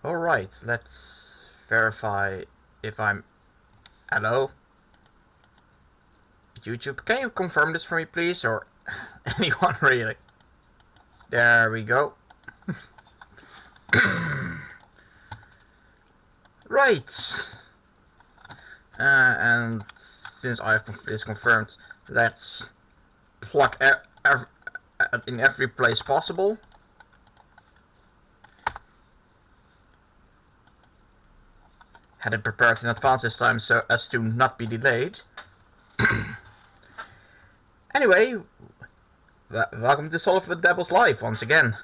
Alright, let's verify if I'm... Hello? YouTube, can you confirm this for me, please? Or anyone really? There we go. Right. And since I have this confirmed, let's plug in every place possible. Had it prepared in advance this time so as to not be delayed. Anyway, welcome to Soulephant Devil's Live once again.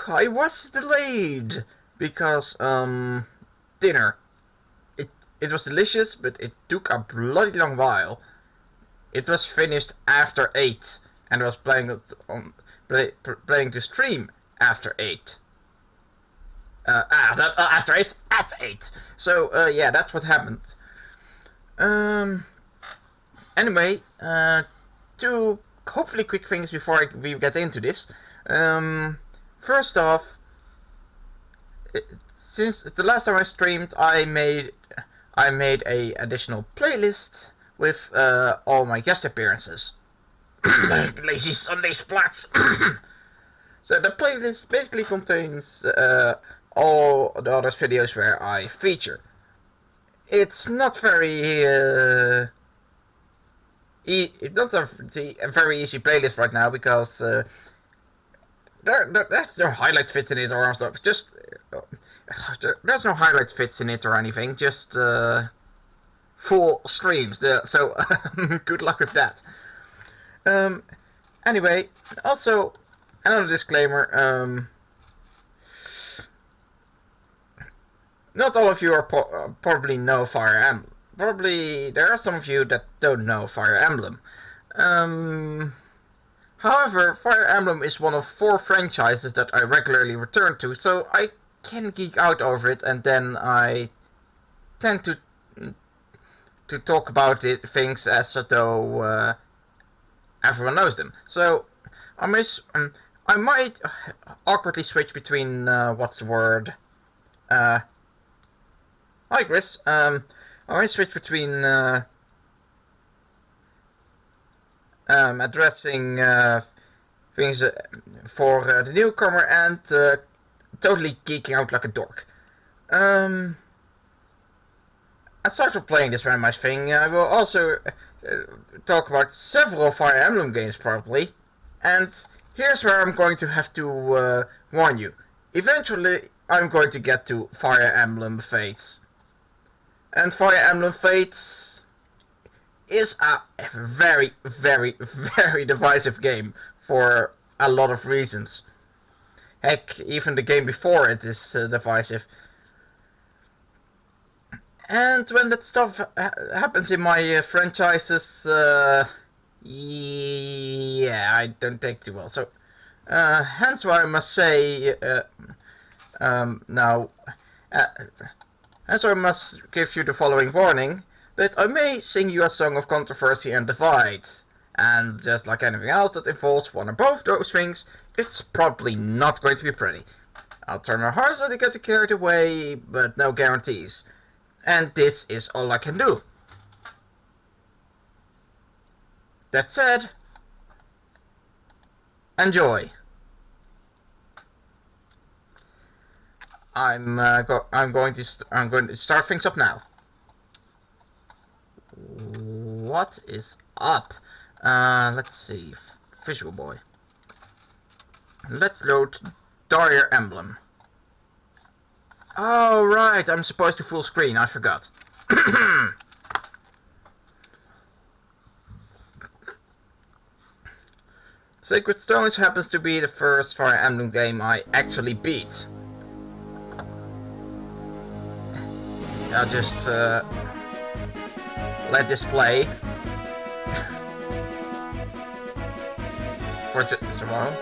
I was delayed because dinner. It was delicious, but it took a bloody long while. It was finished after 8 and I was playing to stream after 8. After 8 at 8. So yeah, that's what happened. Anyway, two hopefully quick things before we get into this. First off, since the last time I streamed, I made a additional playlist with all my guest appearances. Lazy Sunday splat. So the playlist basically contains all the other videos where I feature. It's not very it's not a very easy playlist right now because there's no highlight fits in it or stuff. Just there's no highlight fits in it or anything. Just full streams. So good luck with that. Anyway, also another disclaimer. Not all of you are probably know Fire Emblem. Probably there are some of you that don't know Fire Emblem. However, Fire Emblem is one of 4 franchises that I regularly return to, so I can geek out over it, and then I tend to talk about things as though everyone knows them. So I might awkwardly switch between what's the word? Hi Chris. I might switch between addressing things for the newcomer and totally geeking out like a dork. Aside from playing this randomized thing, I will also talk about several Fire Emblem games probably. And here's where I'm going to have to warn you. Eventually, I'm going to get to Fire Emblem Fates. And Fire Emblem Fates is a very, very, very divisive game for a lot of reasons. Heck, even the game before it is divisive. And when that stuff happens in my franchises, yeah, I don't take too well. So, hence why I must say now. And so I must give you the following warning, that I may sing you a song of controversy and divide. And just like anything else that involves one or both those things, it's probably not going to be pretty. I'll try my hardest not to get carried away, but no guarantees. And this is all I can do. That said, enjoy. I'm going to start things up now. What is up? Let's see. Visual Boy. Let's load Fire Emblem. Oh right, I'm supposed to full screen. I forgot. Sacred Stones happens to be the first Fire Emblem game I actually beat. I'll just let this play for tomorrow.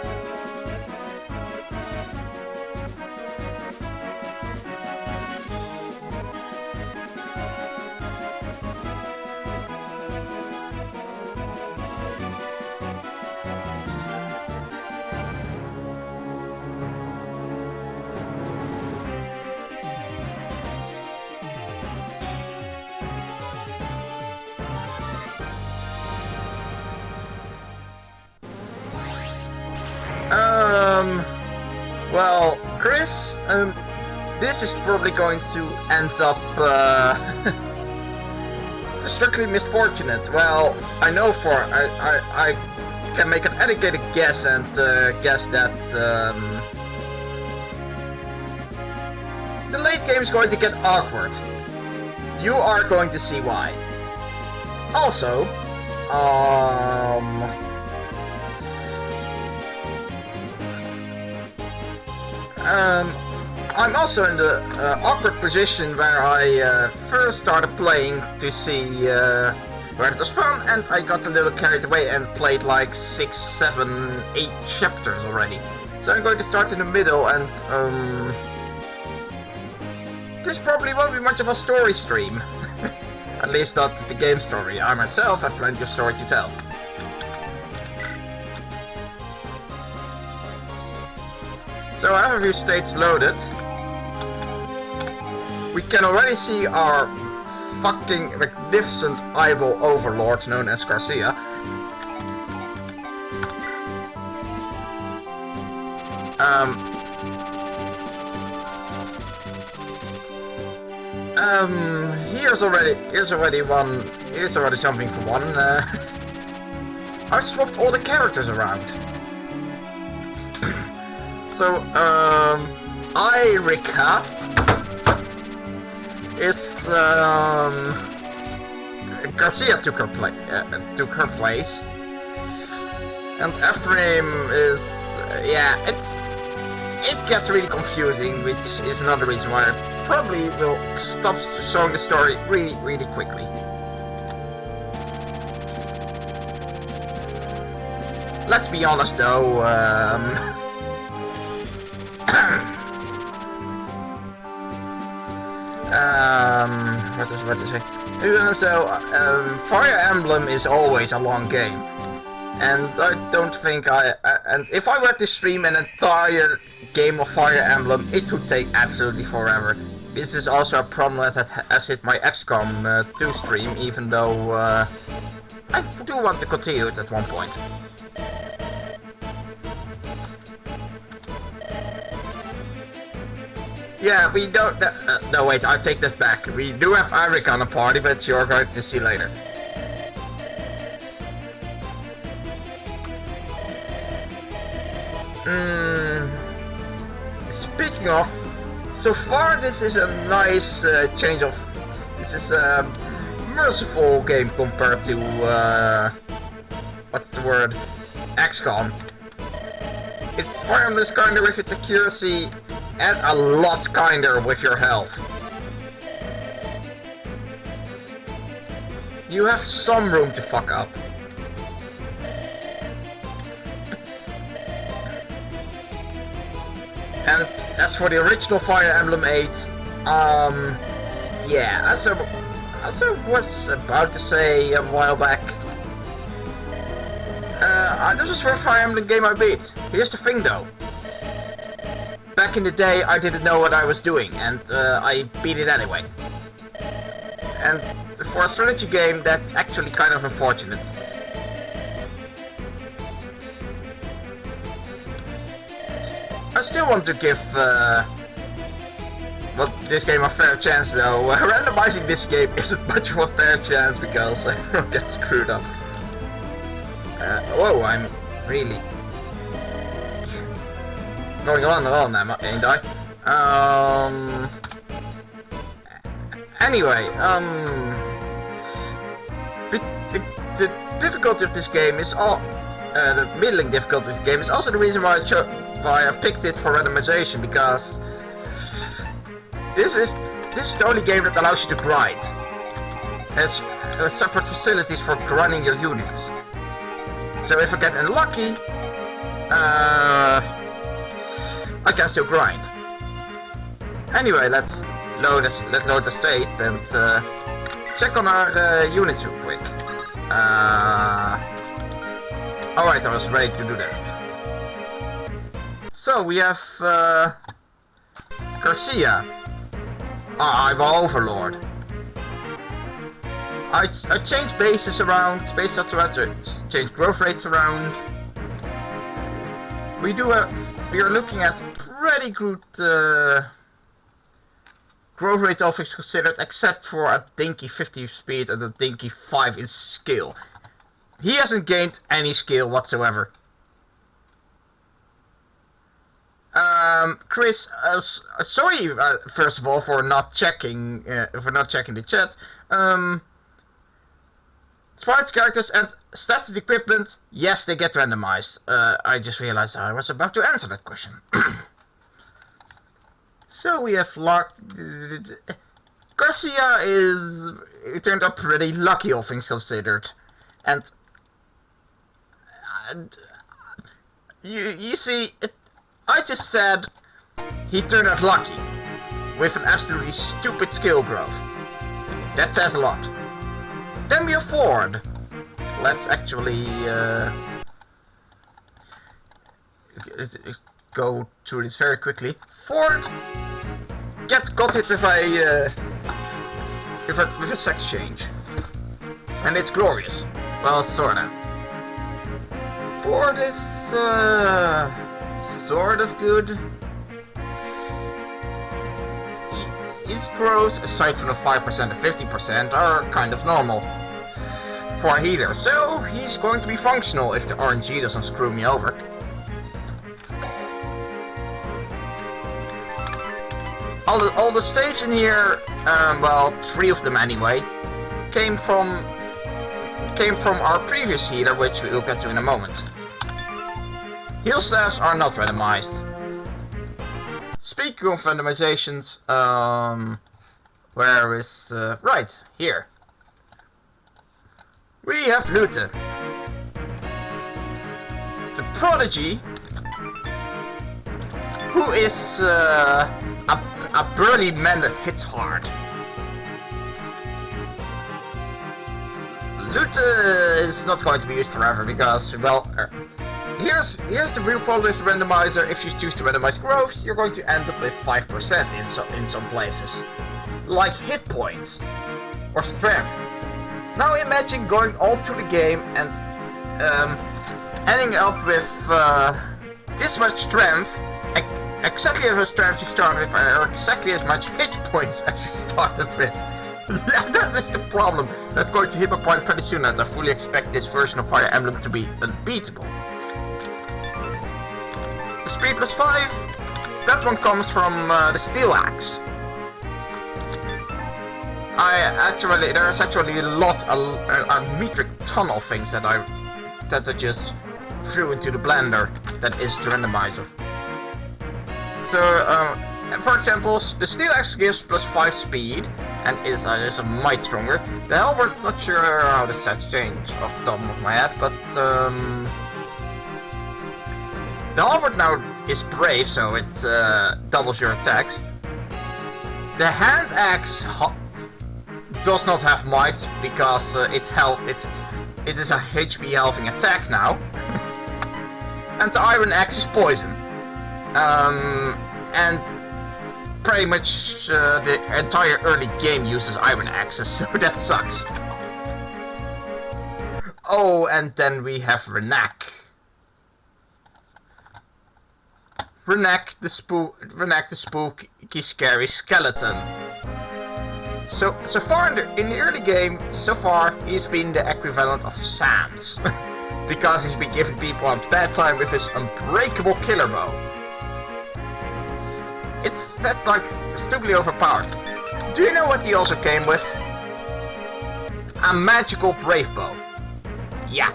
Well, Chris, this is probably going to end up, strictly misfortunate. Well, I know I can make an educated guess and, guess that, the late game is going to get awkward. You are going to see why. Also, I'm also in the awkward position where I first started playing to see where it was fun, and I got a little carried away and played like 6, 7, 8 chapters already. So I'm going to start in the middle, and this probably won't be much of a story stream. At least not the game story. I myself have plenty of story to tell. So I have a few states loaded. We can already see our fucking magnificent eyeball overlord known as Garcia. Here's already something for one. I swapped all the characters around. So, Irika is, Garcia took her place. And Ephraim is, yeah, it gets really confusing, which is another reason why I probably will stop showing the story really, really quickly. Let's be honest though, what to say? So, Fire Emblem is always a long game. And I don't think and if I were to stream an entire game of Fire Emblem, it would take absolutely forever. This is also a problem that has hit my XCOM 2 stream, even though I do want to continue it at one point. Yeah, we don't... no, wait, I take that back. We do have Eric on the party, but you're going to see later. Speaking of, so far this is a nice change of... This is a merciful game compared to... what's the word? XCOM. Fire Emblem is kinda with its accuracy, and a lot kinder with your health. You have some room to fuck up. And as for the original Fire Emblem 8, yeah, as I was about to say a while back, this was the first Fire Emblem game I beat. Here's the thing though. Back in the day, I didn't know what I was doing, and I beat it anyway. And for a strategy game, that's actually kind of unfortunate. I still want to give this game a fair chance, though. Randomizing this game isn't much of a fair chance because I don't get screwed up. Whoa, I'm really going on and on now, ain't I? Anyway, the difficulty of this game is the middling difficulty of this game is also the reason why I picked it for randomization, because this is the only game that allows you to grind. There's separate facilities for grinding your units. So if I get unlucky, I can still grind. Anyway, let's load the state and check on our units real quick. Alright, I was ready to do that. So we have Garcia. I'm overlord. I changed bases around, change growth rates around. We do have we are looking at pretty good growth rate, all things considered, except for a dinky 50 speed and a dinky 5 in skill. He hasn't gained any skill whatsoever. Chris, sorry, first of all, for not checking the chat. Sprites, characters, and stats and equipment, yes, they get randomized. I just realized I was about to answer that question. So we have Garcia it turned out pretty lucky, all things considered. And you see, I just said he turned out lucky with an absolutely stupid skill growth. That says a lot. Then we have Ford. Let's actually go through this very quickly. Ford got hit with a sex change, and it's glorious. Well, sorta. Ford is sort of good. His growth, aside from the 5% and 50%, are kind of normal for a healer, so he's going to be functional if the RNG doesn't screw me over. All the staves in here, well, 3 of them anyway, came from our previous healer, which we will get to in a moment. Heal staffs are not randomized. Speaking of randomizations, where is right here? We have Lute, the prodigy, who is a burly man that hits hard. Lute is not going to be used forever because, well, here's the real problem with the randomizer. If you choose to randomize growth, you're going to end up with 5% in some places, like hit points or strength. Now imagine going all through the game and ending up with this much strength, exactly as much strength you started with, or exactly as much hit points as you started with. Yeah, that is the problem. That's going to hit my point pretty soon, and I fully expect this version of Fire Emblem to be unbeatable. The speed plus 5, that one comes from the steel axe. There's actually a metric ton of things that I just threw into the blender that is the randomizer. So, for example, the steel axe gives plus 5 speed and is a mite stronger. The halberd's not sure how the stats change off the top of my head, but the halberd now is brave, so it doubles your attacks. The hand axe does not have might because it is a HP halving attack now. And the iron axe is poison. And pretty much the entire early game uses iron axes, so that sucks. Oh, and then we have Renak. Renak the spooky, scary skeleton. So far in the early game, so far he's been the equivalent of Sans, because he's been giving people a bad time with his unbreakable killer bow. That's like stupidly overpowered. Do you know what he also came with? A magical brave bow. Yeah.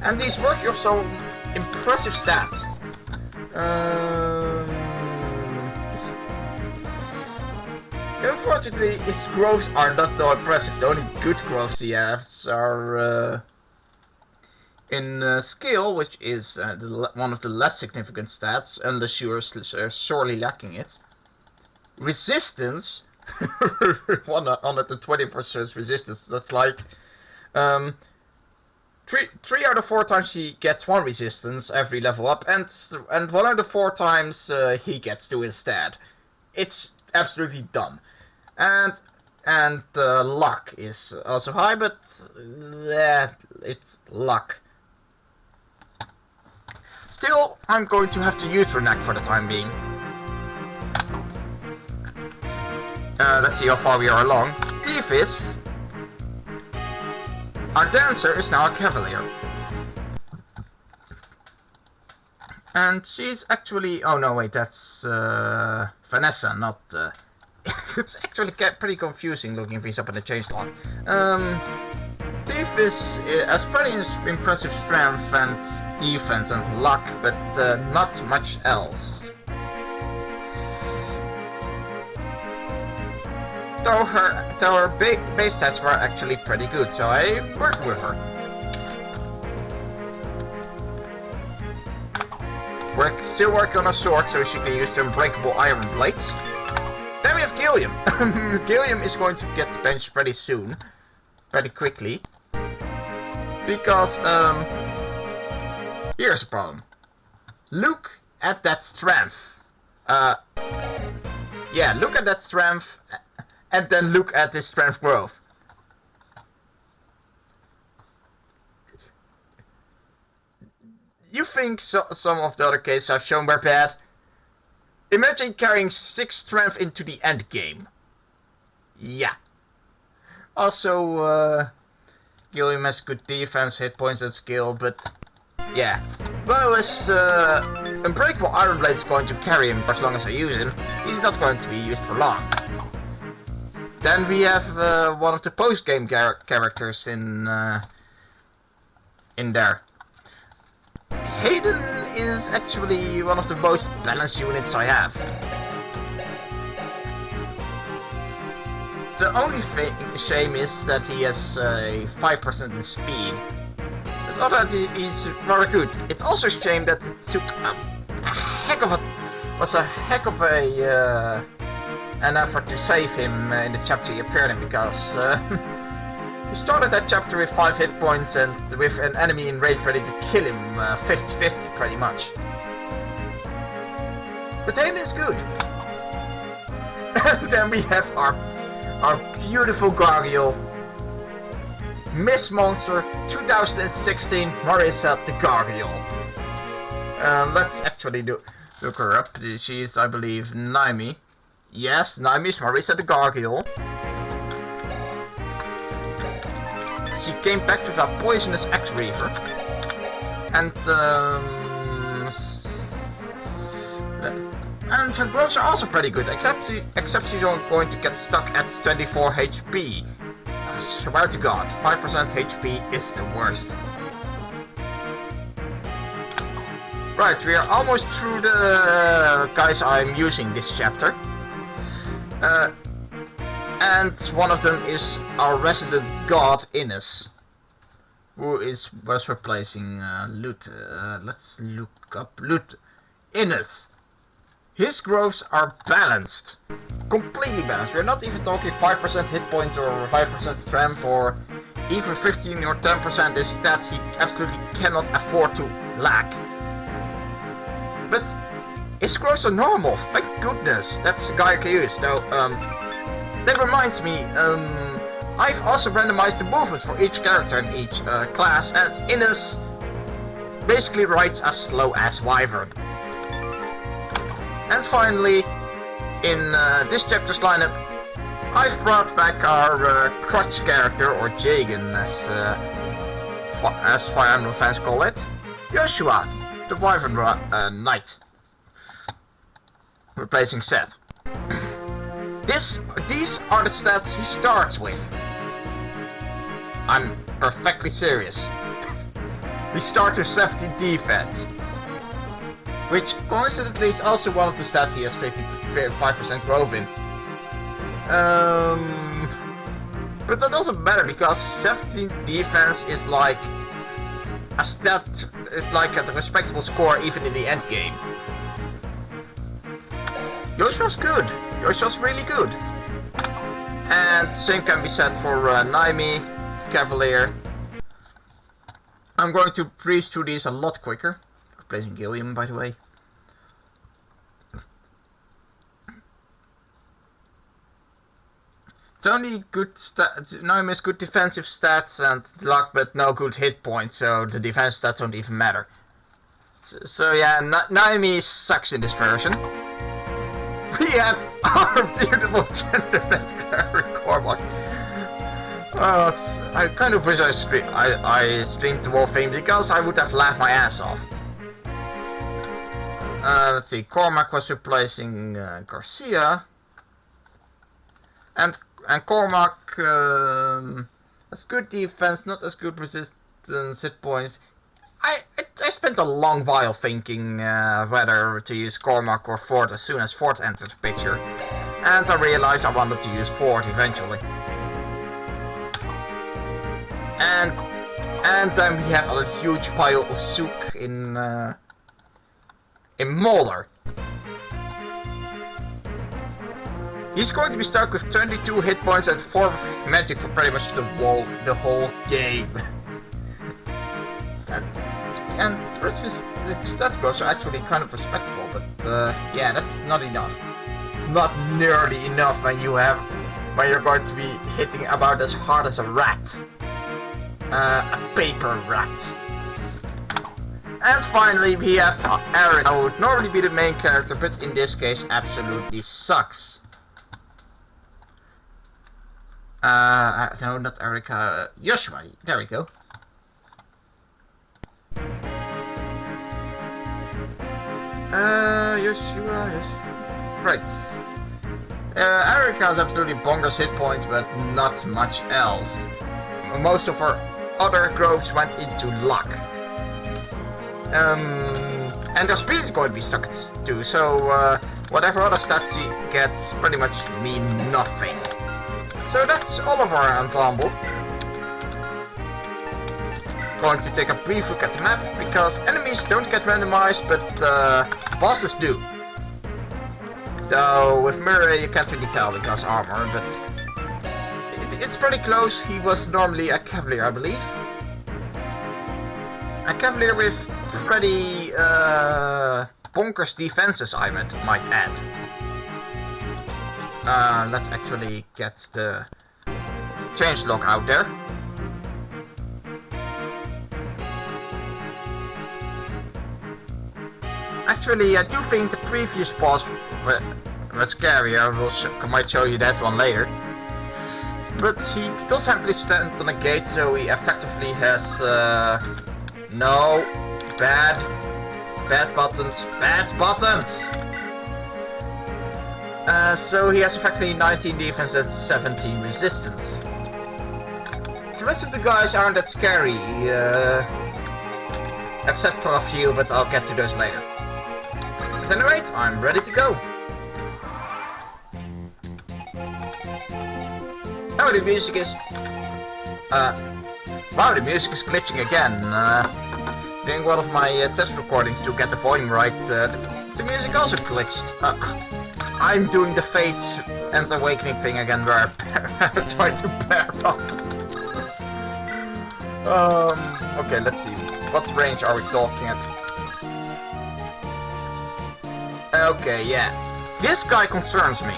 And he's working with some impressive stats. Unfortunately, his growths are not so impressive. The only good growths he has are in skill, which is one of the less significant stats, unless you are sorely lacking it. Resistance, 120% resistance. That's like 3 out of 4 times he gets 1 resistance every level up, and 1 out of 4 times he gets 2 instead. It's absolutely dumb. And luck is also high, but it's luck. Still, I'm going to have to use Renac for the time being. Let's see how far we are along. Tivis, our dancer, is now a cavalier. And she's actually... Oh no, wait, that's Vanessa, not... It's actually pretty confusing looking things up in the changelog. Tivis has pretty impressive strength and defense and luck, but not much else. Though her base stats were actually pretty good, so I worked with her. Still working on a sword so she can use the unbreakable iron blades. Then we have Gilliam. Gilliam is going to get benched pretty soon. Pretty quickly. Because, here's the problem. Look at that strength. Yeah, look at that strength. And then look at this strength growth. You think some of the other cases I've shown were bad? Imagine carrying 6 strength into the end game. Yeah. Also, Gilliam has good defense, hit points and skill, but yeah. Whereas Unbreakable Iron Blade is going to carry him for as long as I use him, he's not going to be used for long. Then we have one of the post-game characters in there. Hayden is actually one of the most balanced units I have. The only shame is that he has a 5% in speed. But other than that, he's very good. It's also a shame that it took an effort to save him in the chapter he appeared in, because he started that chapter with 5 hit points and with an enemy in range ready to kill him 50-50 pretty much. But Hayden is good. And then we have our beautiful gargoyle, Miss Monster 2016 Marissa the Gargoyle. Let's actually look her up. She is, I believe, Naimi. Yes, Naimi is Marissa the Gargoyle. She came back with a poisonous axe reaver. And her growths are also pretty good, except she's going to get stuck at 24 HP. I swear to God, 5% HP is the worst. Right, we are almost through the guys I'm using this chapter. And one of them is our resident god, Ines, who was replacing Lute. Let's look up Lute. Ines. His growths are balanced. Completely balanced. We're not even talking 5% hit points or 5% strength or even 15 or 10% is stats he absolutely cannot afford to lack. But his growths are normal, thank goodness. That's the guy I can use. Now, that reminds me, I've also randomized the movement for each character in each class, and Ines basically rides as slow as wyvern. And finally, in this chapter's lineup, I've brought back our crutch character, or Jagan, as Fire Emblem fans call it, Joshua, the wyvern knight, replacing Seth. These are the stats he starts with. I'm perfectly serious. He starts with 70 defense, which coincidentally is also one of the stats he has 55% growth in. But that doesn't matter, because 17 defense is like a stat, is like a respectable score even in the end game. Joshua's good. Joshua's really good. And same can be said for Naimi, Cavalier. I'm going to breeze through these a lot quicker. Replacing Gilliam, by the way. Only good Naimi has good defensive stats and luck, but no good hit points, so the defense stats don't even matter. So yeah, Naomi sucks in this version. We have our beautiful gentleman Cormac. I kind of wish I streamed the whole thing because I would have laughed my ass off. Let's see, Cormac was replacing Garcia. And Cormac has good defense, not as good resistance, hit points. I spent a long while thinking whether to use Cormac or Ford as soon as Ford entered the picture. And I realized I wanted to use Ford eventually. And then we have a huge pile of Zook in Mulder. He's going to be stuck with 22 hit points and 4 magic for pretty much the whole game. and the rest of his stat growths are actually kind of respectable, but yeah, that's not enough. Not nearly enough when you're going to be hitting about as hard as a rat. A paper rat. And finally we have Eric, who would normally be the main character, but in this case absolutely sucks. No, not Erica, Joshua, there we go. Joshua, yes. Right. Erica has absolutely bonkers hit points, but not much else. Most of her other growths went into luck. And her speed is going to be stuck too, so whatever other stats she gets pretty much mean nothing. So that's all of our ensemble. Going to take a brief look at the map, because enemies don't get randomized, but bosses do. Though with Murray you can't really tell because armor, but it's pretty close. He was normally a cavalier, I believe. A cavalier with pretty bonkers defenses, I might add. Let's actually get the changelog out there. Actually, I do think the previous boss was scarier. I might show you that one later. But he does have to stand on a gate, so he effectively has no bad buttons. So he has effectively 19 defense and 17 resistance. The rest of the guys aren't that scary, except for a few, but I'll get to those later. At any rate, I'm ready to go. Oh, the music is... wow, the music is glitching again. Doing one of my test recordings to get the volume right, the music also glitched. I'm doing the Fates and Awakening thing again, where I try to pair up. Okay, let's see. What range are we talking at? Okay, yeah. This guy concerns me.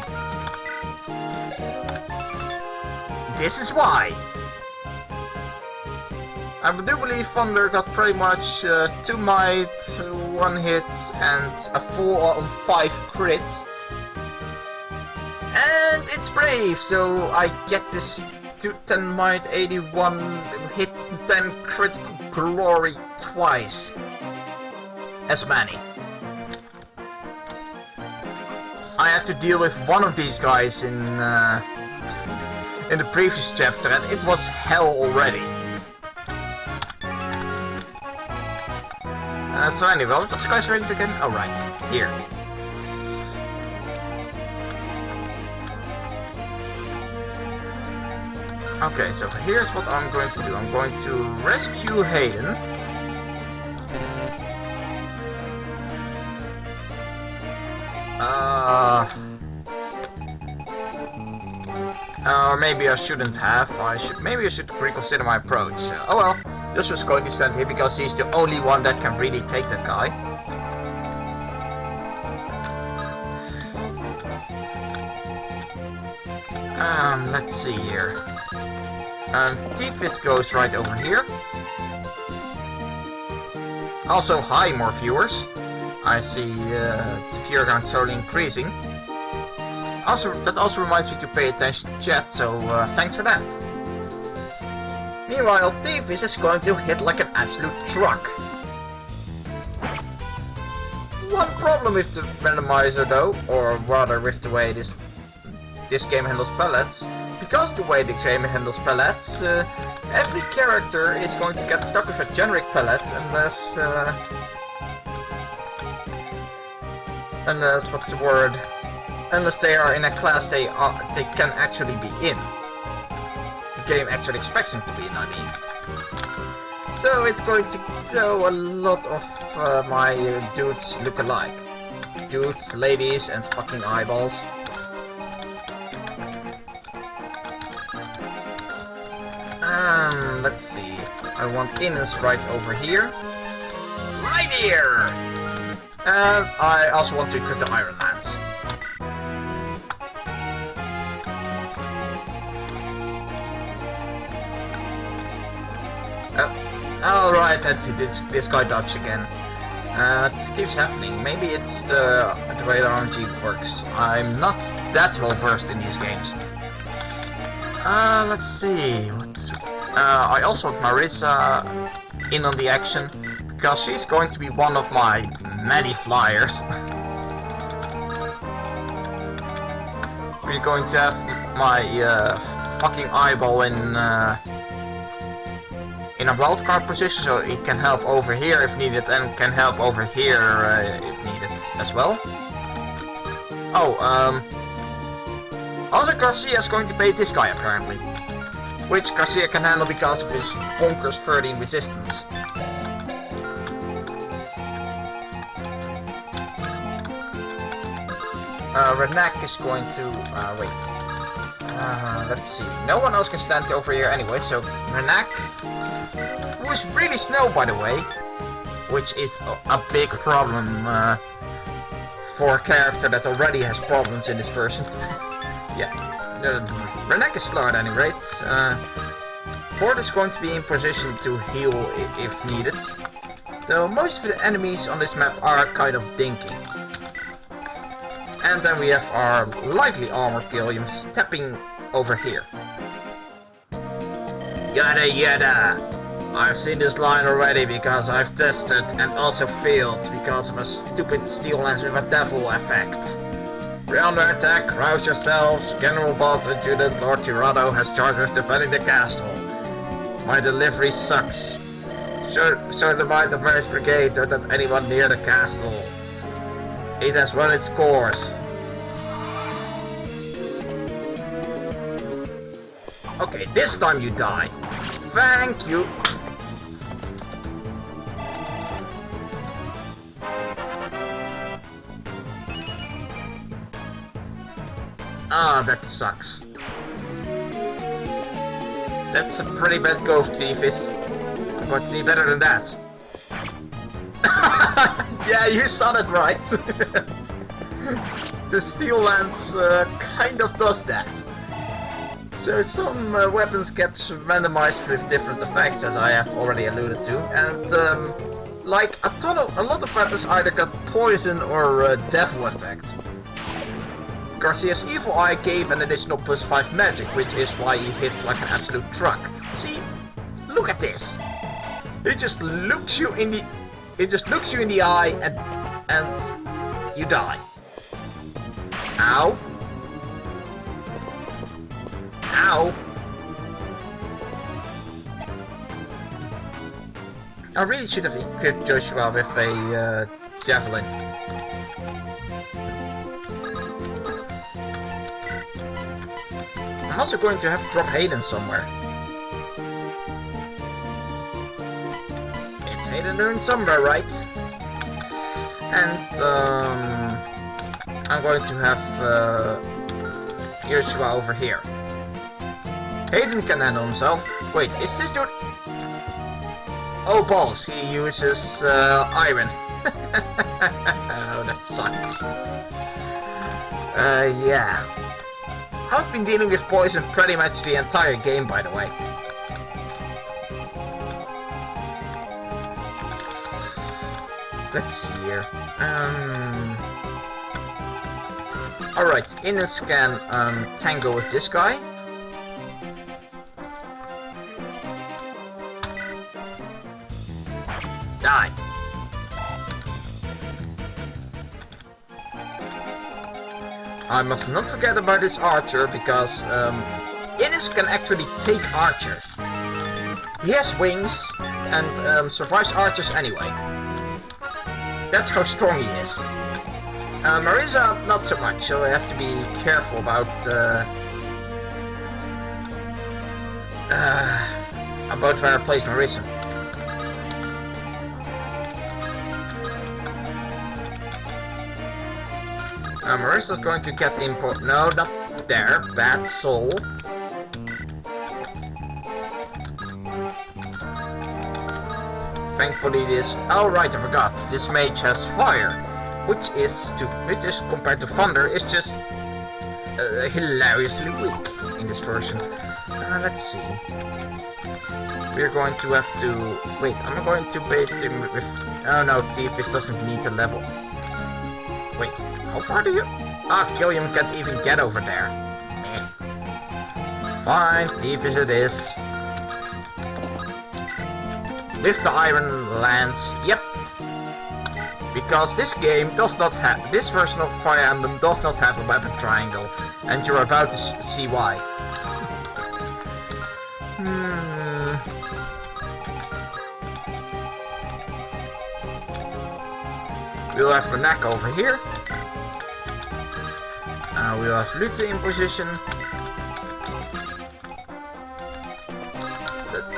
This is why. I do believe Thunder got pretty much 2 might, 1 hit, and a 4-on-5 crit. And it's brave, so I get this 10 might, 81 hit, 10 critical glory twice. As many. I had to deal with one of these guys in the previous chapter, and it was hell already. So anyway, what's the guy's range again? Oh right, here. Okay, so here's what I'm going to do. I'm going to rescue Hayden. Or maybe I shouldn't have. Maybe I should reconsider my approach. Oh well, just was going to stand here because he's the only one that can really take that guy. Let's see here. T-Fist goes right over here. Also, hi, more viewers. I see the viewer count slowly increasing. That also reminds me to pay attention to chat, so thanks for that. Meanwhile, Davis is going to hit like an absolute truck. One problem with the randomizer though, or rather with the way this game handles pellets. Because the way this game handles pellets, every character is going to get stuck with a generic pellet unless what's the word? Unless they are in a class they can actually be in. The game actually expects them to be in, I mean. So it's going to show a lot of my dudes look alike. Dudes, ladies, and fucking eyeballs. Let's see. I want Ines right over here. Right here! And I also want to equip the Iron Lance. Alright, let's see, this guy dodged again. It keeps happening. Maybe it's the way the RNG works. I'm not that well versed in these games. Let's see. I also want Marissa in on the action, because she's going to be one of my many flyers. We're going to have my fucking eyeball in a wildcard position, so he can help over here if needed, and can help over here if needed as well. Oh, also Garcia is going to bait this guy apparently, which Garcia can handle because of his bonkers 13 resistance. Renak is going to wait. Let's see. No one else can stand over here anyway, so Renak, who is really slow by the way, which is a big problem for a character that already has problems in this version. Yeah, Renak is slow at any rate. Ford is going to be in position to heal if needed, though most of the enemies on this map are kind of dinky. And then we have our lightly armored Gilliams stepping over here. Yada yada! I've seen this line already because I've tested and also failed because of a stupid steel lance with a devil effect. We're under attack, rouse yourselves. General Vault Adjutant Lord Grado has charge of defending the castle. My delivery sucks. Show the might of Mary's brigade, don't let anyone near the castle. It has run its course. Okay, this time you die. Thank you. Ah, that sucks. That's a pretty bad ghost, Davis. I'm going to be better than that. Yeah, you saw that right. The steel lance kind of does that. So some weapons get randomized with different effects, as I have already alluded to, and like a lot of weapons either got poison or devil effect. Garcia's evil eye gave an additional +5 magic, which is why he hits like an absolute truck. See, look at this. It just looks you in the eye and you die. Ow. Ow. I really should have equipped Joshua with a javelin. I'm also going to have to drop Hayden somewhere. It's Hayden Noon somewhere, right? And I'm going to have Joshua over here. Hayden can handle himself. Wait, is this dude... Oh balls, he uses iron. Oh, that sucks. Yeah. I've been dealing with poison pretty much the entire game, by the way. let's see here. Alright, Ines can tango with this guy. Die. I must not forget about this archer, because Ines can actually take archers. He has wings and survives archers anyway. That's how strong he is. Marisa, not so much, so I have to be careful about where I place Marisa. Marisa's going to get import. No, not there. Bad soul. Thankfully this... Oh right, I forgot. This mage has fire. Which is compared to thunder, is just hilariously weak in this version. Let's see. We're going to have to... Wait, I'm going to bait him with... Oh no, Tiefis doesn't need a level. Wait, how far do you... Ah, Killiam can't even get over there. Meh. Fine, Tiefis it is. With the iron lance, yep. Because this game does not have... This version of Fire Emblem does not have a weapon triangle. And you're about to see why. We'll have Renak over here. We'll have Lute in position.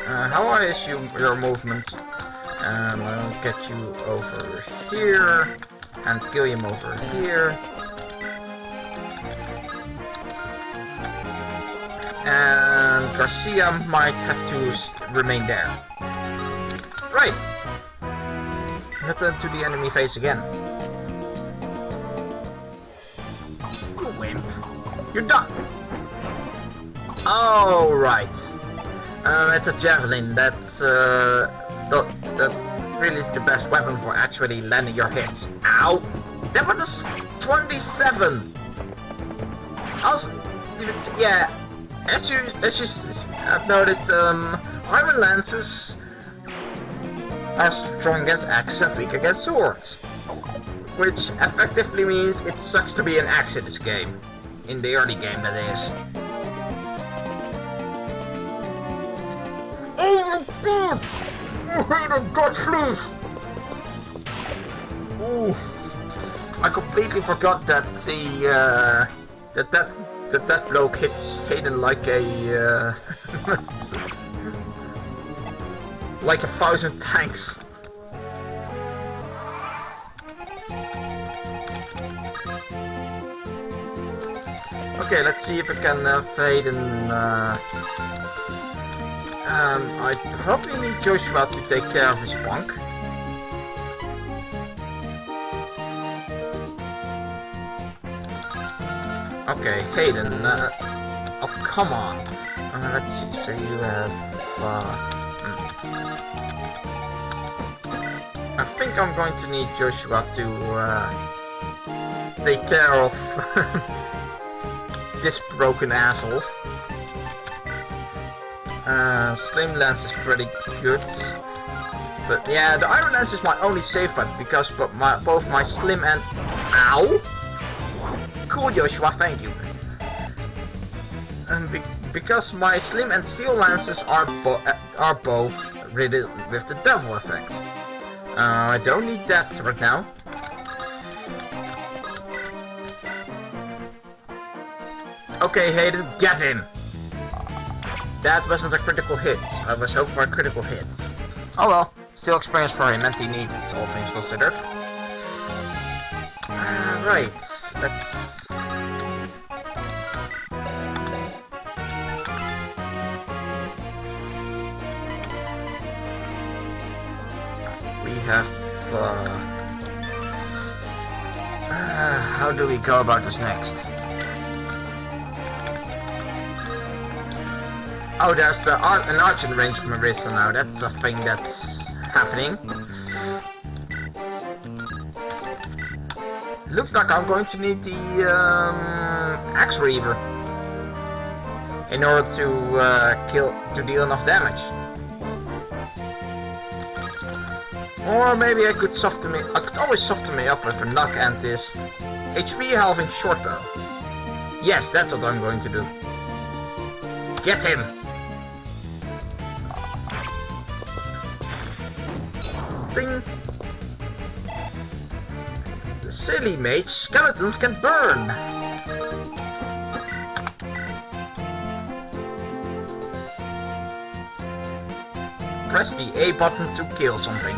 How is your movement? I'll get you over here. And kill him over here. And Garcia might have to remain there. Right. Let's enter the enemy phase again. You wimp. You're done. Oh, right. It's a javelin. That's really is the best weapon for actually landing your hits. Ow! That was a 27. Also, yeah. As you have noticed, iron lances are strong against axes and weak against swords. Which effectively means it sucks to be an axe in this game. In the early game, that is. Oh my god! Oh, Hayden, God please! Ooh. I completely forgot that that bloke hits Hayden like a like 1,000 tanks. Okay, let's see if I can Hayden. I probably need Joshua to take care of this punk. Okay, Hayden, oh come on. Let's see, so you have, I think I'm going to need Joshua to, take care of this broken asshole. Slim Lance is pretty good. But yeah, the Iron Lance is my only safe weapon because both my Slim and... Ow! Cool, Joshua, thank you. And because my Slim and Steel Lances are both riddled with the Devil effect. I don't need that right now. Okay, Hayden, get him! That wasn't a critical hit. I was hoping for a critical hit. Oh well, still experience for him and he needs it, all things considered. Right, let's... We have... how do we go about this next? Oh, there's an arch in range from Marisa now. That's a thing that's happening. Looks like I'm going to need the axe reaver in order to deal enough damage. Or maybe I could always soften me up with a knock and this HP halving short bow. Yes, that's what I'm going to do. Get him! Ding! The silly mage, skeletons can burn! Press the A button to kill something.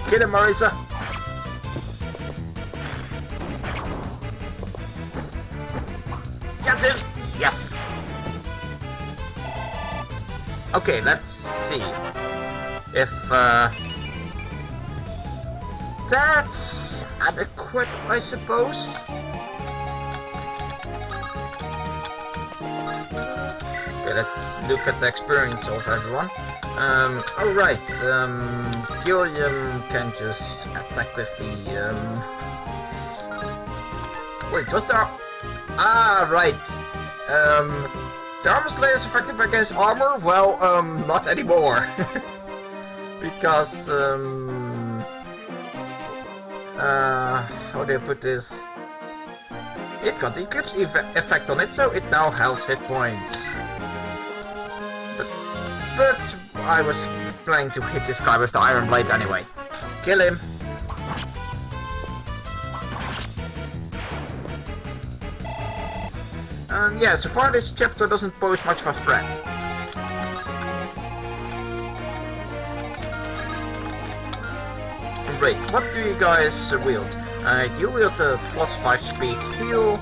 Kill him, Marisa! Get him! Yes! Okay, let's see if that's adequate, I suppose. Okay, let's look at the experience of everyone. Alright, Gilliam can just attack with the, wait, what's there? Ah, right. The armor slayer is effective against armor? Well, not anymore. Because, how do I put this? It got the eclipse effect on it, so it now has hit points. But I was planning to hit this guy with the iron blade anyway. Kill him. Yeah, so far this chapter doesn't pose much of a threat. Great, what do you guys wield? You wield the +5 speed steel.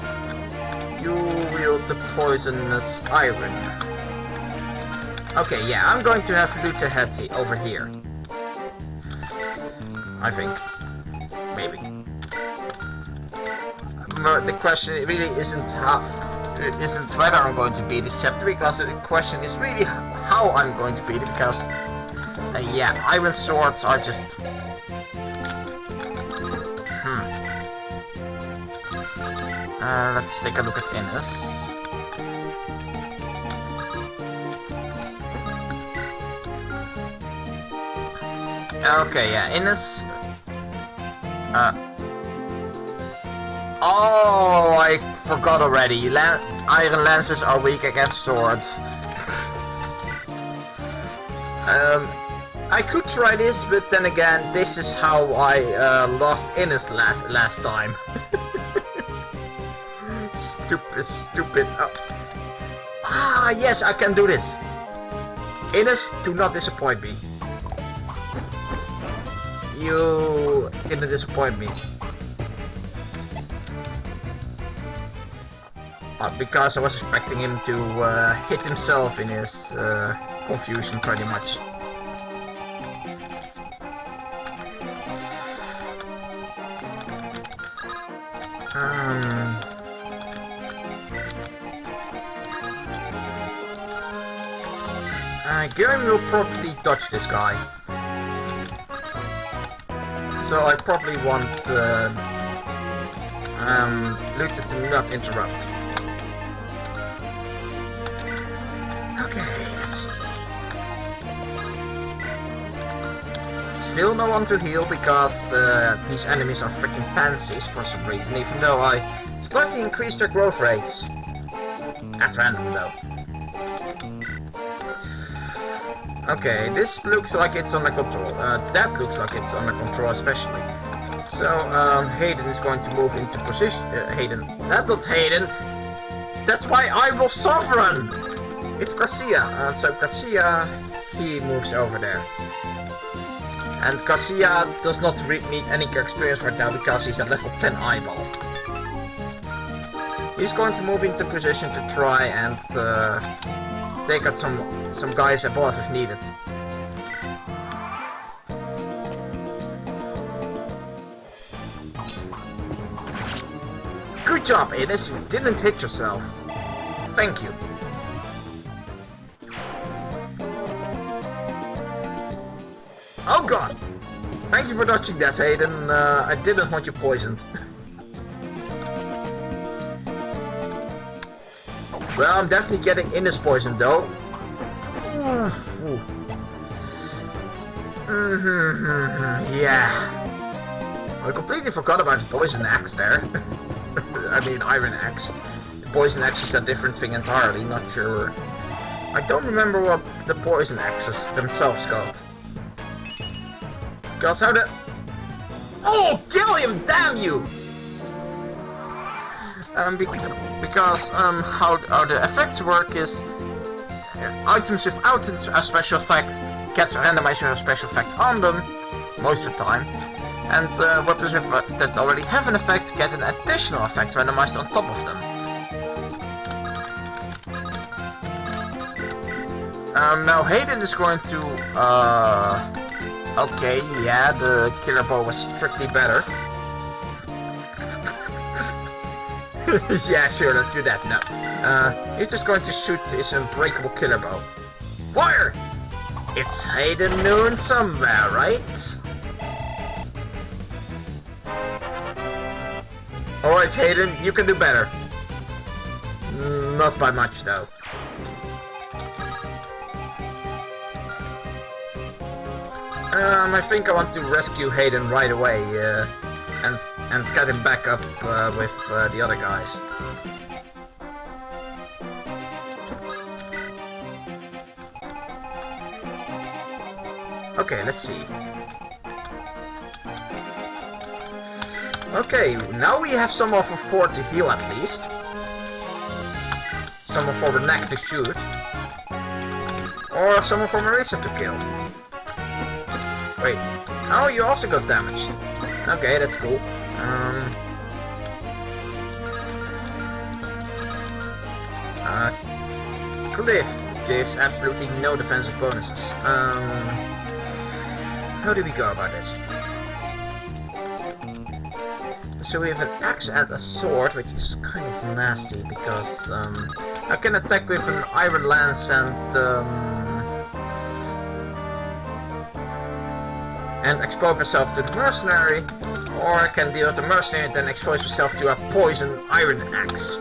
You wield the poisonous iron. Okay, yeah, I'm going to have loot ahead over here. I think. Maybe. But the question really isn't whether I'm going to beat this chapter, because the question is really how I'm going to beat it, because yeah, iron swords are just let's take a look at Innes. Okay, yeah, Innes. Oh, I forgot already. Iron lances are weak against swords. I could try this, but then again, this is how I lost Innes last time. Stupid. Ah, yes, I can do this. Innes, do not disappoint me. You didn't disappoint me. Because I was expecting him to hit himself in his confusion, pretty much. Gary will probably dodge this guy. So I probably want Luther to not interrupt. Okay, let's see. Still no one to heal because these enemies are freaking pansies for some reason, even though I slightly increased their growth rates. At random though. Okay, this looks like it's under control. That looks like it's under control especially. So, Hayden is going to move into position. Hayden. That's not Hayden! That's why I was sovereign! It's Garcia. So Garcia, he moves over there. And Garcia does not need any experience right now because he's at level 10 eyeball. He's going to move into position to try and take out some guys above if needed. Good job, Innes. You didn't hit yourself. Thank you. Oh god! Thank you for dodging that, Hayden. I didn't want you poisoned. Well, I'm definitely getting Innes poisoned though. Yeah. I completely forgot about the poison axe there. I mean, iron axe. The poison axe is a different thing entirely, not sure. I don't remember what the poison axes themselves called. Because how the... Oh, kill him, damn you! Because how the effects work is items without a special effect get a randomizer special effect on them most of the time, and weapons that already have an effect get an additional effect randomized on top of them. Now Hayden is going to okay, yeah, the killer bow was strictly better. Yeah, sure, let's do that. No. He's just going to shoot his unbreakable killer bow. Fire! It's Hayden Noon somewhere, right? Alright, Hayden, you can do better. Not by much, though. I think I want to rescue Hayden right away, and get him back up with the other guys. Okay, let's see. Okay, now we have someone for 4 to heal at least. Someone for the neck to shoot. Or someone for Marissa to kill. Wait. Oh, you also got damaged. Okay, that's cool. Cliff gives absolutely no defensive bonuses. How do we go about this? So we have an axe and a sword, which is kind of nasty because I can attack with an iron lance and expose myself to the mercenary, or I can deal with the mercenary and then expose myself to a poison iron axe.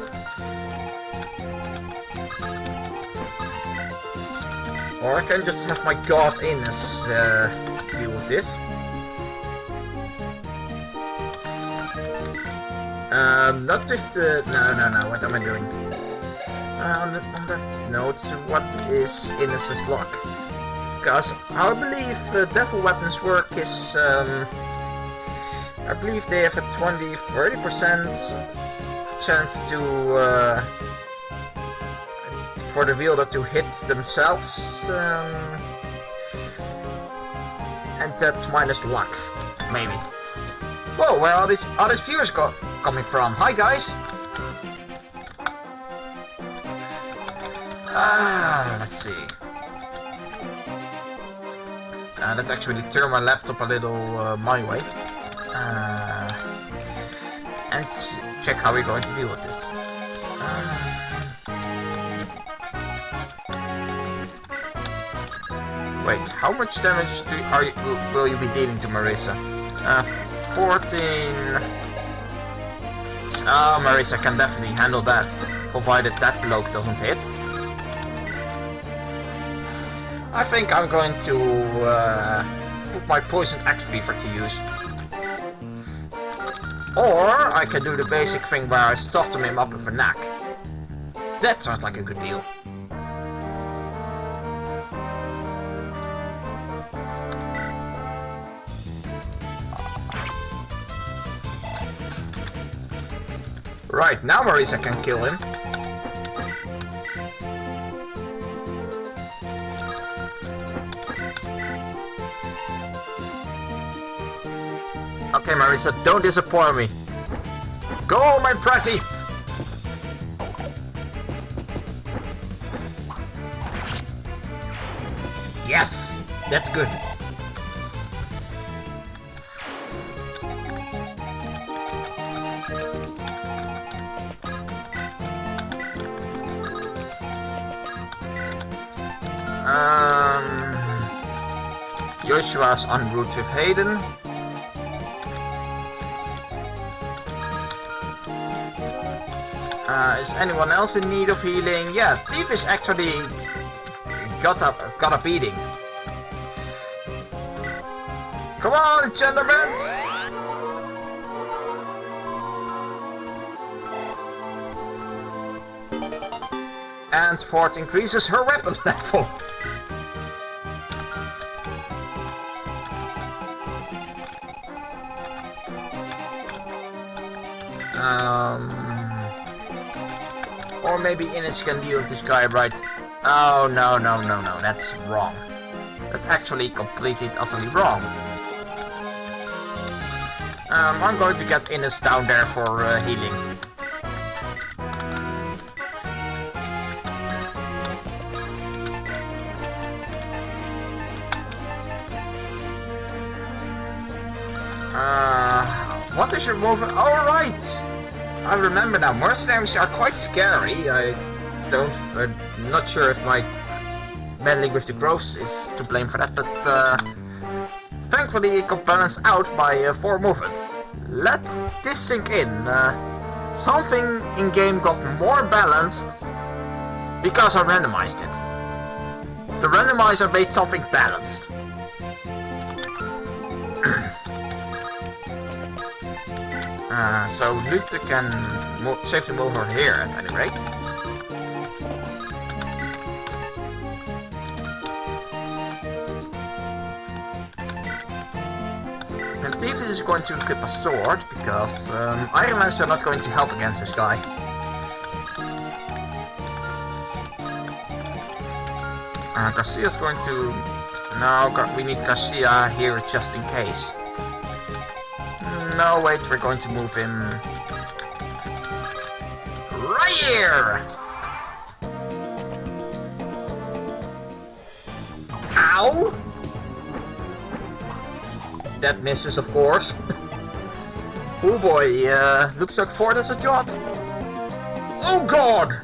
Or I can just have my god Innes deal with this. Not with the... No, what am I doing? On that note, what is Innes's luck? Because I believe devil weapons work is... I believe they have a 20-30% chance to... for the wielder to hit themselves, and that's minus luck, maybe. Whoa, where are these viewers coming from? Hi guys! Let's see. Let's actually turn my laptop a little my way. And check how we're going to deal with this. Wait, how much damage will you be dealing to Marissa? 14... Oh, Marissa can definitely handle that, provided that bloke doesn't hit. I think I'm going to put my poison axe beaver to use. Or I can do the basic thing where I soften him up with a knack. That sounds like a good deal. Right, now Marissa can kill him. Okay, Marissa, don't disappoint me. Go, my pretty! Yes! That's good. Joshua's en route with Hayden. Is anyone else in need of healing? Yeah, Thief is actually got a beating. Come on, gentlemen! And Ford increases her weapon level. Or maybe Inich can deal with this guy, right? Oh, no, that's wrong. That's actually completely, utterly wrong. I'm going to get Inich down there for healing. What is your movement? Oh, right! I remember now. Mercenaries are quite scary. I'm not sure if my meddling with the growths is to blame for that, but thankfully it got balanced out by 4 movement. Let this sink in. Something in game got more balanced because I randomized it. The randomizer made something balanced. So Luther can safely move over here at any rate. And Tiefus is going to equip a sword because Iron Lands are not going to help against this guy. Garcia's going to... No, we need Garcia here just in case. No, wait, we're going to move him right here! Ow! That misses, of course. Oh boy, looks like Ford has a job. Oh god!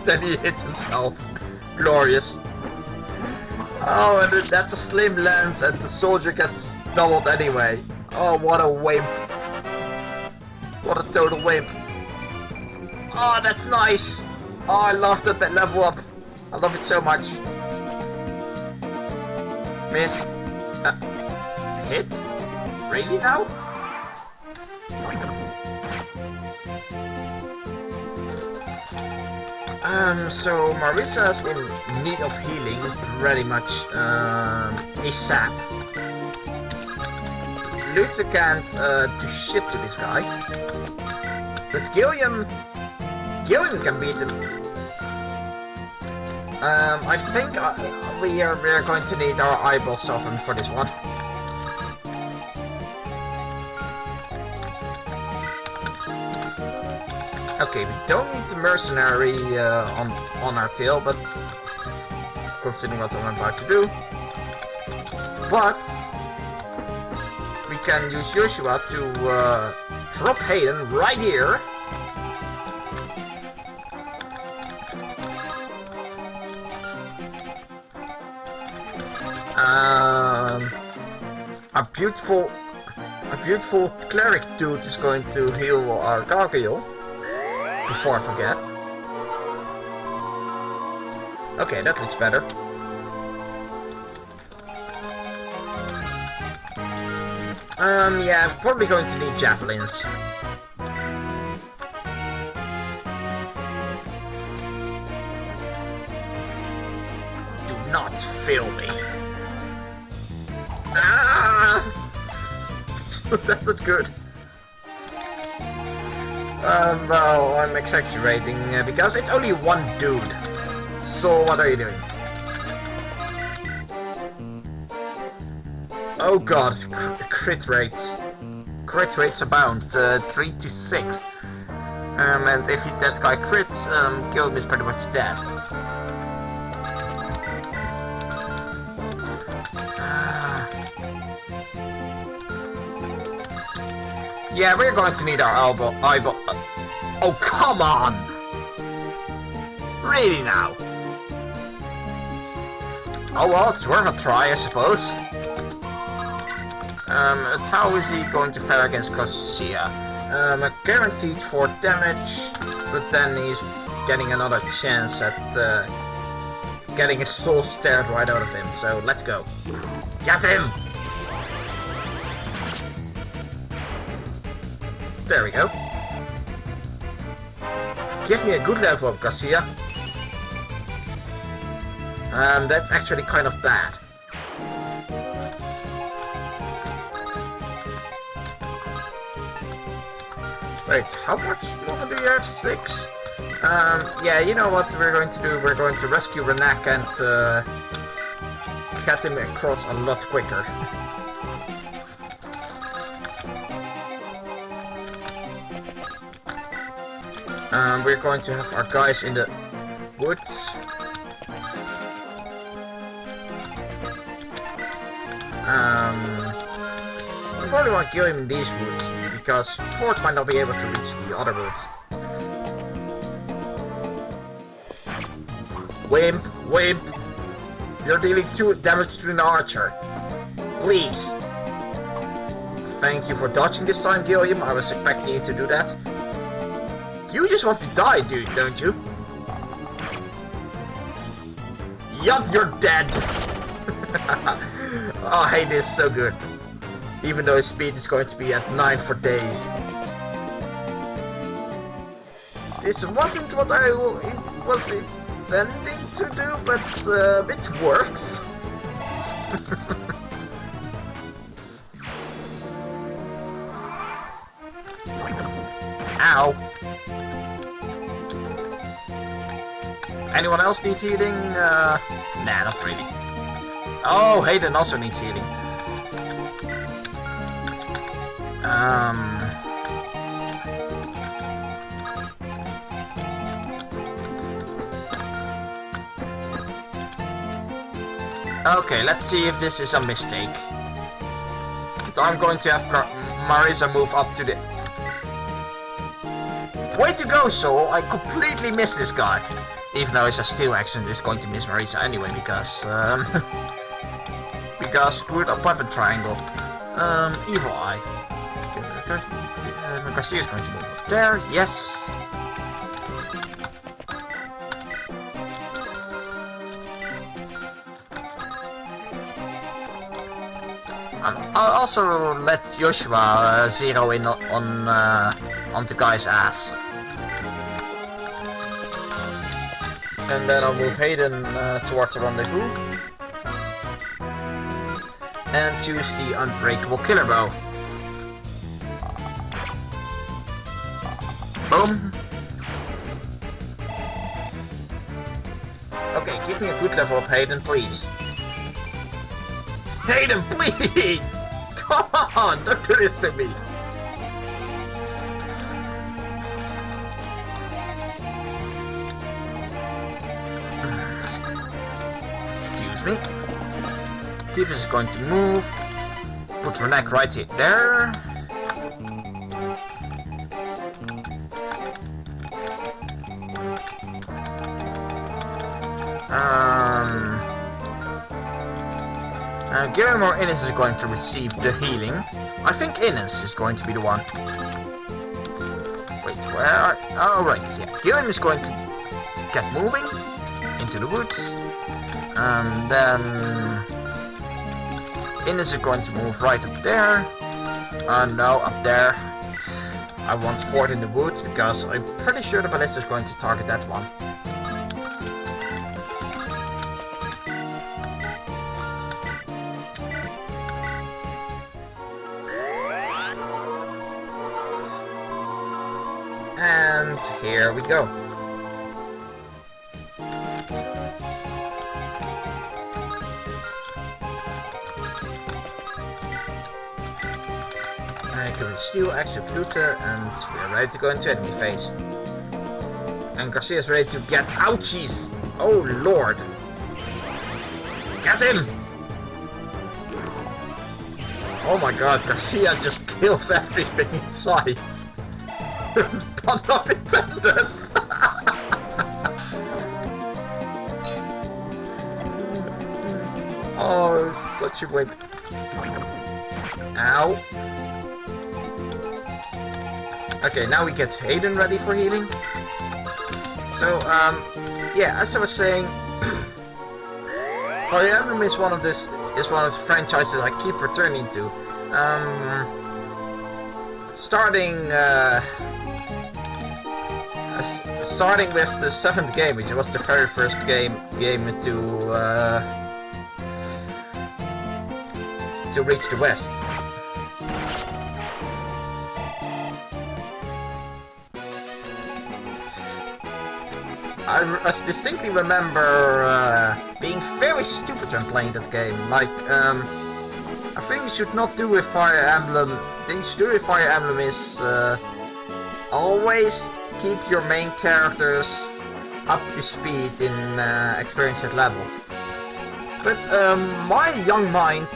Then he hits himself. Glorious. Oh, and that's a slim lance, and the soldier gets doubled anyway. Oh, what a wimp. What a total wimp. Oh, that's nice. Oh, I love that level up. I love it so much. Miss. Hit? Really now? So Marissa's in need of healing pretty much ASAP. Luther can't do shit to this guy. But Gilliam can beat him. I think we are going to need our eyeball softened for this one. Okay, we don't need the mercenary on our tail, but considering what I'm about to do. But we can use Joshua to drop Hayden right here. A beautiful cleric dude is going to heal our gargoyle. Before I forget. Okay, that looks better. Yeah, I'm probably going to need javelins. Do not fail me. Ah! That's not good. Well, I'm exaggerating because it's only one dude. So what are you doing? Oh god, crit rates. Crit rates abound, 3 to 6. And if that guy crits, Gilliam is pretty much dead. Yeah, we're going to need our eyeball. Oh, come on! Really now? Oh well, it's worth a try, I suppose. How is he going to fare against Garcia? Guaranteed 4 damage, but then he's getting another chance at getting his soul stared right out of him. So let's go. Get him! There we go. Give me a good level up, Garcia. That's actually kind of bad. Wait, how much more do you have? 6? Yeah, you know what we're going to do? We're going to rescue Renak and get him across a lot quicker. We're going to have our guys in the woods. We probably want to kill him in these woods, because Forge might not be able to reach the other woods. Wimp, wimp! You're dealing 2 damage to an archer. Please! Thank you for dodging this time, Gilliam. I was expecting you to do that. You just want to die, dude, don't you? Yup, you're dead! Oh, hey, this is so good. Even though his speed is going to be at 9 for days. This wasn't what I was intending to do, but it works. Ow. Anyone else needs healing? Nah, not really. Oh, Hayden also needs healing. Okay, let's see if this is a mistake. So I'm going to have Marisa move up to the... Way to go, Soul! I completely missed this guy. Even though it's a steal action, it's going to miss Marisa anyway, because... because screwed up weapon triangle. Evil Eye. Garcia is going to move up there, yes. I'll also let Joshua zero in on the guy's ass. And then I'll move Hayden towards the rendezvous. And choose the unbreakable killer bow. Boom. Okay, give me a good level up, Hayden, please. Hayden, please! Come on, don't do this to me! Excuse me. Tiff is going to move. Put her neck right here. There. Gilmore Innes is going to receive the healing. I think Innes is going to be the one. Wait, where are... Oh, right, yeah. Gilliam is going to get moving into the woods. Then... Innes is going to move right up there. No, up there. I want Ford in the woods because I'm pretty sure the ballista is going to target that one. And here we go. I can steal extra flute and we're ready to go into enemy phase. And Garcia is ready to get ouchies! Oh lord! Get him! Oh my god, Garcia just kills everything in sight. Pun not intended! Oh, such a wimp. Ow. Okay, now we get Hayden ready for healing. So, yeah, as I was saying, Fire Emblem is one of the franchises I keep returning to. Starting with the 7th game, which was the very first game to reach the West. I distinctly remember being very stupid when playing that game. Like, I think you should not do with Fire Emblem. The thing you should do with Fire Emblem is always keep your main characters up to speed in experienced level. But my young mind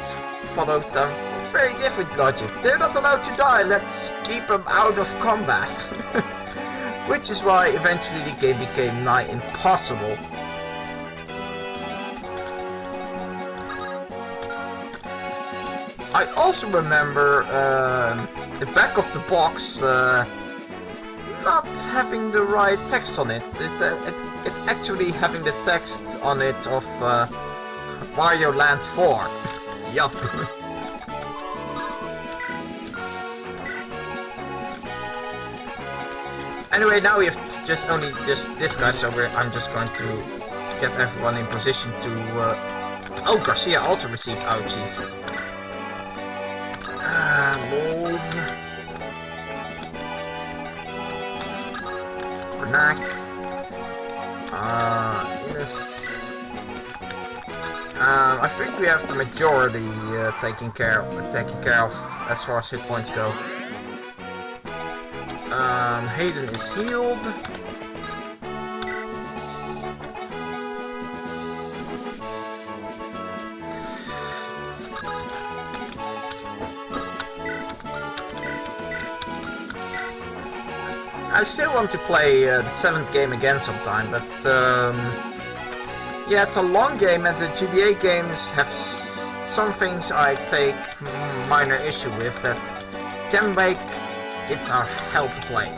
followed a very different logic. They're not allowed to die, let's keep them out of combat. Which is why eventually the game became nigh impossible. I also remember the back of the box not having the right text on it. It's actually having the text on it of Wario Land 4. Yup. Anyway, now we have just this guy, so I'm just going to get everyone in position to... Oh, Garcia also received ouchies. Move. Knack. Yes. I think we have the majority taken care of as far as hit points go. Hayden is healed. I still want to play the 7th game again sometime, but yeah, it's a long game and the GBA games have some things I take minor issue with that can make it a hell to play.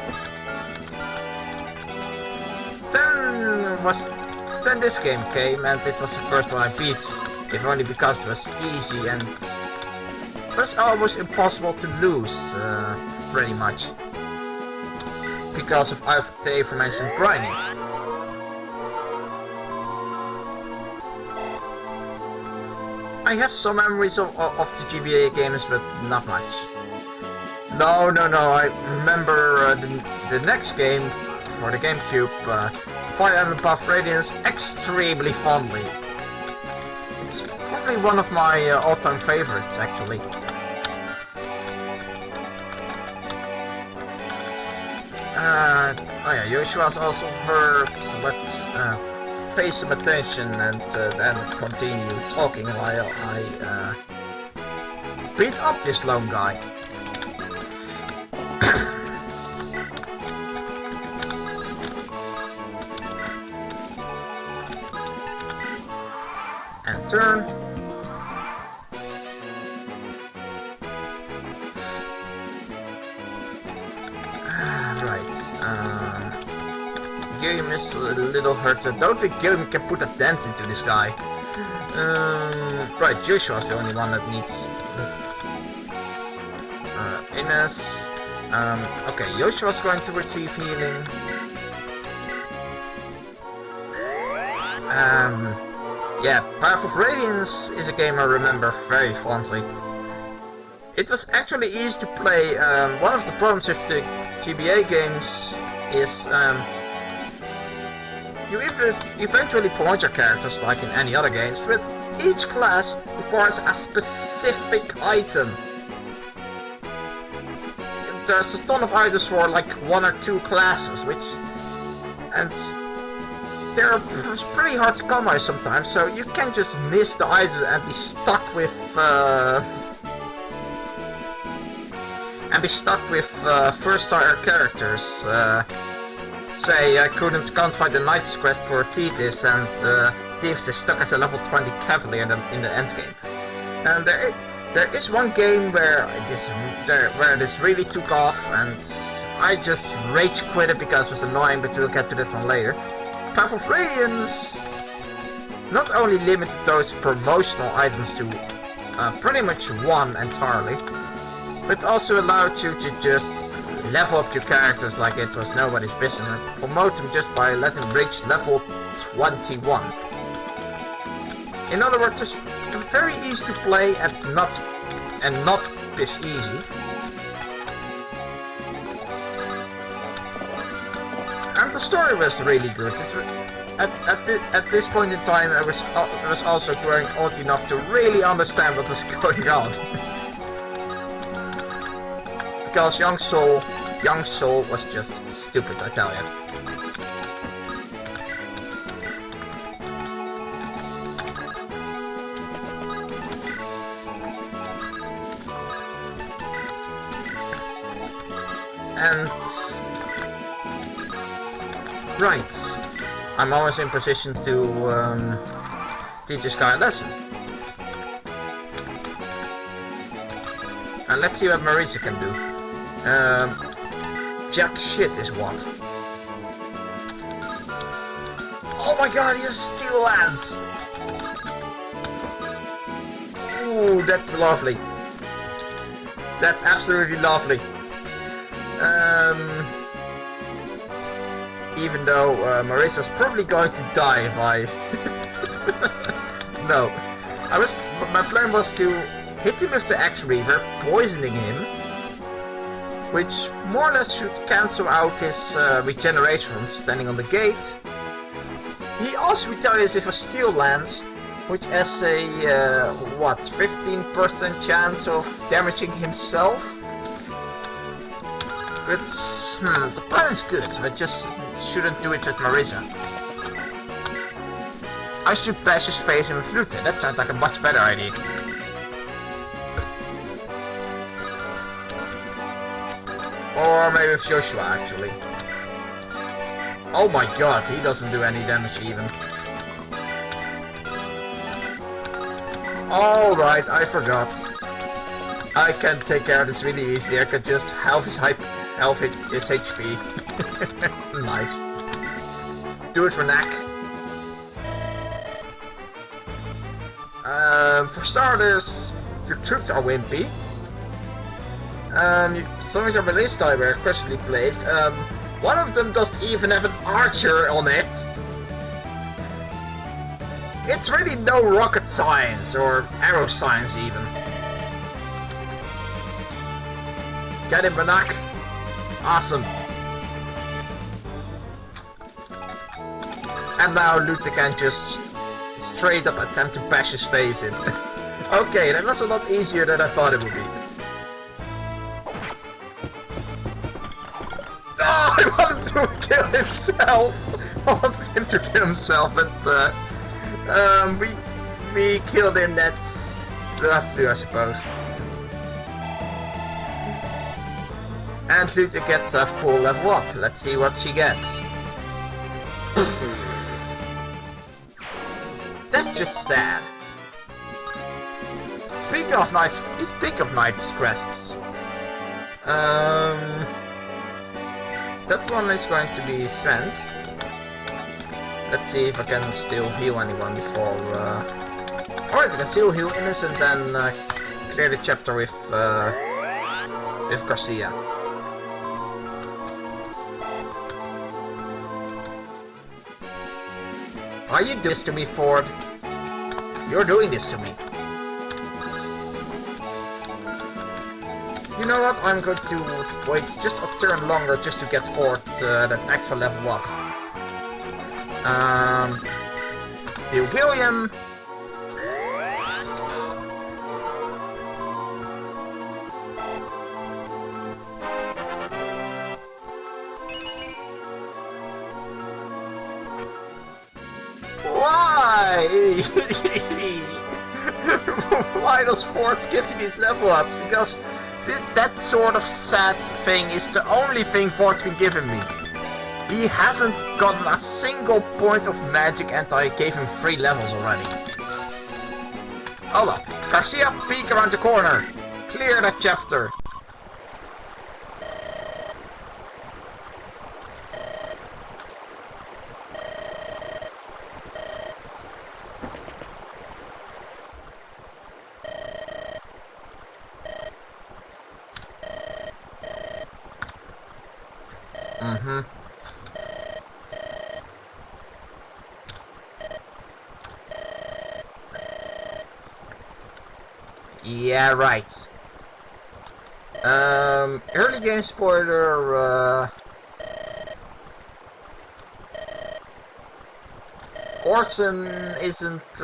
Then this game came and it was the first one I beat, if only because it was easy and it was almost impossible to lose, pretty much. Because of the aforementioned grinding. I have some memories of the GBA games, but not much. No, I remember the next game for the GameCube, Fire Emblem Path Radiance, extremely fondly. It's probably one of my all-time favorites, actually. Oh yeah, Joshua's also hurt. Let's pay some attention and then continue talking while I beat up this lone guy. And turn. Gilliam is a little hurt. I don't think Gilliam can put a dent into this guy. Right, Joshua's the only one that needs Ines. Okay, Joshua's going to receive healing. Yeah, Path of Radiance is a game I remember very fondly. It was actually easy to play. One of the problems with the GBA games is you eventually promote your characters like in any other games, but each class requires a specific item. There's a ton of items for like 1 or 2 classes, and they're pretty hard to come by sometimes, so you can just miss the items and be stuck with first tier characters. Say I can't find the Knight's Quest for Thetis, and Thieves is stuck as a level 20 cavalier in the endgame. And there is one game where this really took off, and I just rage quit it because it was annoying, but we'll get to that one later. Path of Radiance not only limited those promotional items to pretty much one entirely, but also allowed you to just level up your characters like it was nobody's business and promote them just by letting them reach level 21. In other words, it's very easy to play and not this easy. And the story was really good. At this point in time, I was also growing old enough to really understand what was going on. Because young Soul was just stupid, I tell you. And right, I'm always in position to teach this guy a lesson. And let's see what Marisa can do. Jack shit is what? Oh my god, he has steel lance! Ooh, that's lovely. That's absolutely lovely. Even though Marisa's probably going to die if I... No. My plan was to hit him with the Axe Reaver, poisoning him, which more or less should cancel out his regeneration from standing on the gate. He also retaliates with a steel lance, which has a 15% chance of damaging himself. But the plan is good. I just shouldn't do it with Marisa. I should bash his face in with Luther. That sounds like a much better idea. Or maybe with Joshua, actually. Oh my god, he doesn't do any damage even. Alright, I forgot. I can take care of this really easily. I could just half his HP. Nice. Do it for Knack. For starters, your troops are wimpy. Some of your release type are questionably placed. One of them doesn't even have an archer on it. It's really no rocket science or arrow science even. Get him, Banak. Awesome. And now Luther can just straight up attempt to bash his face in. Okay, that was a lot easier than I thought it would be. Oh, I wanted to kill himself! I wanted him to kill himself, but we killed him. That's what we'll have to do, I suppose. And Luther gets a full level up. Let's see what she gets. That's just sad. Speaking of Knight's Crests, that one is going to be sent. Let's see if I can still heal anyone before... Alright, I can still heal Innocent and clear the chapter with Garcia. Are you doing this to me, Ford? You're doing this to me. You know what? I'm going to wait just a turn longer just to get Ford that extra level up. Heal William. Why? Why does Ford give you these level ups? Because that sort of sad thing is the only thing Ford's been giving me. He hasn't gotten a single point of magic and I gave him 3 levels already. Hold up. Garcia, peek around the corner. Clear that chapter. Yeah, right. Early game spoiler, Orson isn't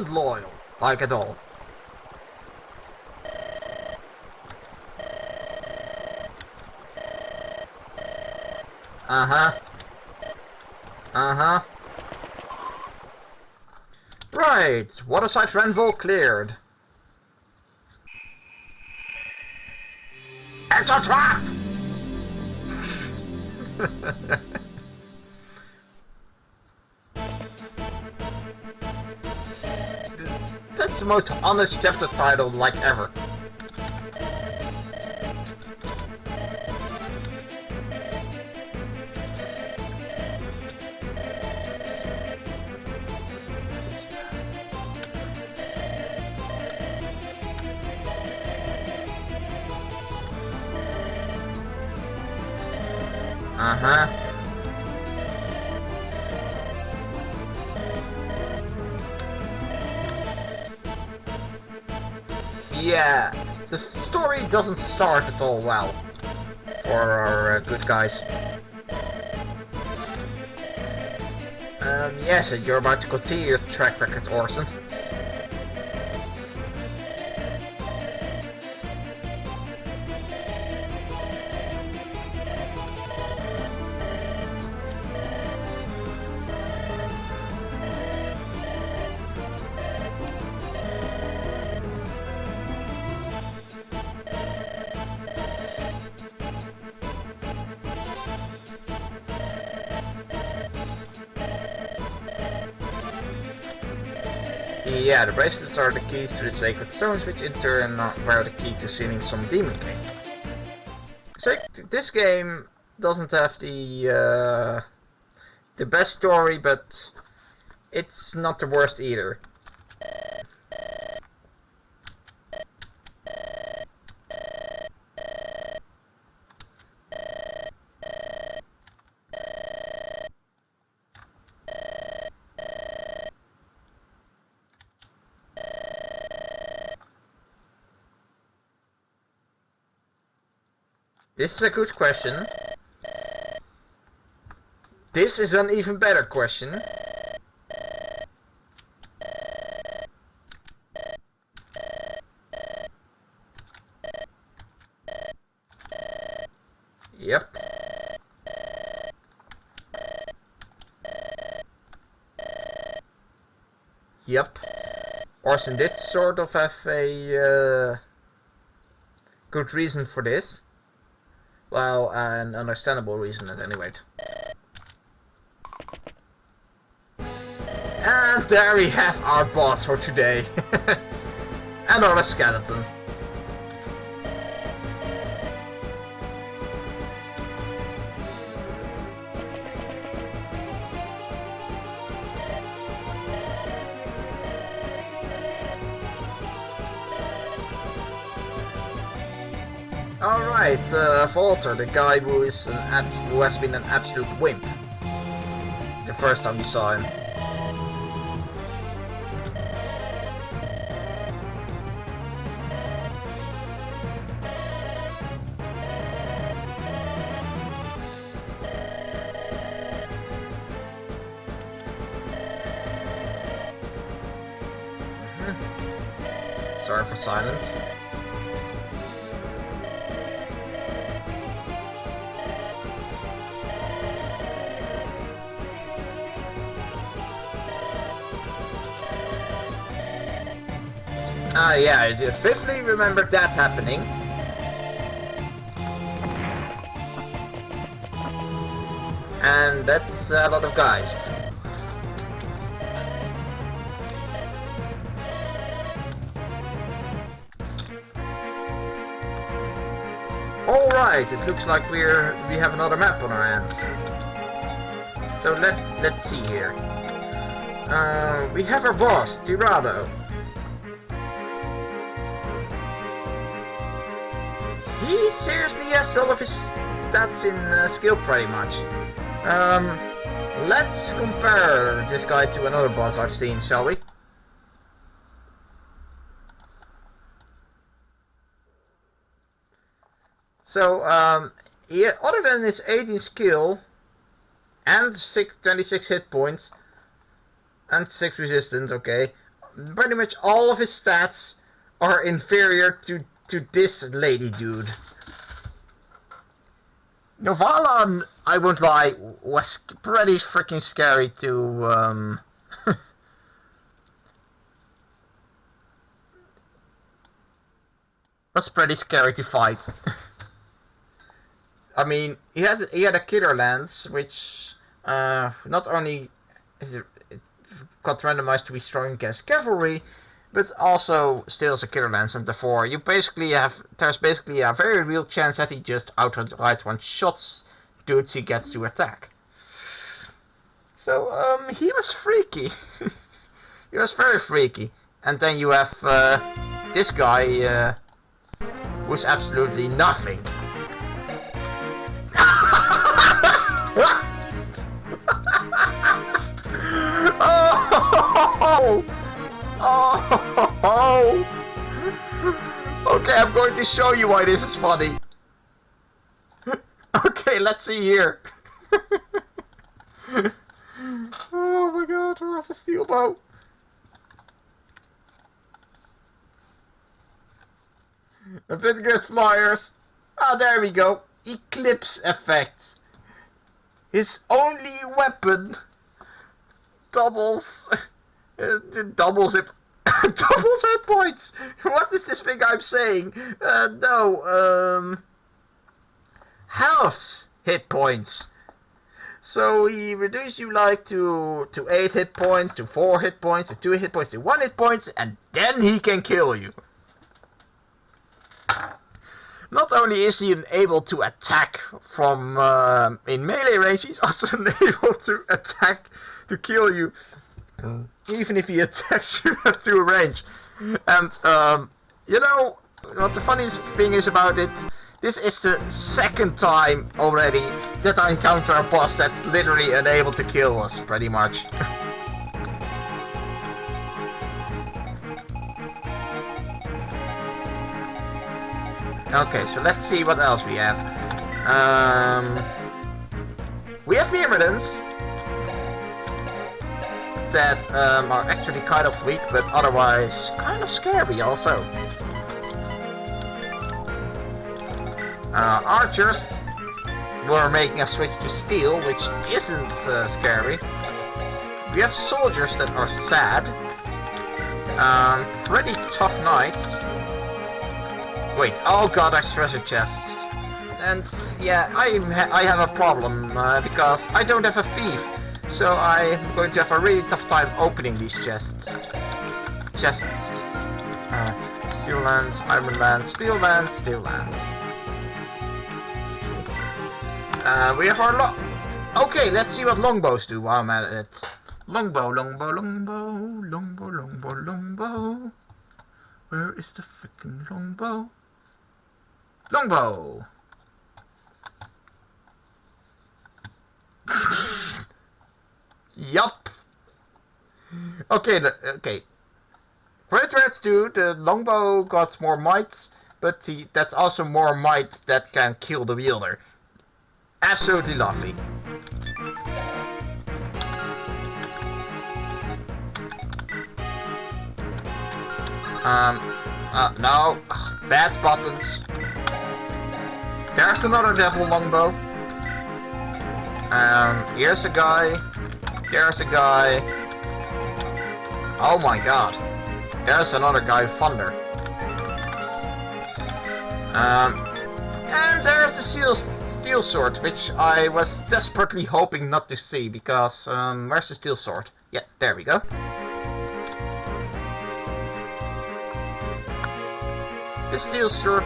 loyal, like at all. Right, water side Renville cleared. It's a trap! That's the most honest chapter title like ever. Yeah, the story doesn't start at all well for our good guys. Yes, and you're about to continue your track record, Orson. Yeah, the bracelets are the keys to the sacred stones, which in turn are the key to sealing some demon king. So this game doesn't have the best story, but it's not the worst either. This is a good question. This is an even better question. Yep. Yep. Orson did sort of have a good reason for this. Well, an understandable reason at any rate. And there we have our boss for today. Another skeleton. Alright, Walter, the guy who has been an absolute wimp. The first time we saw him. Sorry for silence. Yeah, I vividly remember that happening. And that's a lot of guys. Alright, it looks like we have another map on our hands. So let's see here. We have our boss, Grado. He seriously has all of his stats in skill pretty much. Let's compare this guy to another boss I've seen, shall we? So, other than his 18 skill and 26 hit points and 6 resistance, okay, pretty much all of his stats are inferior to this lady dude. Novala, I won't lie, was pretty freaking scary to was pretty scary to fight. I mean, he had a killer lance, which not only is it got randomized to be strong against cavalry, but also steals a killer lance, and therefore there's basically a very real chance that he just outright one-shots dudes he gets to attack. So he was freaky. He was very freaky. And then you have this guy who's absolutely nothing. Oh! Okay, I'm going to show you why this is funny. Okay, let's see here. Oh my god, where's the steel bow? A bit against flyers. Ah, there we go. Eclipse effect. His only weapon doubles hit points. What is this thing I'm saying? Halves hit points. So he reduces you like to 8 hit points, to 4 hit points, to 2 hit points, to 1 hit points, and then he can kill you. Not only is he able to attack from in melee range, he's also able to attack to kill you, even if he attacks you at 2 range. And you know what the funniest thing is about it? This is the second time already that I encounter a boss that's literally unable to kill us, pretty much. Okay, so let's see what else we have. We have myrmidons that are actually kind of weak, but otherwise kind of scary also. Archers were making a switch to steel, which isn't scary. We have soldiers that are sad. Pretty tough knights. Wait, oh god, I treasure chests. And yeah, I have a problem because I don't have a thief. So I'm going to have a really tough time opening these chests. Steel lands, iron lands, steel lands, steel lands. We have our okay, let's see what longbows do while I'm at it. Longbow, longbow, longbow, longbow, longbow, longbow. Where is the freaking longbow? Longbow! Yup! Okay, okay. Great threats do, the longbow got more might, but that's also more might that can kill the wielder. Absolutely lovely. No. Bad buttons. There's another devil longbow. Here's a guy. There's a guy. Oh my god. There's another guy, thunder. And there's the steel sword, which I was desperately hoping not to see, because, where's the steel sword? Yeah, there we go. The steel sword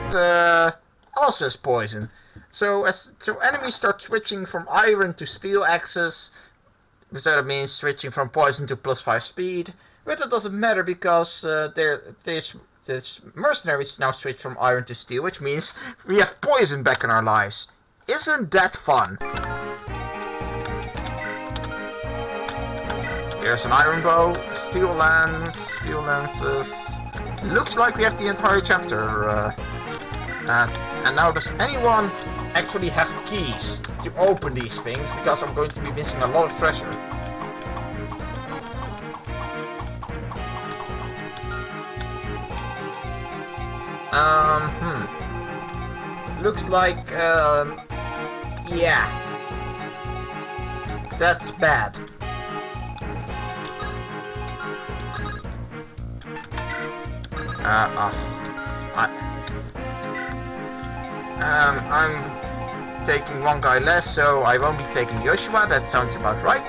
also has poison. So enemies start switching from iron to steel axes, so that means switching from poison to +5 speed. But it doesn't matter because this mercenaries now switch from iron to steel, which means we have poison back in our lives. Isn't that fun? Here's an iron bow, steel lances. Looks like we have the entire chapter. And now, does anyone actually have keys to open these things? Because I'm going to be missing a lot of treasure. Looks like, yeah. That's bad. I'm taking one guy less, so I won't be taking Joshua. That sounds about right.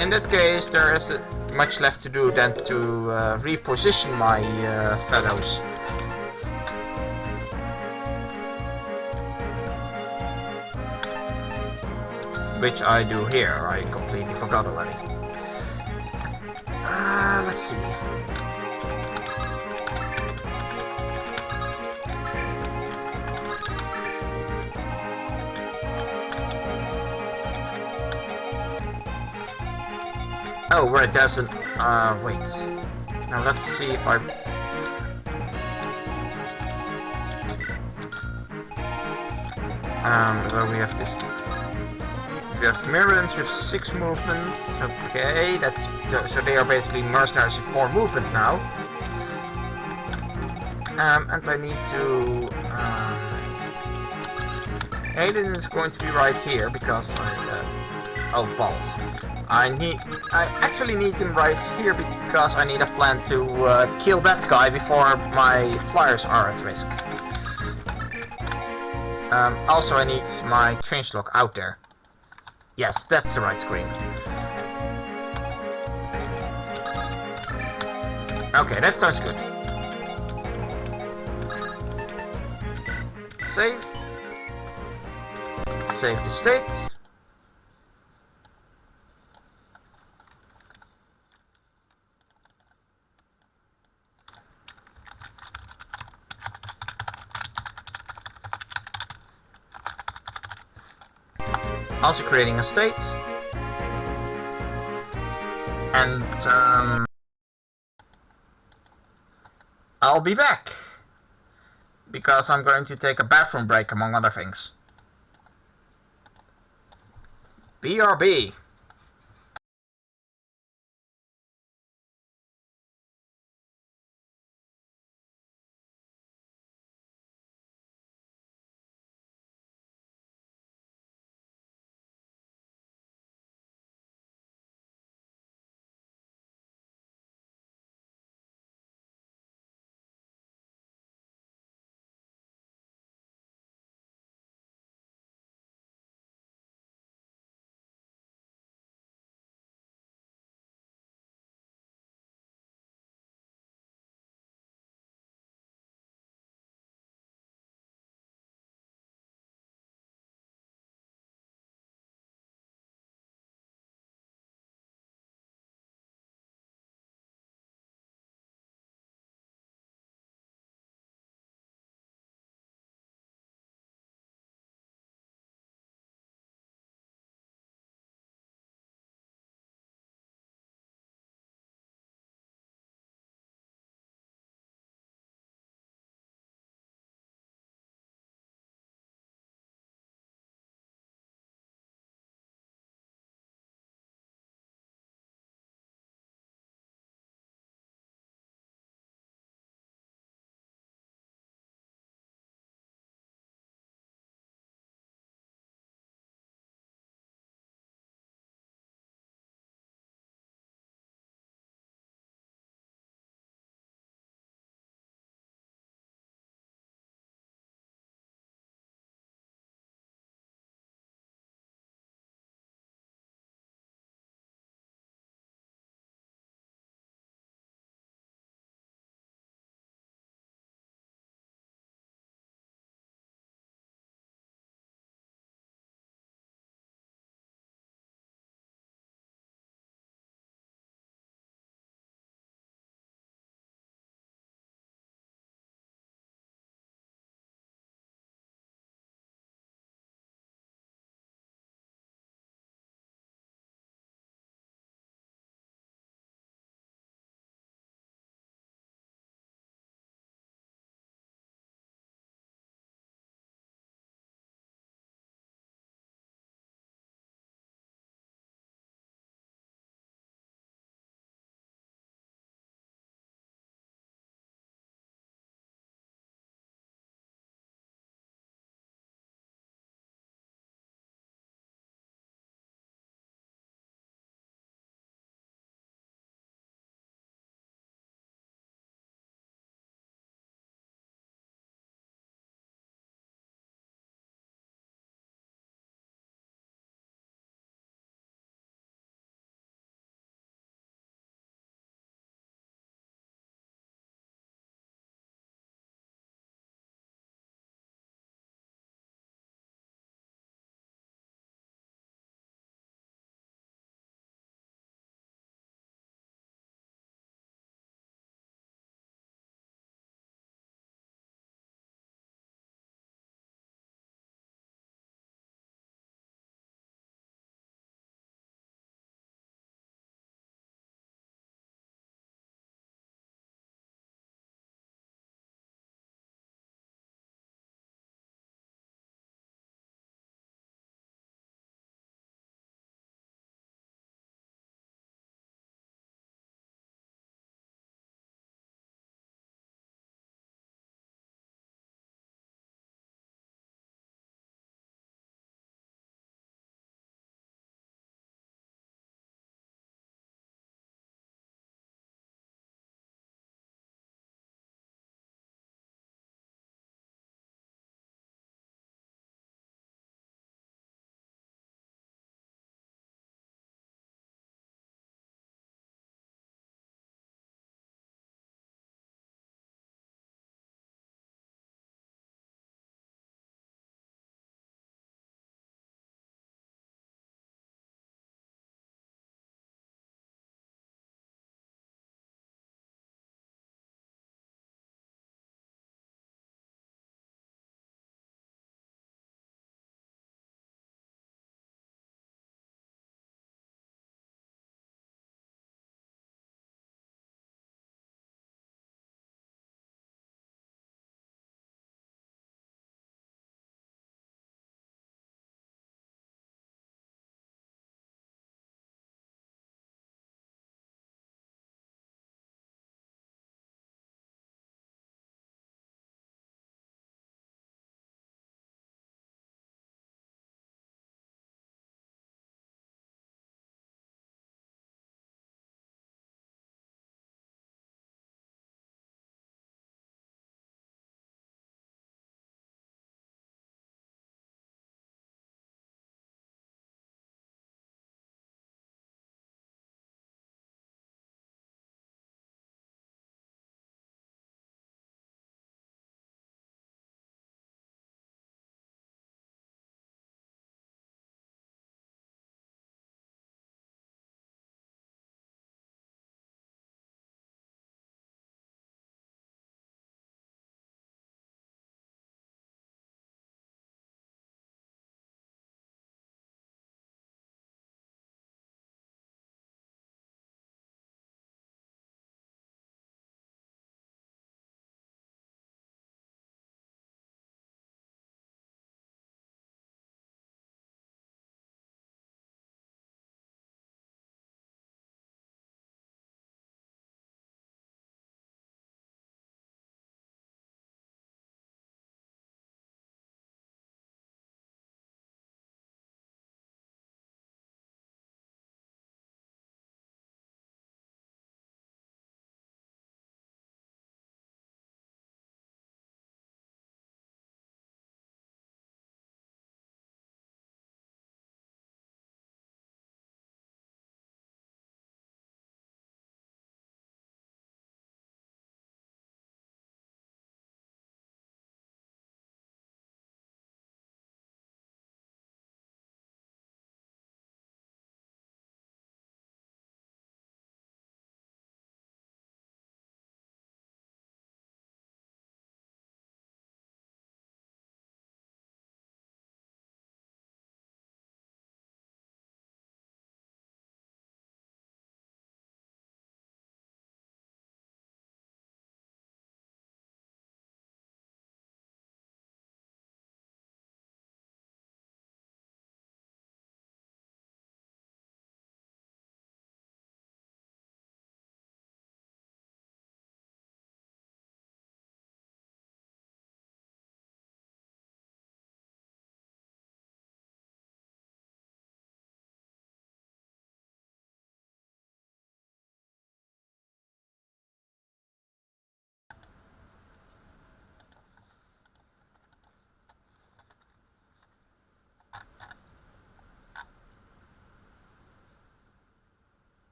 In that case, there isn't much left to do than to reposition my fellows. Which I do here, I completely forgot already. Let's see. Oh, right, there's an, wait. Now let's see if I... so we have this... We have Mirrors with 6 movements. Okay, that's... So they are basically mercenaries with more movement now. And I need to... Hayden is going to be right here, because I... oh, balls. I actually need him right here because I need a plan to kill that guy before my flyers are at risk. Also, I need my changelog out there. Yes, that's the right screen. Okay, that sounds good. Save. Save the state. Also creating a state. And I'll be back. Because I'm going to take a bathroom break, among other things. BRB.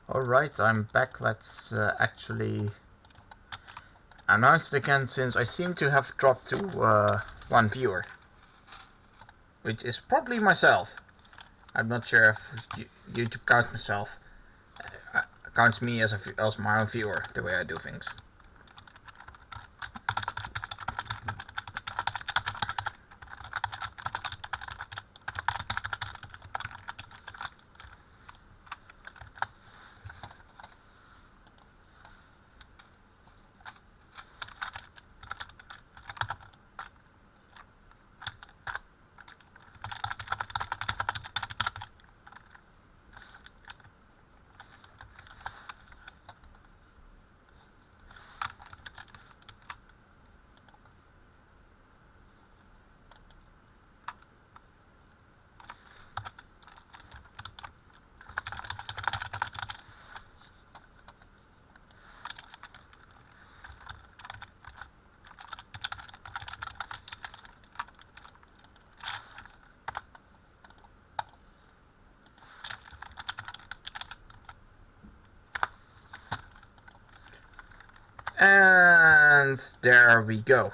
Alright, I'm back. Let's actually announce it again, since I seem to have dropped to 1 viewer. Which is probably myself. I'm not sure if YouTube counts myself. Counts me as my own viewer, the way I do things. And there we go.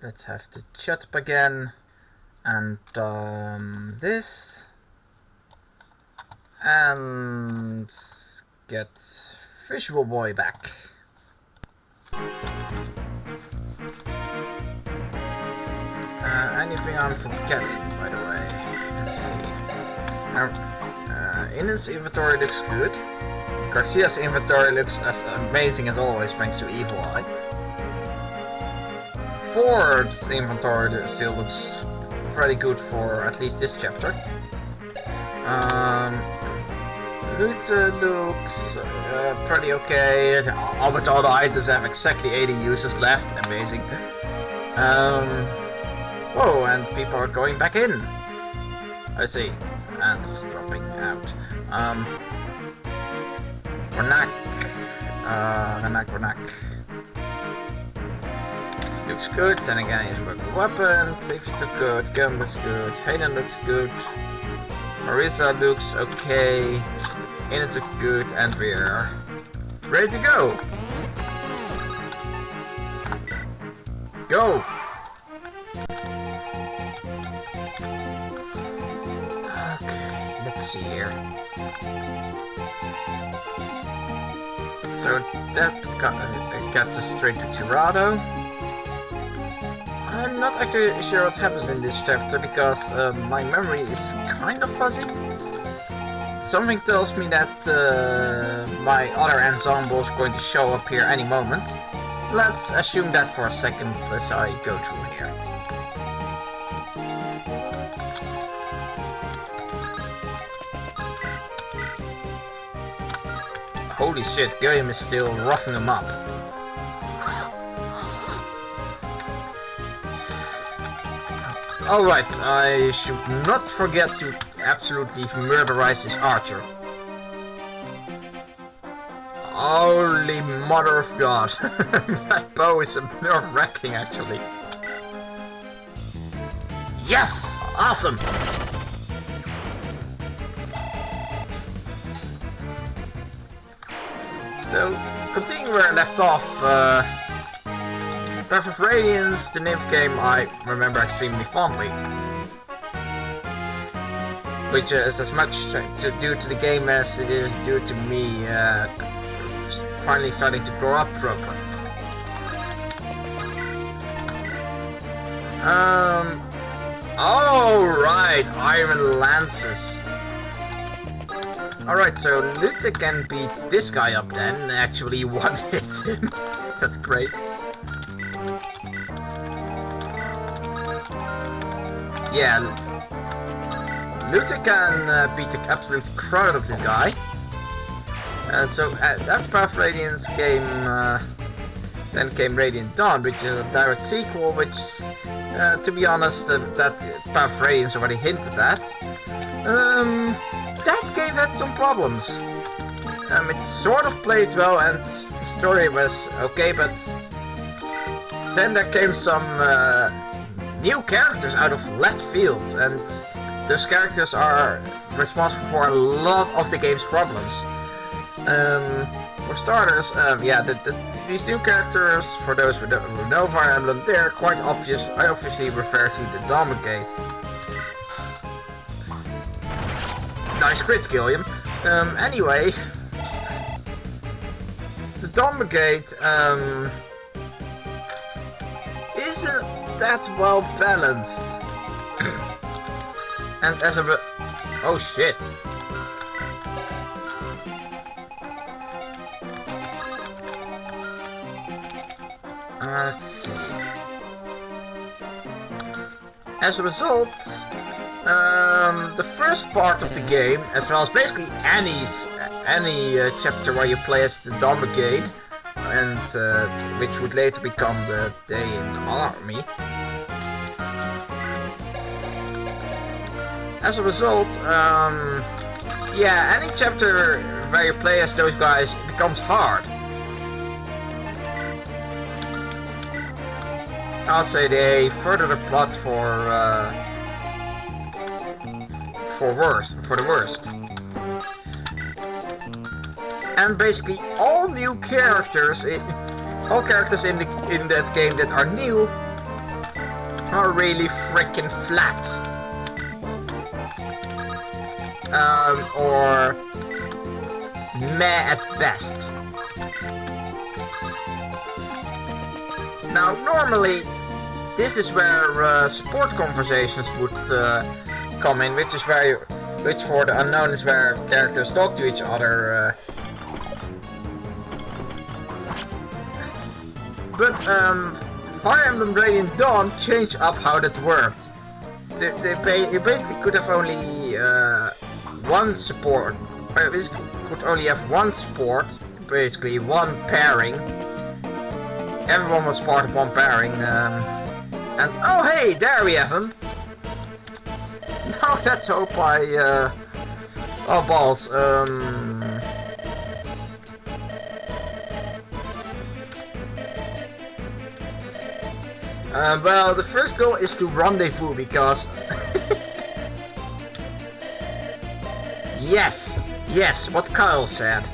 Let's have the chat up again. And this. And get Visual Boy back. Anything I'm forgetting, by the way? Let's see. Inan's inventory looks good. Garcia's inventory looks as amazing as always, thanks to Evil Eye. Ford's inventory still looks pretty good for at least this chapter. Loot looks pretty okay. Almost all the items have exactly 80 uses left. Amazing. Whoa, and people are going back in. I see. And dropping out. Renak. Looks good, then again he's working weapon, safety looks good, gun looks good, Hayden looks good, Marisa looks okay, Ines looks good, and we're ready to go! Go! Okay, let's see here. So that gets us straight to Grado. I'm not actually sure what happens in this chapter because my memory is kind of fuzzy. Something tells me that my other ensemble is going to show up here any moment. Let's assume that for a second as I go through here. Holy shit, Gilliam is still roughing him up. Alright, I should not forget to absolutely murderize this archer. Holy mother of God. That bow is nerve-wracking actually. Yes! Awesome! So, continuing where I left off, Breath of Radiance, the nymph game I remember extremely fondly. Which is as much due to the game as it is due to me finally starting to grow up properly. Alright, Iron Lances. Alright, so Luther can beat this guy up then, actually one hit him. That's great. Yeah, Luther can beat the absolute crowd of this guy. So after Path of Radiance came, then came Radiant Dawn, which is a direct sequel, which, to be honest, that Path of Radiance already hinted at. That game had some problems. It sort of played well and the story was okay, but then there came some new characters out of left field, and those characters are responsible for a lot of the game's problems. For starters, yeah, these new characters, for those who know Fire Emblem, they're quite obvious. I obviously refer to the Domagate. Nice crit kill him. Anyway, the Domagate isn't that well balanced. And as a oh shit. Let's see. As a result, the first part of the game, as well as basically any chapter where you play as the Domagate, and which would later become the Day in Army. As a result, yeah, any chapter where you play as those guys becomes hard. I'll say they further the plot for the worst. And basically all characters in that game that are new are really freaking flat. Or meh at best. Now, normally, this is where support conversations would come in, which for the unknown is where characters talk to each other. But Fire Emblem Radiant Dawn changed up how that worked. You basically could have only one support. You basically could only have one support, basically one pairing. Everyone was part of one pairing, and oh hey, there we have him. Now let's hope I oh balls. Well, the first goal is to rendezvous because yes, what Kyle said.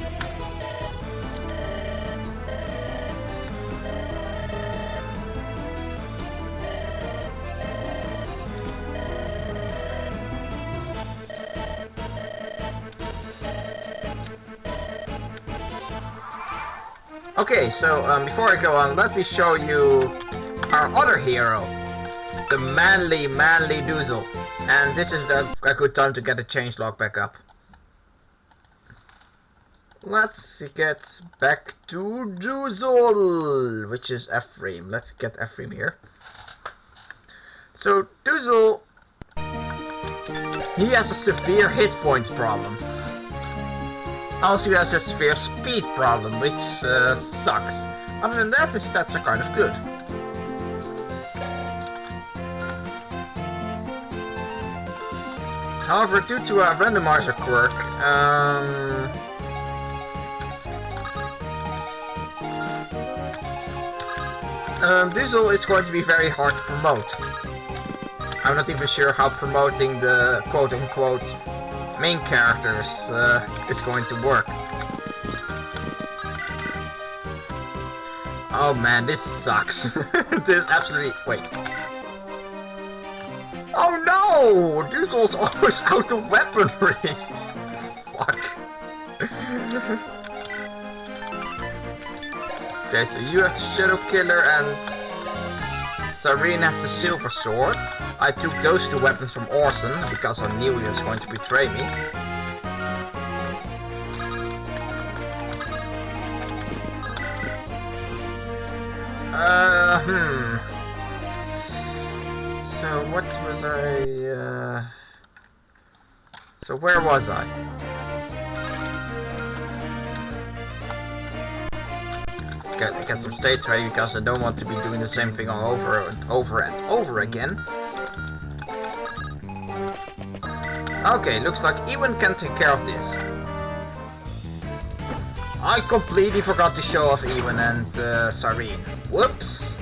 Okay, so before I go on, let me show you our other hero, the manly Duessel. And this is a good time to get the changelog back up. Let's get back to Duessel, which is Ephraim. Let's get Ephraim here. So Duessel, he has a severe hit points problem. Also, he has a severe speed problem, which sucks. Other than that, his stats are kind of good. However, due to a randomizer quirk, Duessel is going to be very hard to promote. I'm not even sure how promoting the quote-unquote main characters is going to work. Oh man, this sucks. This absolutely... wait. Oh no! Duessel's always out of weaponry! Fuck. Okay, so you have the Shadow Killer and Syrene has the Silver Sword. I took those two weapons from Orson because I knew he was going to betray me. So what was I? So where was I? Get some states ready because I don't want to be doing the same thing all over and over again. Okay, looks like Ewan can take care of this. I completely forgot to show off Ewan and Syrene. Whoops.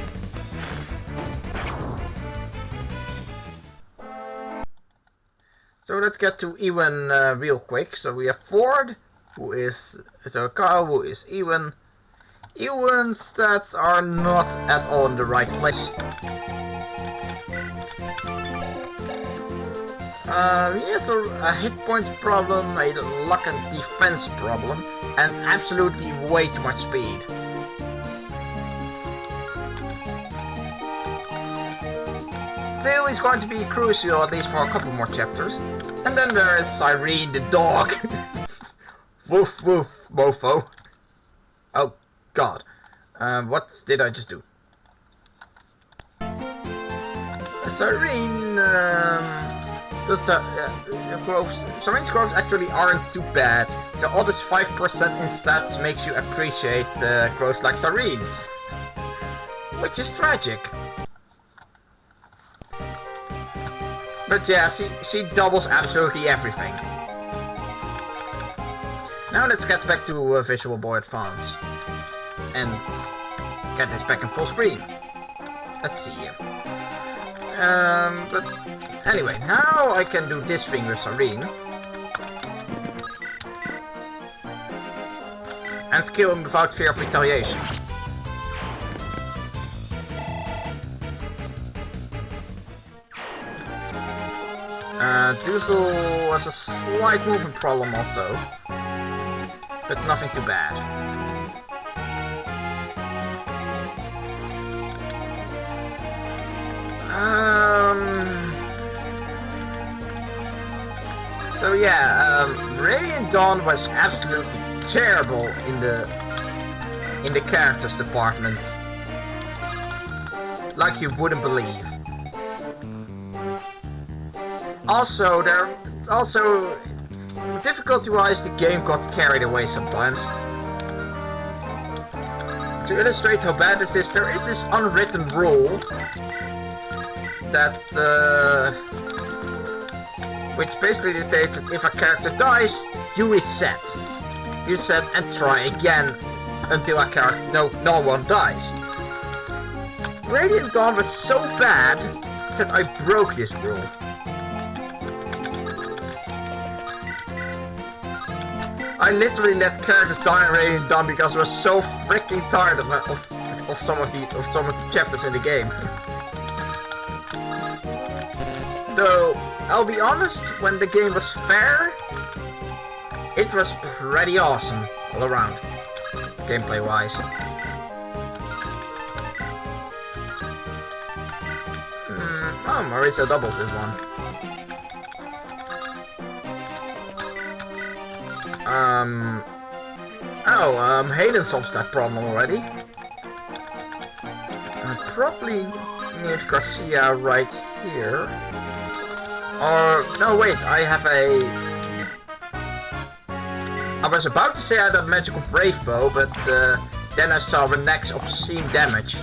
So let's get to Ewan real quick. So we have Ford, who is Carl, who is Ewan. Ewan's stats are not at all in the right place. He has a hit points problem, a luck and defense problem, and absolutely way too much speed. Still, he's going to be crucial at least for a couple more chapters. And then there is Syrene the dog. Woof woof, mofo. Oh god. What did I just do? Syrene, Syrene's growths actually aren't too bad. The oddest 5% in stats makes you appreciate growths like Syrene's. Which is tragic. But yeah, she doubles absolutely everything. Now let's get back to Visual Boy Advance. And get this back in full screen. Let's see here. But anyway, now I can do this thing with Syrene. And kill him without fear of retaliation. Duessel has a slight movement problem also, but nothing too bad. So yeah, Radiant Dawn was absolutely terrible in the characters department, like you wouldn't believe. Also, difficulty-wise, the game got carried away sometimes. To illustrate how bad this is, there is this unwritten rule that, which basically dictates that if a character dies, you reset. You set and try again until a character, no one dies. Radiant Dawn was so bad that I broke this rule. I literally let characters die in Radiant Dawn because I was so freaking tired of some of the chapters in the game. Though I'll be honest, when the game was fair, it was pretty awesome all around, gameplay wise. Oh, Marisa doubles this one. Hayden solves that problem already. Probably need Garcia right here. Or, no wait, I was about to say I had a magical brave bow, but then I saw Renek's obscene damage.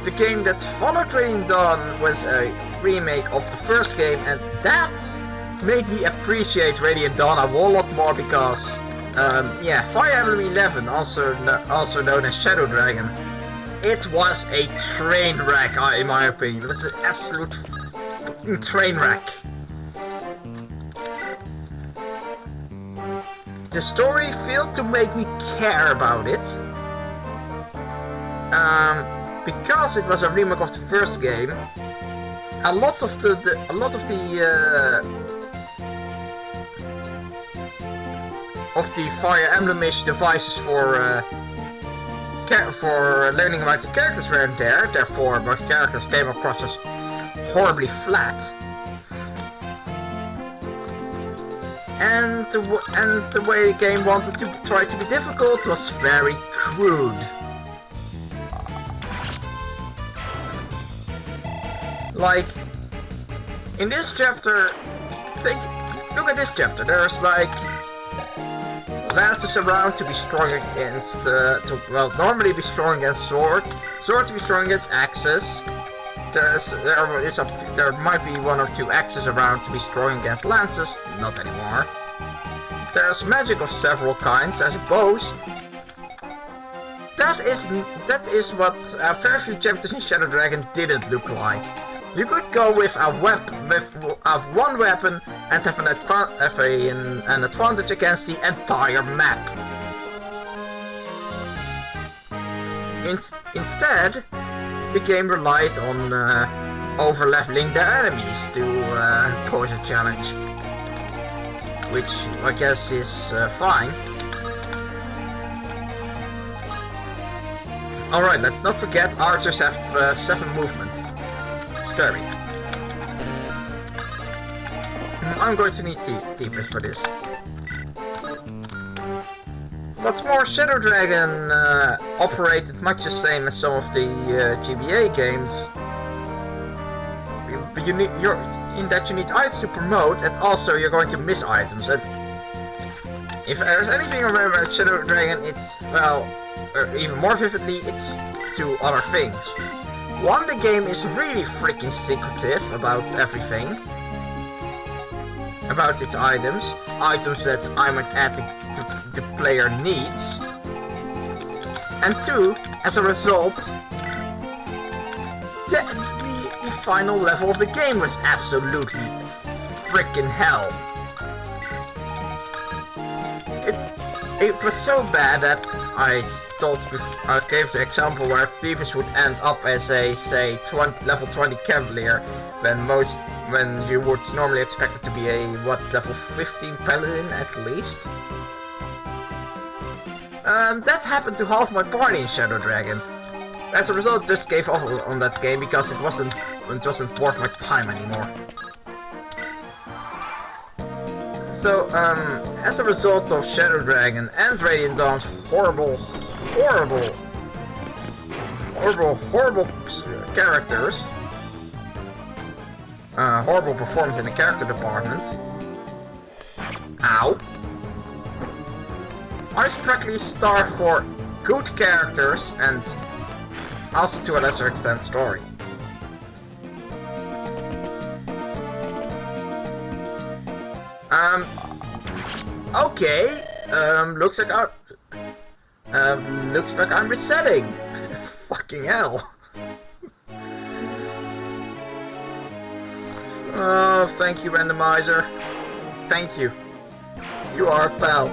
The game that followed Radiant Dawn was a remake of the first game, and that made me appreciate Radiant Dawn a whole lot more because, yeah, Fire Emblem 11, also known as Shadow Dragon, it was a train wreck, in my opinion. It was an absolute train wreck. The story failed to make me care about it. Because it was a remake of the first game, a lot of the Fire Emblem-ish devices for learning about the characters weren't there. Therefore, most characters came across as horribly flat. And the way the game wanted to try to be difficult was very crude. Like, in this chapter, look at this chapter, there's like lances around to be strong against, normally be strong against swords, swords to be strong against axes, there might be one or two axes around to be strong against lances, not anymore, There's magic of several kinds, I suppose. That is what very few chapters in Shadow Dragon didn't look like. You could go with one weapon and have an advantage against the entire map. Instead, the game relied on over-leveling the enemies to pose a challenge, which I guess is fine. Alright, let's not forget archers have 7 movement. Scary. I'm going to need Thieves for this. What's more, Shadow Dragon operated much the same as some of the GBA games. You need items to promote, and also you're going to miss items. And if there's anything I remember about Shadow Dragon, it's, well, even more vividly, it's 2 other things. One, the game is really freaking secretive about everything. About its items that I might add the player needs. And 2, as a result, the final level of the game was absolutely freaking hell. It was so bad that I gave the example where Thieves would end up as a, say, level 20 Cavalier, when you would normally expect it to be a, level 15 Paladin at least. That happened to half my party in Shadow Dragon. As a result, just gave up on that game because it wasn't worth my time anymore. So, as a result of Shadow Dragon and Radiant Dawn's horrible characters, horrible performance in the character department. Ow! I was practically starved for good characters and also to a lesser extent story. Okay, looks like I'm resetting. Fucking hell. Oh, thank you, randomizer. Thank you. You are a pal.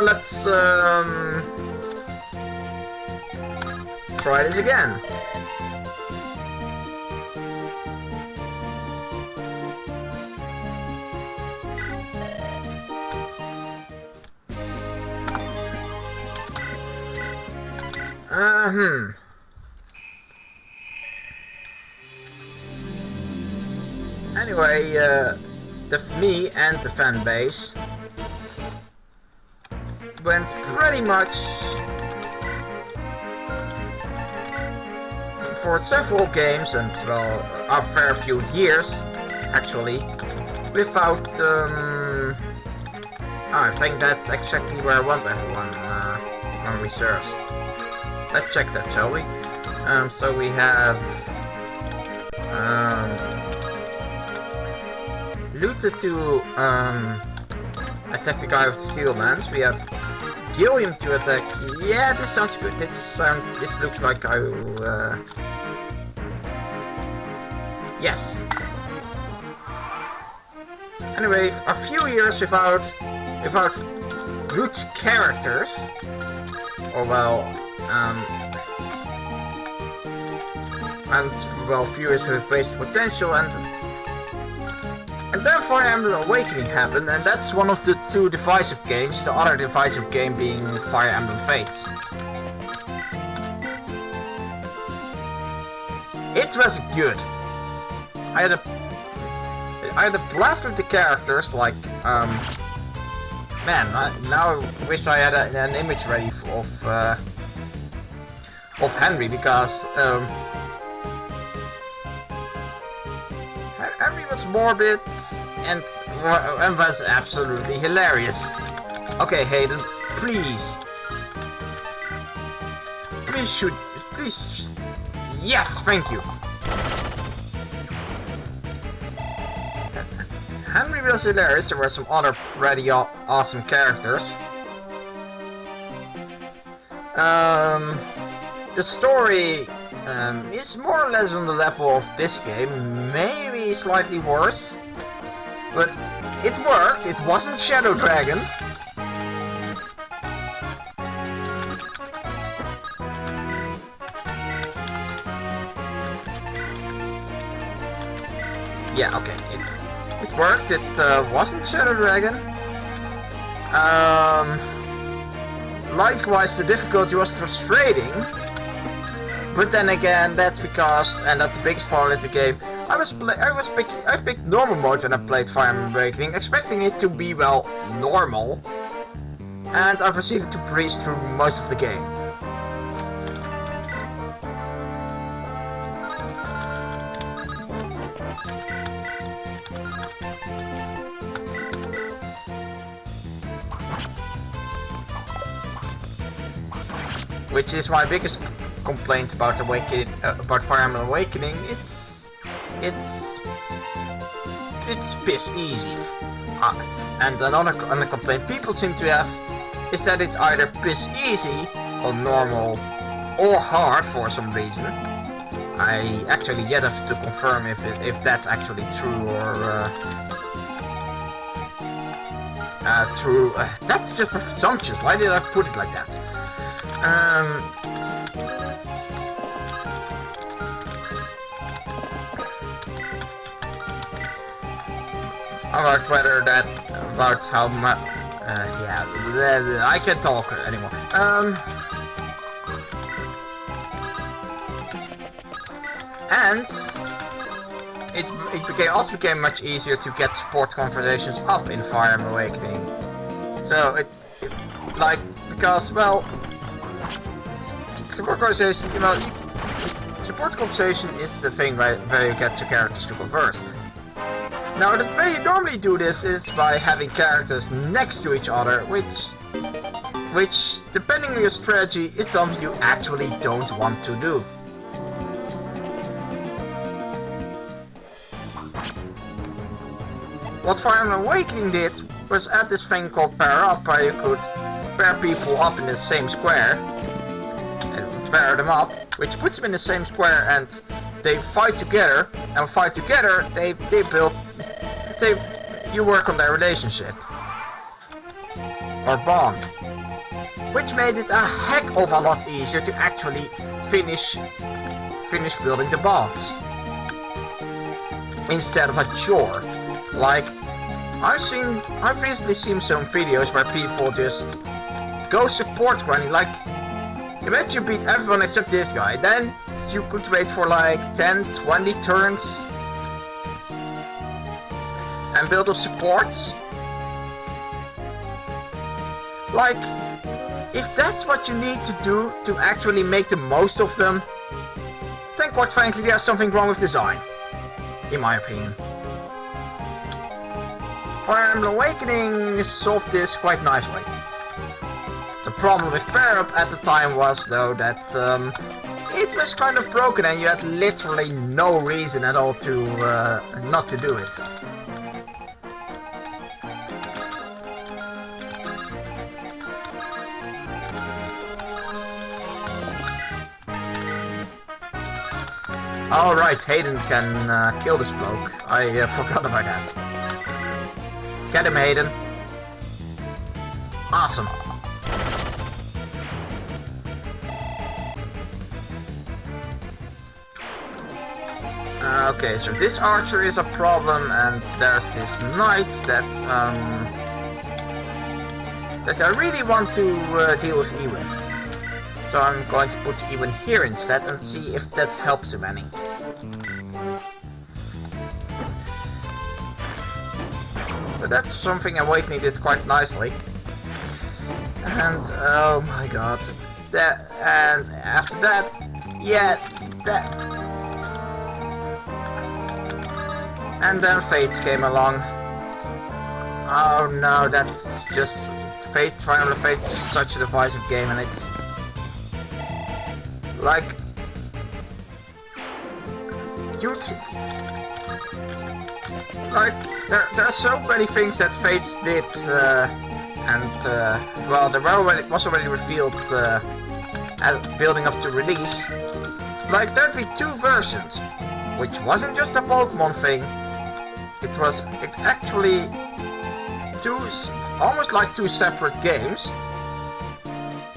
Let's try this again. Anyway, me and the fan base went pretty much for several games and, well, a fair few years actually without I think that's exactly where I want everyone on reserves. Let's check that, shall we? So we have Luther to attack the guy with the steel lance. We have Gilliam to attack. Yeah, this sounds good. This looks like I will. Yes. Anyway, a few years without good characters, or well, and well, few years with wasted potential, and then Fire Emblem Awakening happened, and that's one of the 2 divisive games, the other divisive game being Fire Emblem Fates. It was good. I had a blast with the characters, like, man, now I wish I had an image ready of Henry, because, Henry was morbid and was absolutely hilarious. Okay, Hayden, please shoot, please. Yes, thank you. previously there were some other pretty awesome characters. The story is more or less on the level of this game, maybe slightly worse. But it worked, it wasn't Shadow Dragon. Yeah, okay, it worked, it wasn't Shadow Dragon. Likewise, the difficulty was frustrating. But then again, that's because, and that's the biggest part of the game, I picked normal mode when I played Fire Emblem Awakening, expecting it to be, well, normal. And I proceeded to breeze through most of the game. Which is my biggest complaint about Fire Emblem Awakening. It's piss easy. And another complaint people seem to have is that it's either piss easy or normal or hard for some reason. I actually yet have to confirm if that's actually true or true. That's just presumptuous. Why did I put it like that? About how much, yeah, I can't talk anymore. And it also became much easier to get support conversations up in Fire Emblem Awakening. So because, well, support conversation, support conversation is the thing where you get two characters to converse. Now, the way you normally do this is by having characters next to each other, which, depending on your strategy, is something you actually don't want to do. What Fire Emblem Awakening did was add this thing called pair up, where you could pair people up in the same square, and pair them up, which puts them in the same square, and they fight together, and fight together, you work on their relationship or bond, which made it a heck of a lot easier to actually finish building the bonds instead of a chore. Like I've recently seen some videos where people just go support grinding. Like, imagine you beat everyone except this guy, then you could wait for like 10-20 turns and build up supports. Like, if that's what you need to do to actually make the most of them, then quite frankly there's something wrong with design, in my opinion. Fire Emblem Awakening solved this quite nicely. The problem with pair up at the time was though that it was kind of broken and you had literally no reason at all to not to do it. Alright, Hayden can kill this bloke. I forgot about that. Get him, Hayden. Awesome. Okay, so this archer is a problem, and there's this knight that I really want to deal with Ewan. So I'm going to put Ewan here instead and see if that helps him any. So that's something Awakening did quite nicely. And oh my god. And after that, yeah, and then Fates came along. Oh no, that's just Fates. Fire Emblem Fates is such a divisive game, and it's like Like, there are so many things that Fates did, well, was already revealed as building up to release. Like, there'd be two versions, which wasn't just a Pokemon thing. It actually almost like two separate games.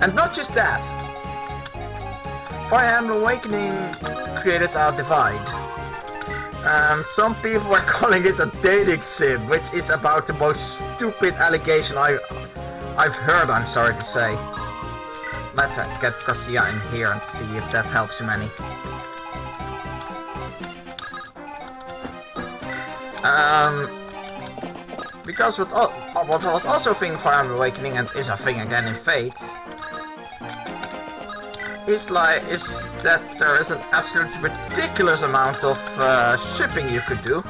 And not just that. Fire Emblem Awakening created a divide. Some people are calling it a dating sim, which is about the most stupid allegation I've heard, I'm sorry to say. Let's get Garcia in here and see if that helps him any. Because what was also a thing in Fire Emblem Awakening and is a thing again in Fate is that there is an absolutely ridiculous amount of shipping you could do.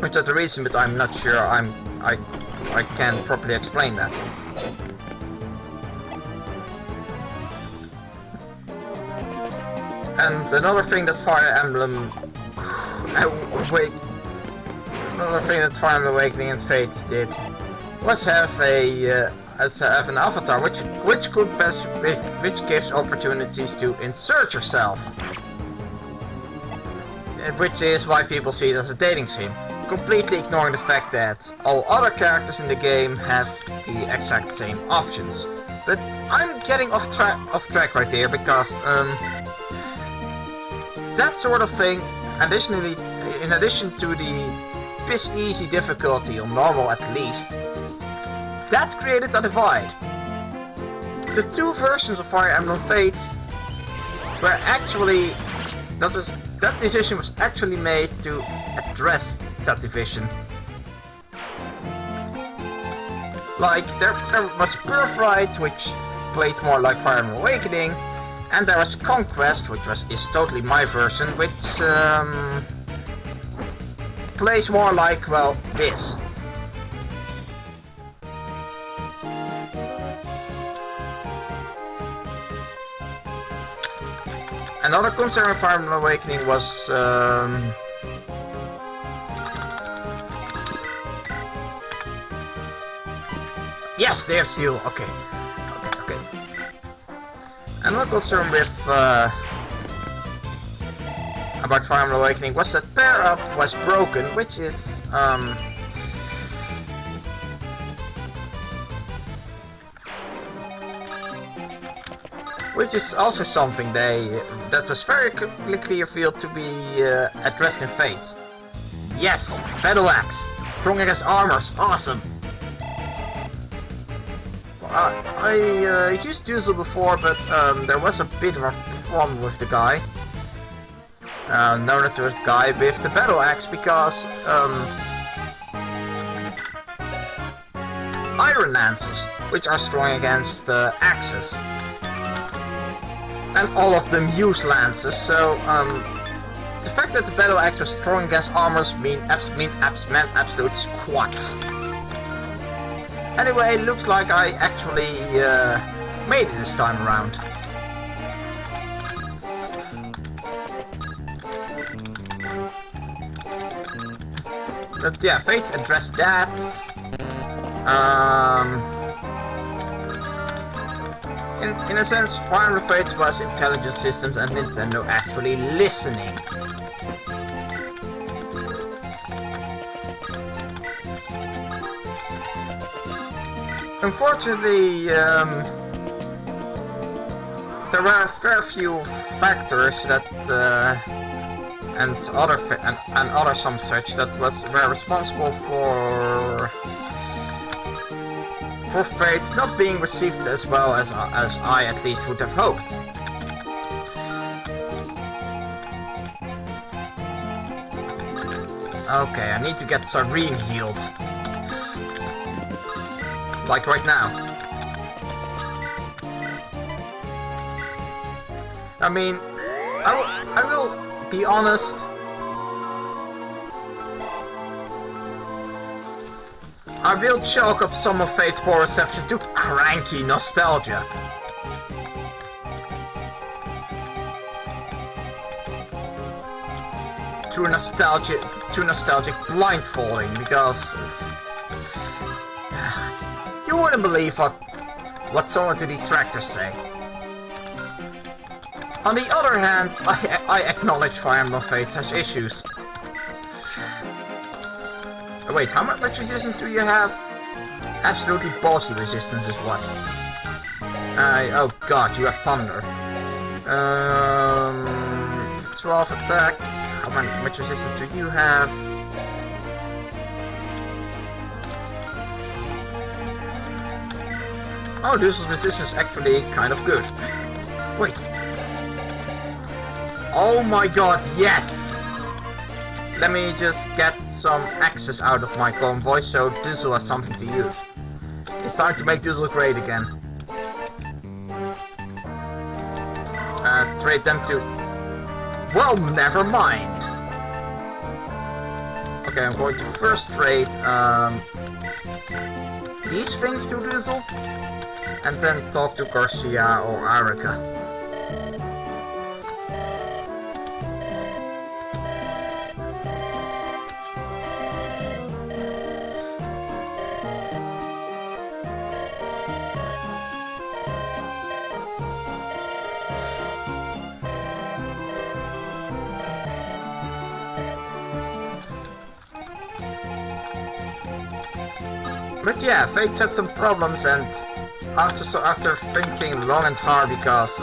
Which is the reason, but I'm not sure I can't properly explain that. And another thing that Fire Emblem Awakening and Fate did was have an avatar which gives opportunities to insert yourself. Which is why people see it as a dating sim, completely ignoring the fact that all other characters in the game have the exact same options. But I'm getting off track right here because that sort of thing, in addition to the piss easy difficulty on normal at least, that created a divide. The two versions of Fire Emblem Fates were actually that decision was actually made to address that division. Like, there was Birthright, which played more like Fire Emblem Awakening, and there was Conquest, which is totally my version, which plays more like, well, this. Another concern with Fire Emblem Awakening was yes, there's you. Okay. Another concern with about Fire Emblem Awakening was that pair up was broken, which is also something that was very clearly revealed to be addressed in Fate. Yes, Battle Axe, strong against armors, awesome. I used Duessel before, but there was a bit of a problem with the guy. With the Battle Axe because Iron Lances, which are strong against axes. And all of them use lances, so the fact that the Battle Axe was strong against armors meant absolute squat. Anyway, it looks like I actually made it this time around. But yeah, Fates addressed that. In a sense, Fire Emblem Fates was intelligent systems and Nintendo actually listening. Unfortunately, there were a fair few factors that and other some such that were responsible for Fates not being received as well as I at least would have hoped. Okay, I need to get Syrene healed. Like right now. I mean, I will be honest. I will chalk up some of Fate's poor reception to cranky nostalgia. through nostalgic blindfolding, because you wouldn't believe what some of the detractors say. On the other hand, I acknowledge Fire Emblem Fates has issues. Wait, how much resistance do you have? Absolutely bossy resistance is what? Oh god, you have thunder. 12 attack. How much resistance do you have? Oh, Duessel's resistance is actually kind of good. Wait. Oh my god, yes! Let me just get some access out of my convoy so Duessel has something to use. It's time to make Duessel great again. Trade them to... Well, never mind. Okay, I'm going to first trade these things to Duessel, and then talk to Garcia or Arica. But yeah, Fate had some problems, and after thinking long and hard, because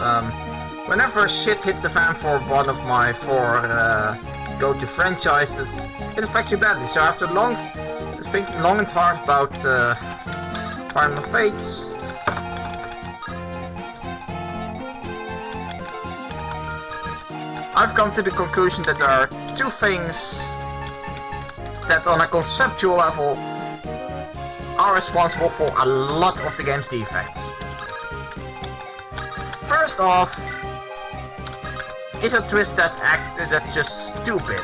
whenever shit hits the fan for one of my 4 go-to franchises, it affects me badly. So after thinking long and hard about Fire Emblem Fates, I've come to the conclusion that there are 2 things that on a conceptual level are responsible for a lot of the game's defects. First off, is a twist that's just stupid.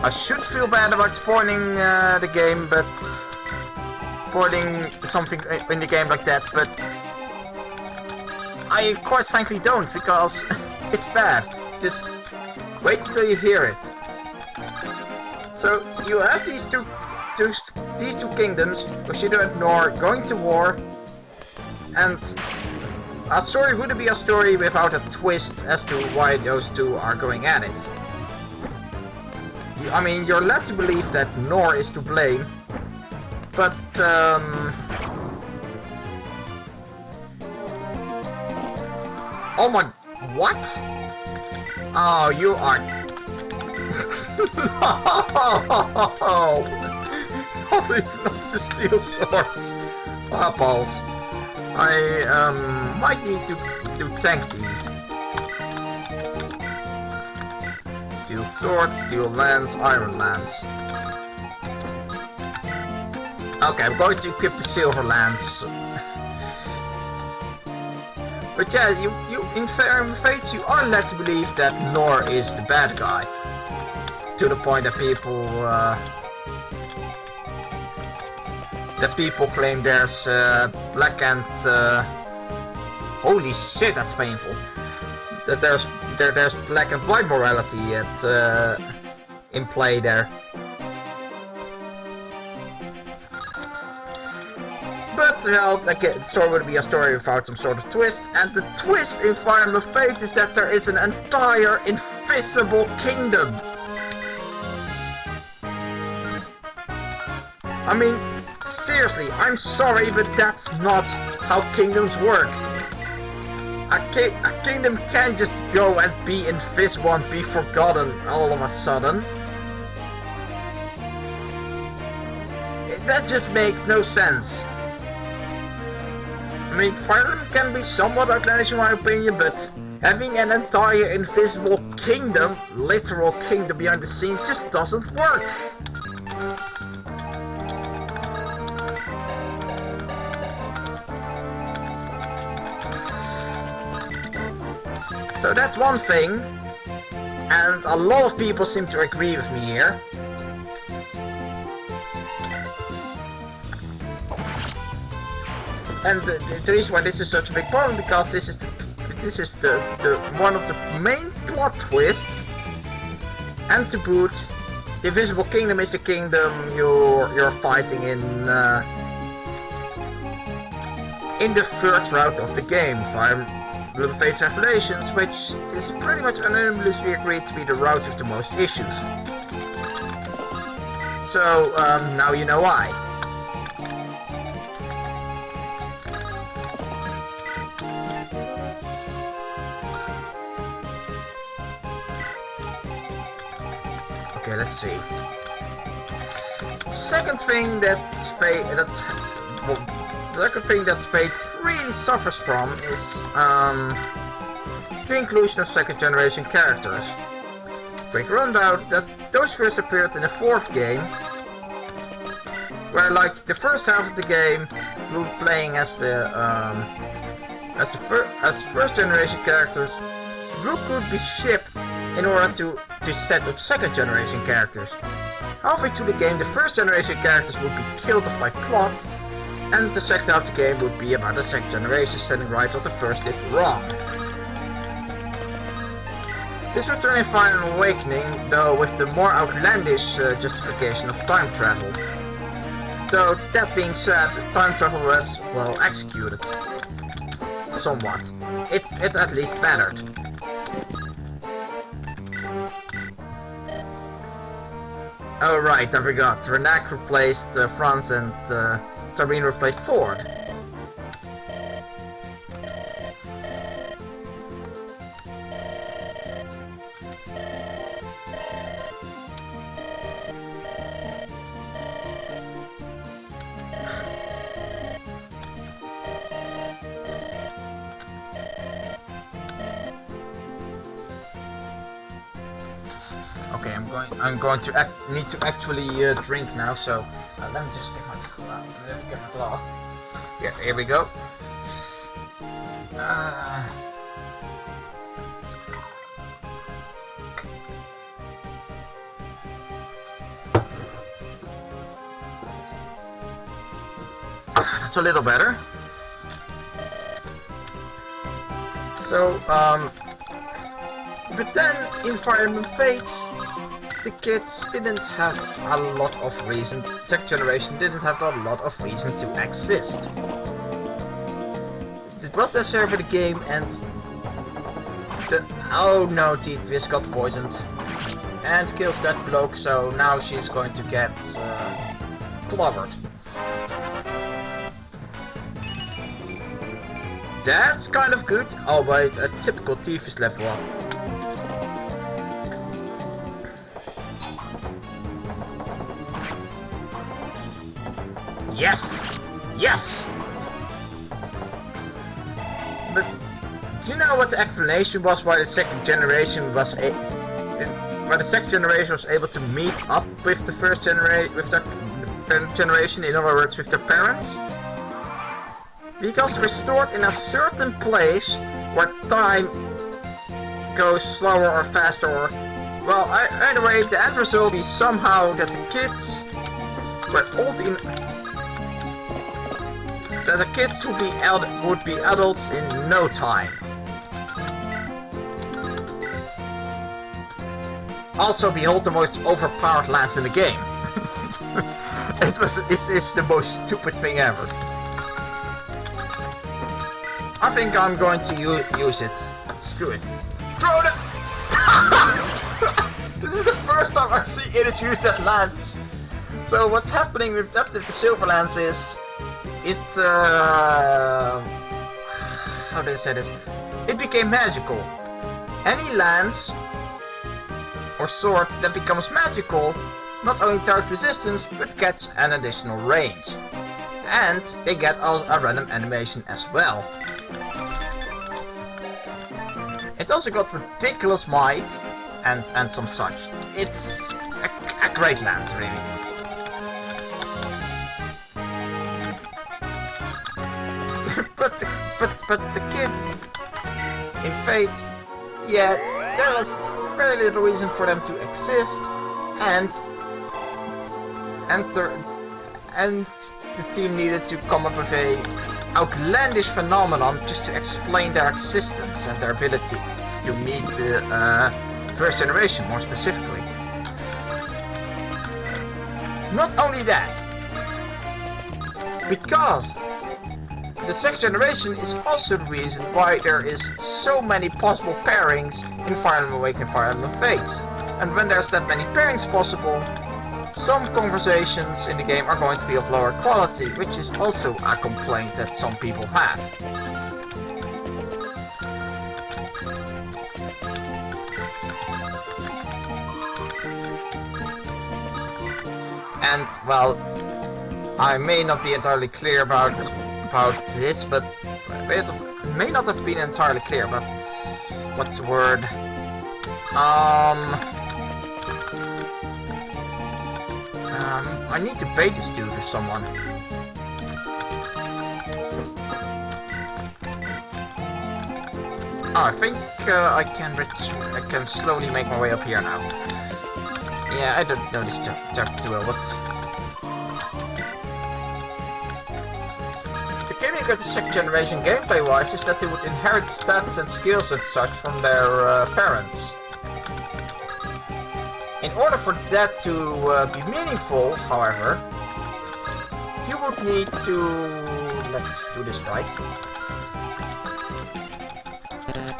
I should feel bad about spoiling the game, but spoiling something in the game like that, but I quite frankly don't, because it's bad. Just wait until you hear it. So you have these two kingdoms, Bushido and Nor, going to war, and a story wouldn't be a story without a twist as to why those two are going at it. I mean, you're led to believe that Nor is to blame, but oh my... what? Oh, you are... no! Not to steal swords. Ah, balls. I might need to tank these. Steal swords, steel lance, iron lance. Okay, I'm going to equip the silver lance. But yeah, you in Fire Emblem Fates, you are led to believe that Nor is the bad guy. To the point that people claim there's black and holy shit, that's painful. That there's black and white morality in play there. But well, again, the story would be a story without some sort of twist, and the twist in Fire Emblem Fates is that there is an entire invisible kingdom. I mean, seriously, I'm sorry, but that's not how kingdoms work. A kingdom can't just go and be invisible and be forgotten all of a sudden. That just makes no sense. I mean, Fire Emblem can be somewhat outlandish in my opinion, but having an entire invisible kingdom, literal kingdom behind the scenes, just doesn't work. So that's one thing, and a lot of people seem to agree with me here. And the reason why this is such a big problem, because this is the one of the main plot twists, And to boot, the Invisible Kingdom is the kingdom you're fighting in the third route of the game, Fire Emblem Fates Revelations, which is pretty much unanimously agreed to be the route with the most issues. So, now you know why. Okay, let's see. Second thing that Fates really suffers from is the inclusion of second generation characters. Quick rundown that those first appeared in the fourth game, where like the first half of the game we were playing as first generation characters who could be shipped in order to set up second generation characters. Halfway through the game, the first generation characters would be killed off by plot, and the second half of the game would be about the second generation standing right what the first did wrong. This would turn in Fire Awakening, though with the more outlandish justification of time travel. Though that being said, time travel was well executed. Somewhat. It at least mattered. Oh right, I forgot. Renac replaced Franz and Syrene replaced Ford. Okay, I'm going to need to actually drink now. So let me just get my glass. Yeah, here we go. That's a little better. So but then in Fire Emblem Fates, the kids didn't have a lot of reason, second generation didn't have a lot of reason to exist. It was necessary for the game and oh no, T-Twist got poisoned and kills that bloke, so now she's going to get clobbered. That's kind of good, albeit a typical T-Twist level up. Yes! Yes! But do you know what the explanation was why the second generation was able to meet up with the first generation, in other words, with their parents? Because they were stored in a certain place where time goes slower or faster, or well, either way, the end result is somehow that the kids were old in. That the kids would be adults in no time. Also, behold the most overpowered lance in the game. It's the most stupid thing ever. I think I'm going to use it. Screw it. Throw it! This is the first time I see it is used at lance. So what's happening with the silver lance is how do I say this? It became magical. Any lance or sword that becomes magical not only target resistance but gets an additional range. And they get a random animation as well. It also got ridiculous might and some such. It's a great lance, really. but the kids in Fate, yeah, there was very little reason for them to exist, and the team needed to come up with a outlandish phenomenon just to explain their existence and their ability to meet the first generation more specifically. Not only that, because the second generation is also the reason why there is so many possible pairings in Fire Emblem Awakening and Fire Emblem Fates. And when there's that many pairings possible, some conversations in the game are going to be of lower quality, which is also a complaint that some people have. And, well, I may not be entirely clear about this, but it may not have been entirely clear, but what's the word? I need to bait this dude with someone. Oh, I think I can slowly make my way up here now. Yeah, I don't know this chapter too well, but the game you get the second generation gameplay wise is that they would inherit stats and skills and such from their parents. In order for that to be meaningful, however, you would need to... let's do this right.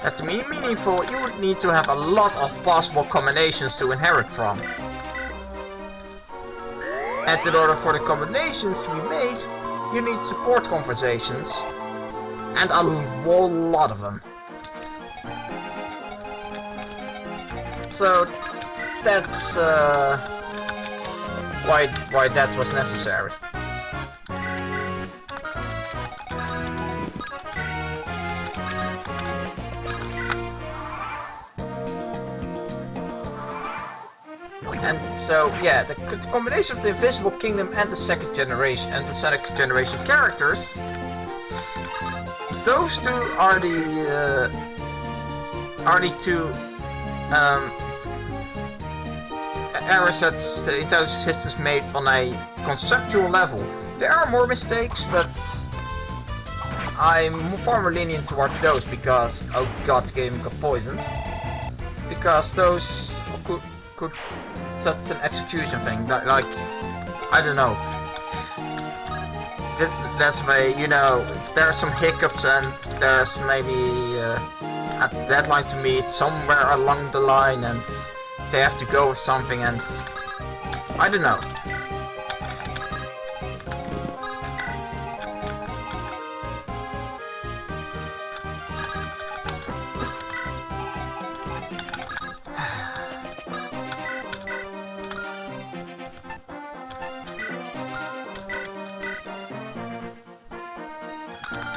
That to be meaningful, you would need to have a lot of possible combinations to inherit from. And in order for the combinations to be made, you need support conversations. And a whole lot of them. So that's why that was necessary. And so, yeah, the combination of the Invisible Kingdom and the second generation characters, those two are the two errors that the intelligence systems made on a conceptual level. There are more mistakes, but I'm far more lenient towards those because, oh god, the game got poisoned. Because those could that's an execution thing, like, I don't know. That's way, you know, there are some hiccups and there's maybe a deadline to meet somewhere along the line and they have to go with something and I don't know.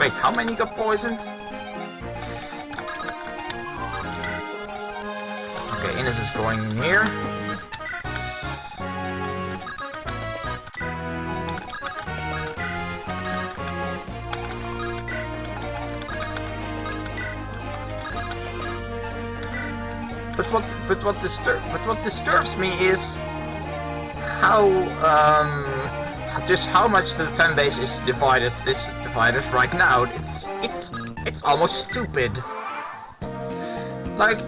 Wait, how many got poisoned? Okay, Ines is going in here. But what disturbs me is how just how much the fan base is divided right now. It's almost stupid. Like,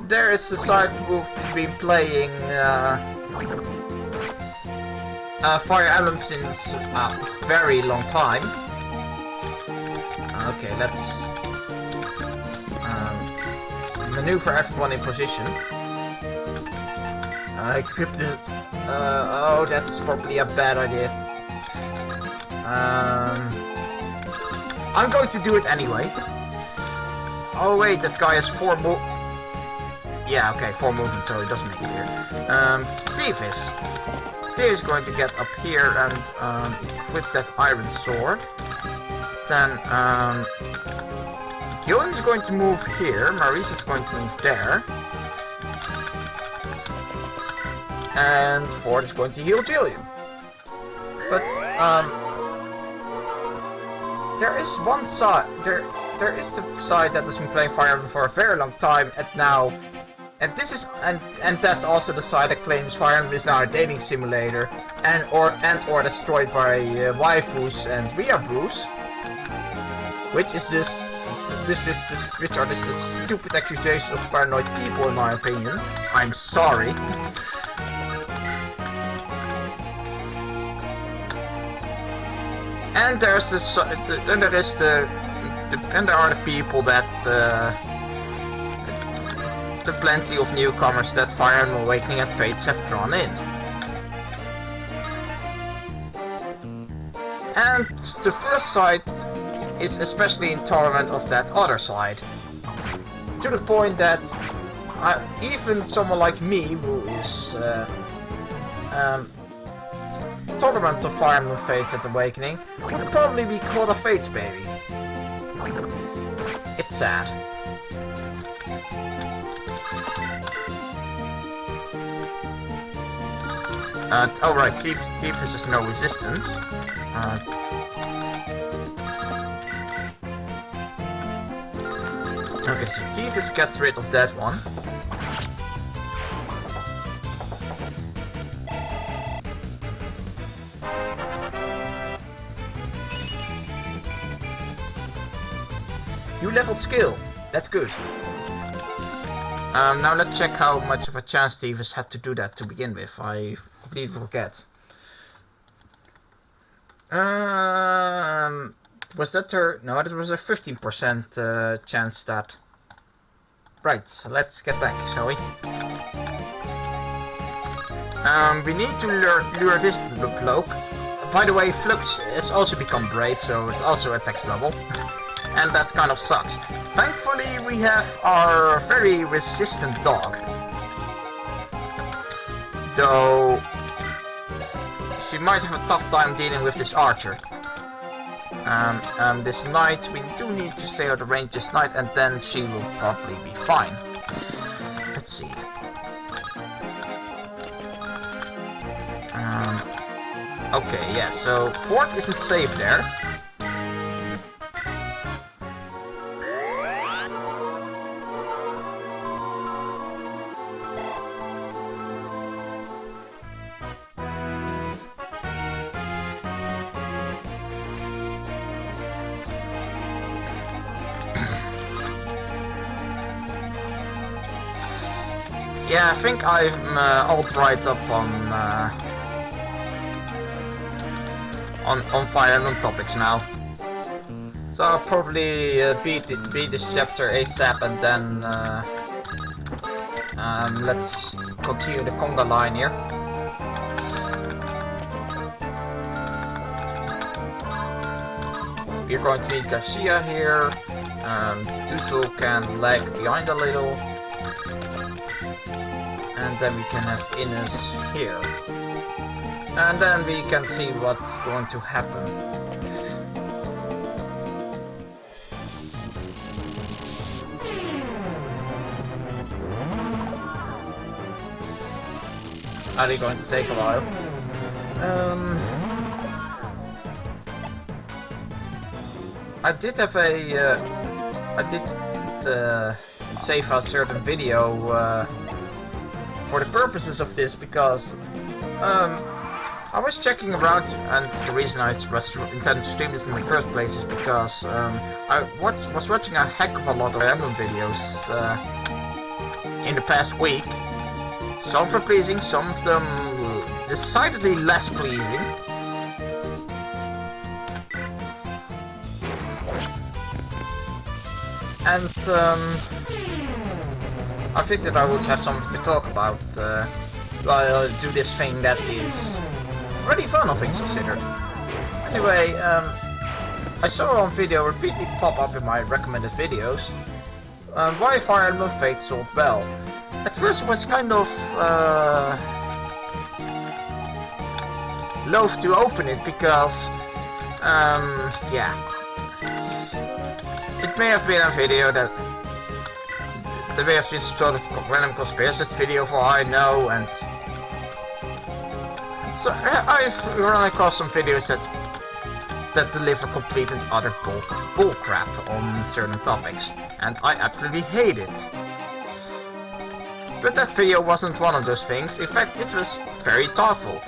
there is a side who've been playing Fire Emblem since a very long time. Okay, let's maneuver everyone in position. Equip the... oh, that's probably a bad idea. I'm going to do it anyway. Oh wait, that guy has 4 move... Yeah, okay, 4 movement, so it doesn't make it here. Davis. Davis is going to get up here and equip that iron sword. Then, Gillian is going to move here, Marisa is going to move there. And Ford is going to heal Jillian. But, there is one side, there is the side that has been playing Fire Emblem for a very long time, and now, and this is, and that's also the side that claims Fire Emblem is now a dating simulator, and or destroyed by waifus and weeaboos, which is which are this stupid accusations of paranoid people, in my opinion. I'm sorry. And there's this, then there is and there are the people that the plenty of newcomers that Fire Emblem Awakening and Fates have drawn in. And the first side is especially intolerant of that other side, to the point that even someone like me, who is tolerant of Fire Emblem Fates and Awakening, would probably be called a Fates baby. It's sad. Oh right, Thief is no resistance. Okay, so Thief gets rid of that one. You leveled skill. That's good. Now let's check how much of a chance Thief has had to do that to begin with. I completely forget. Was that her? No, it was a 15% chance that. Right, so let's get back, shall we? We need to lure this bloke. By the way, Flux has also become brave, so it also attacks double. And that kind of sucks. Thankfully, we have our very resistant dog. Though she might have a tough time dealing with this archer. This knight, we do need to stay out of range this night, and then she will probably be fine. Let's see. Okay, yeah, so Fort isn't safe there. Yeah, I think I'm all right up on Fire Emblem topics now. So I'll probably beat this chapter ASAP, and then let's continue the conga line here. We're going to need Garcia here. Duessel can lag behind a little. And then we can have Ines here. And then we can see what's going to happen. Are they going to take a while? I did have a... I did save a certain video for the purposes of this, because I was checking around, and the reason I intended to stream this in the first place is because I was watching a heck of a lot of Emblem videos in the past week. Some were pleasing, some of them decidedly less pleasing. And I figured I would have something to talk about while I do this thing that is pretty fun, all things considered. Anyway, I saw on video repeatedly pop up in my recommended videos why Fire Emblem Fates sold well. At first I was kind of loath to open it because, yeah. It may have been a video that there may have been some sort of random conspiracy video for all I know, and so I've run across some videos that deliver complete and utter bullcrap on certain topics, and I absolutely hate it. But that video wasn't one of those things. In fact, it was very thoughtful.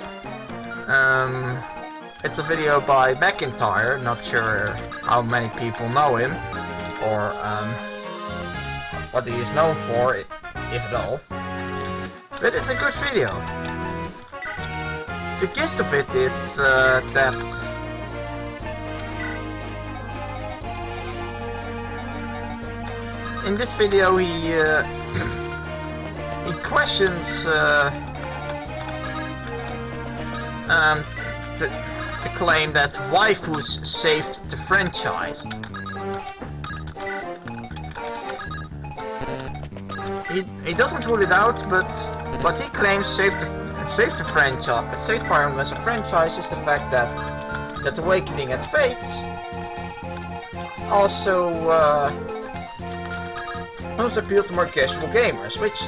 It's a video by Macintyre, not sure how many people know him, or what he is known for, if at all. But it's a good video. The gist of it is that in this video he he questions to claim that waifus saved the franchise. He doesn't rule it out, but what he claims saved the franchise, saved Fire Emblem as a franchise, is the fact that Awakening and Fates also appeal to more casual gamers, which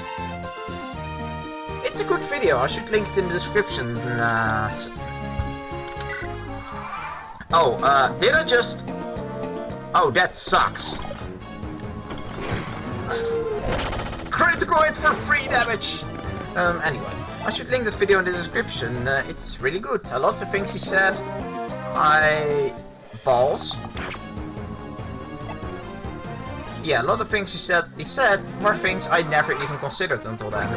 it's a good video. I should link it in the description. Did I just? Oh, that sucks. Critical hit for 3 damage. Anyway, I should link this video in the description. It's really good. A lot of the things he said, yeah, a lot of things he said were things I never even considered until then.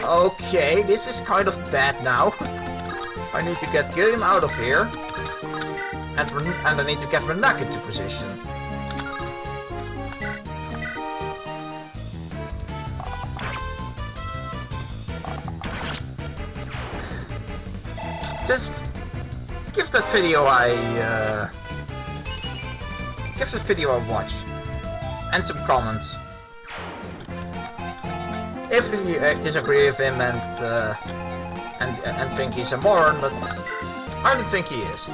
Okay, this is kind of bad now. I need to get him out of here, and I need to get Renak into position. Just give that video a watch and some comments. If you disagree with him and think he's a moron, but I don't think he is.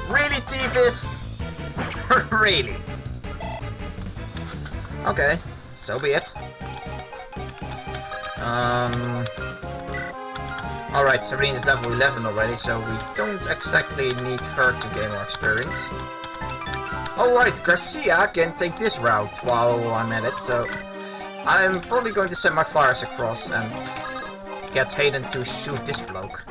Really, Tevis? Really? Okay, so be it. Alright, Syrene is level 11 already, so we don't exactly need her to gain more experience. Alright, Garcia can take this route while I'm at it, so I'm probably going to send my flyers across and get Hayden to shoot this bloke.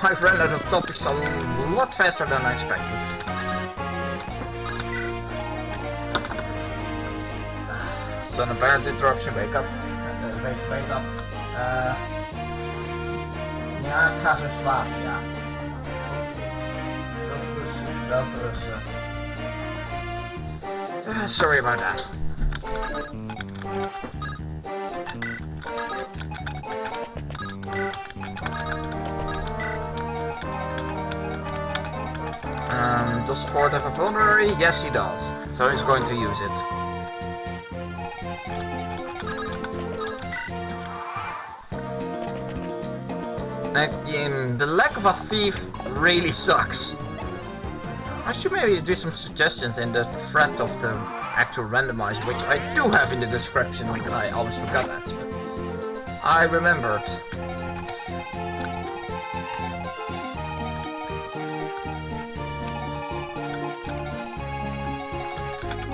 I've run out of topics a lot faster than I expected. Son of parent interruption, wake up. Wake up. Ja, ik ga zo slapen, ja. Wel rusten. Sorry about that. Does Ford have a vulnerary? Yes, he does. So he's going to use it. The lack of a thief really sucks. I should maybe do some suggestions in the thread of the actual randomizer, which I do have in the description. I always forgot that, but I remembered.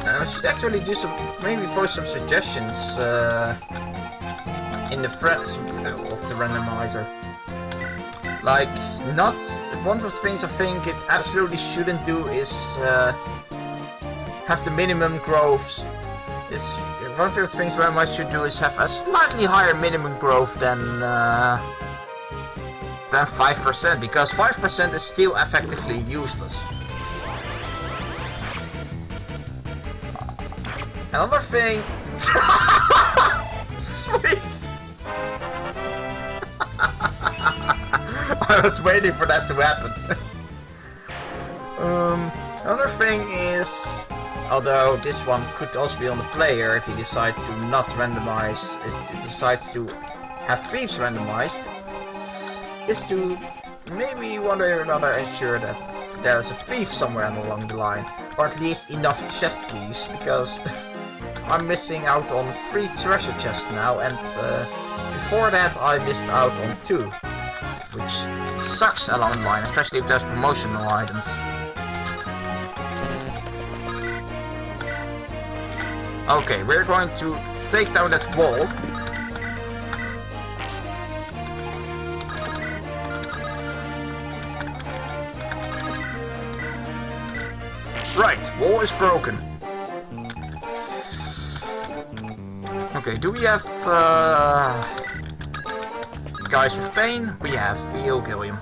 I should actually do maybe post some suggestions in the threads of the randomizer. Like, one of the things I think it absolutely shouldn't do is have the minimum growths. One of the things randomizer should do is have a slightly higher minimum growth than 5%, because 5% is still effectively useless. Another thing. Sweet. I was waiting for that to happen. Another thing is, although this one could also be on the player if he decides to not randomize, if he decides to have thieves randomized, is to maybe one way or another ensure that there's a thief somewhere along the line, or at least enough chest keys, because I'm missing out on 3 treasure chests now, and before that I missed out on 2, which sucks along the line, especially if there's promotional items. Okay, we're going to take down that wall. Right, wall is broken. Okay, do we have guys with pain? We have. We'll kill him.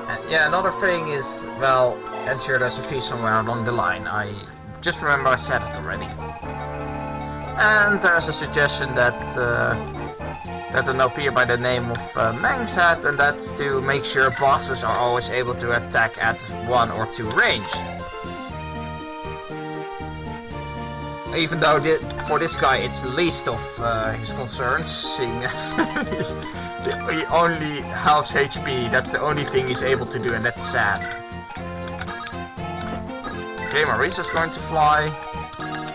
And yeah, another thing is, well, ensure there's a fee somewhere along the line. I just remember I said it already. And there's a suggestion that an LP by the name of Mang's had, and that's to make sure bosses are always able to attack at 1 or 2 range. Even though for this guy it's the least of his concerns, seeing as he only halves HP, that's the only thing he's able to do, and that's sad. Okay, Marisa's going to fly.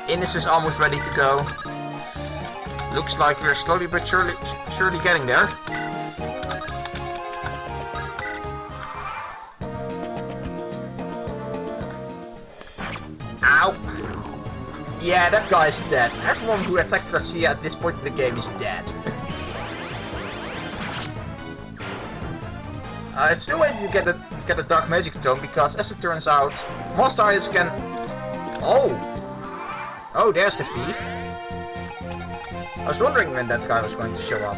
Ines is almost ready to go. Looks like we're slowly but surely getting there. Ow! Yeah, that guy's dead. Everyone who attacked Garcia at this point in the game is dead. I'm still waiting to get a dark magic tome because, as it turns out, most items can. Oh, there's the thief. I was wondering when that guy was going to show up.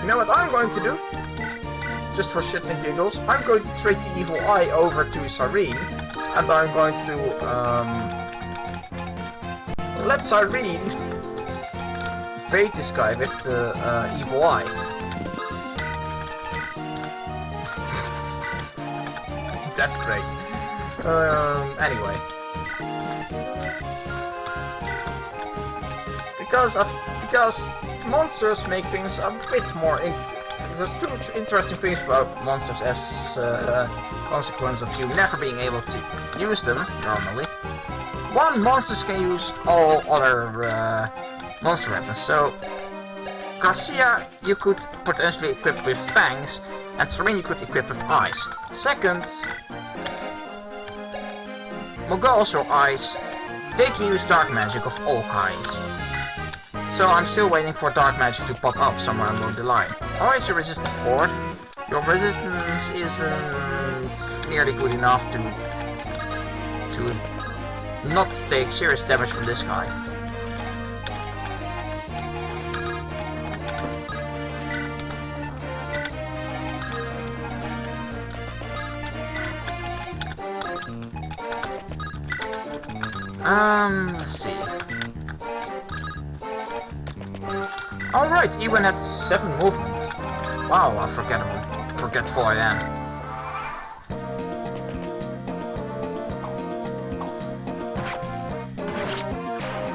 You know what I'm going to do? Just for shits and giggles, I'm going to trade the evil eye over to Syrene, and I'm going to let Syrene bait this guy with the evil eye. That's great. Anyway. Because monsters make things a bit more. There's two interesting things about monsters as a consequence of you never being able to use them normally. One, monsters can use all other monster weapons. So Garcia you could potentially equip with fangs, and Syrene you could equip with eyes. Second, Mogul's or eyes, they can use dark magic of all kinds. So I'm still waiting for dark magic to pop up somewhere along the line. Alright, you resisted 4. Your resistance isn't nearly good enough to not take serious damage from this guy. Let's see. Alright, even at 7 movement. Wow, how forgetful I am.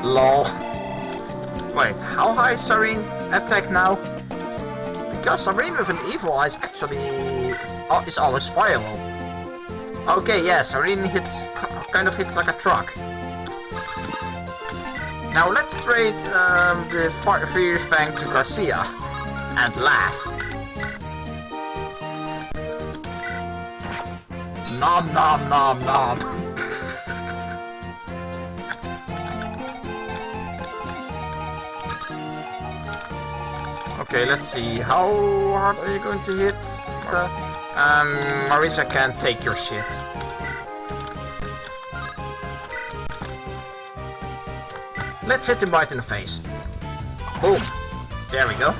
Lol. Wait, how high is Syrene's attack now? Because Syrene with an evil eye is actually is always fireable. Okay, yeah, Syrene kind of hits like a truck. Now let's trade the Fire Fang to Garcia and laugh. Nom nom nom nom. Okay, let's see. How hard are you going to hit? Marisa can't take your shit. Let's hit him right in the face. Boom. There we go.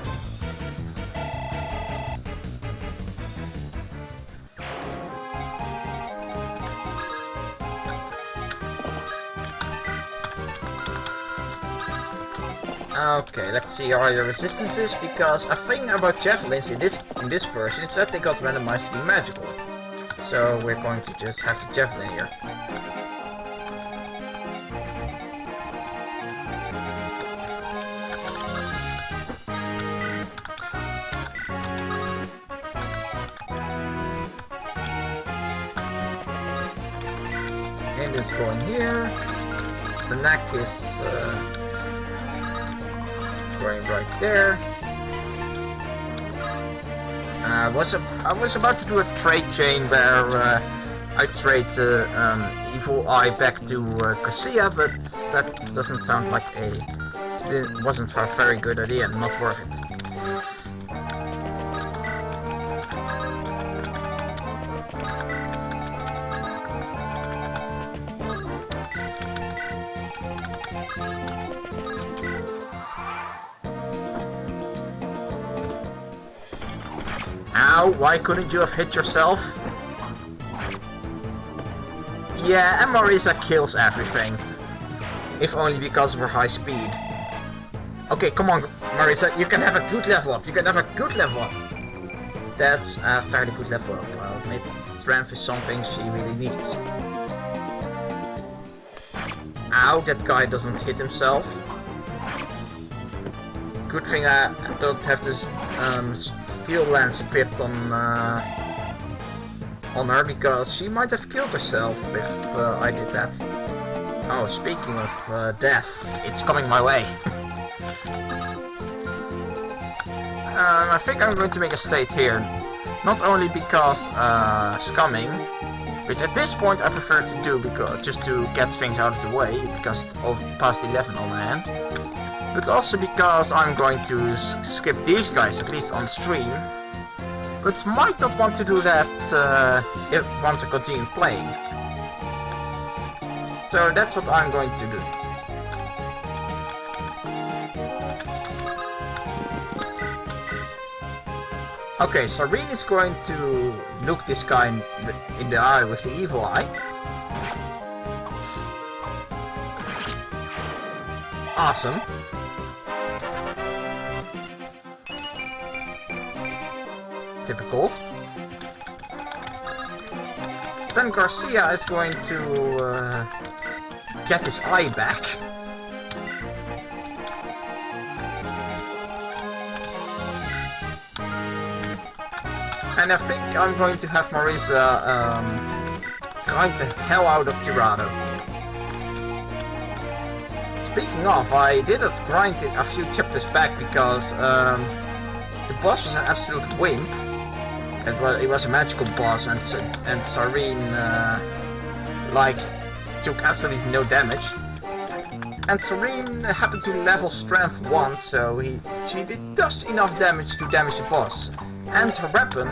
Okay, let's see how your resistance is, because a thing about javelins in this version is that they got randomized to be magical. So we're going to just have the javelin here. And it's going here. The neck is going right there. I was about to do a trade chain where I trade Evil Eye back to Garcia, but that doesn't sound like it wasn't a very good idea and not worth it. Ow, why couldn't you have hit yourself? Yeah, and Marisa kills everything. If only because of her high speed. Okay, come on, Marisa, you can have a good level up. You can have a good level up. That's a fairly good level up. Well, its strength is something she really needs. Ow, that guy doesn't hit himself. Good thing I don't have this steel lance equipped on her, because she might have killed herself if I did that. Oh, speaking of death, it's coming my way. I think I'm going to make a state here. Not only because scumming, which at this point I prefer to do because just to get things out of the way, because of past 11 on my hand, but also because I'm going to skip these guys, at least on stream, but might not want to do that once I continue playing. So that's what I'm going to do. Okay, Syrene is going to look this guy in the eye with the evil eye. Awesome. Typical. Then Garcia is going to get his eye back. And I think I'm going to have Marisa grind the hell out of Grado. Speaking of, I did grind it a few chapters back because the boss was an absolute wimp. It was a magical boss, and Syrene took absolutely no damage. And Syrene happened to level strength 1, so she did just enough damage to damage the boss. And her weapon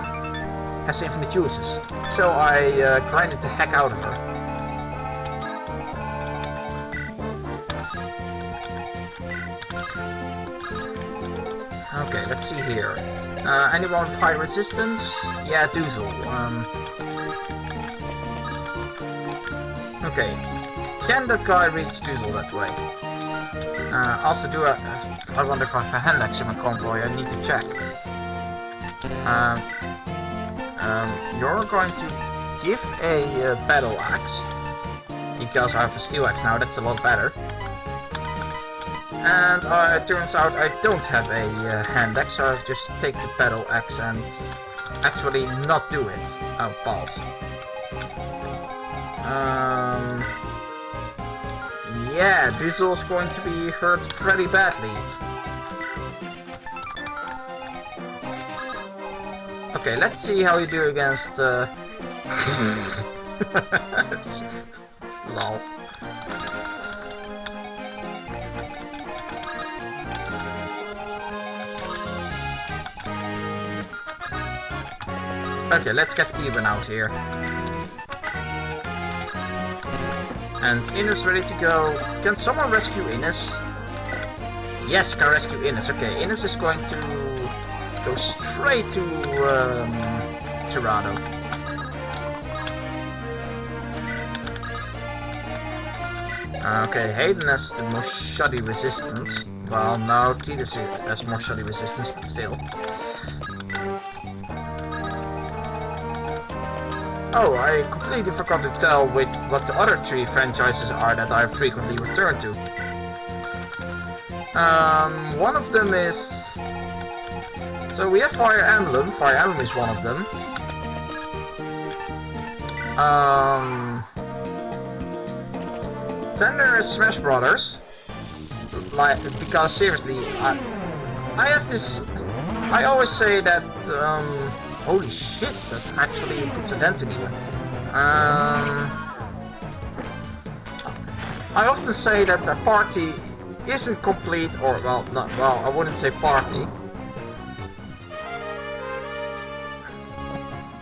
has infinite uses, so I grinded the heck out of her. Okay, let's see here. Anyone with high resistance? Yeah, Duessel. Okay, can that guy reach Duessel that way? Also, I wonder if I have a hand axe in my convoy. I need to check. You're going to give a battle axe, because I have a steel axe now. That's a lot better. And it turns out I don't have a hand axe, so I'll just take the battle axe and actually not do it. Oh, balls. Yeah, Duessel's going to be hurt pretty badly. Okay, let's see how you do against lol. Okay, let's get even out here. And Ines ready to go. Can someone rescue Ines? Yes, I can rescue Ines. Okay, Ines is going to go straight to Grado. Okay, Hayden has the most shoddy resistance. Well, no, Tidus has more shoddy resistance, but still. Oh, I completely forgot to tell what the other 3 franchises are that I frequently return to. One of them is... So we have Fire Emblem. Fire Emblem is one of them. Then there is Smash Brothers. Because seriously, I have this... I always say that... holy shit, that actually puts a dent in you. I often say that a party isn't complete, or well, not well. I wouldn't say party,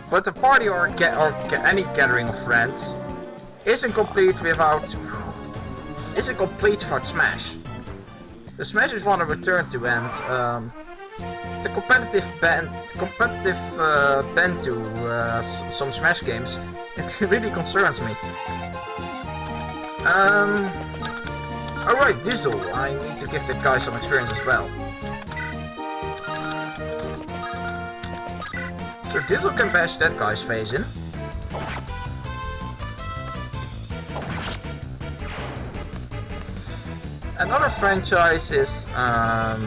but a party or any gathering of friends isn't complete without Smash. The Smash is one I return to, and the competitive bend to some Smash games, it really concerns me. Alright, Duessel. I need to give that guy some experience as well. So Duessel can bash that guy's face in. Another franchise is God,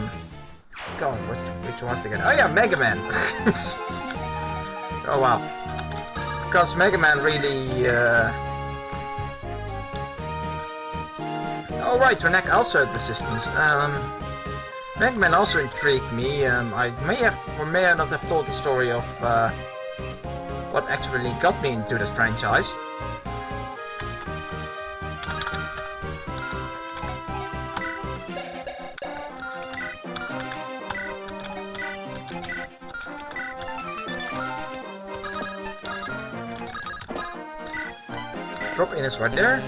which one's again? Oh yeah, Mega Man. Oh wow. Because Mega Man really oh right, Renek also had resistance. Mega Man also intrigued me. I may have or may not have told the story of what actually got me into this franchise. Drop in is right there.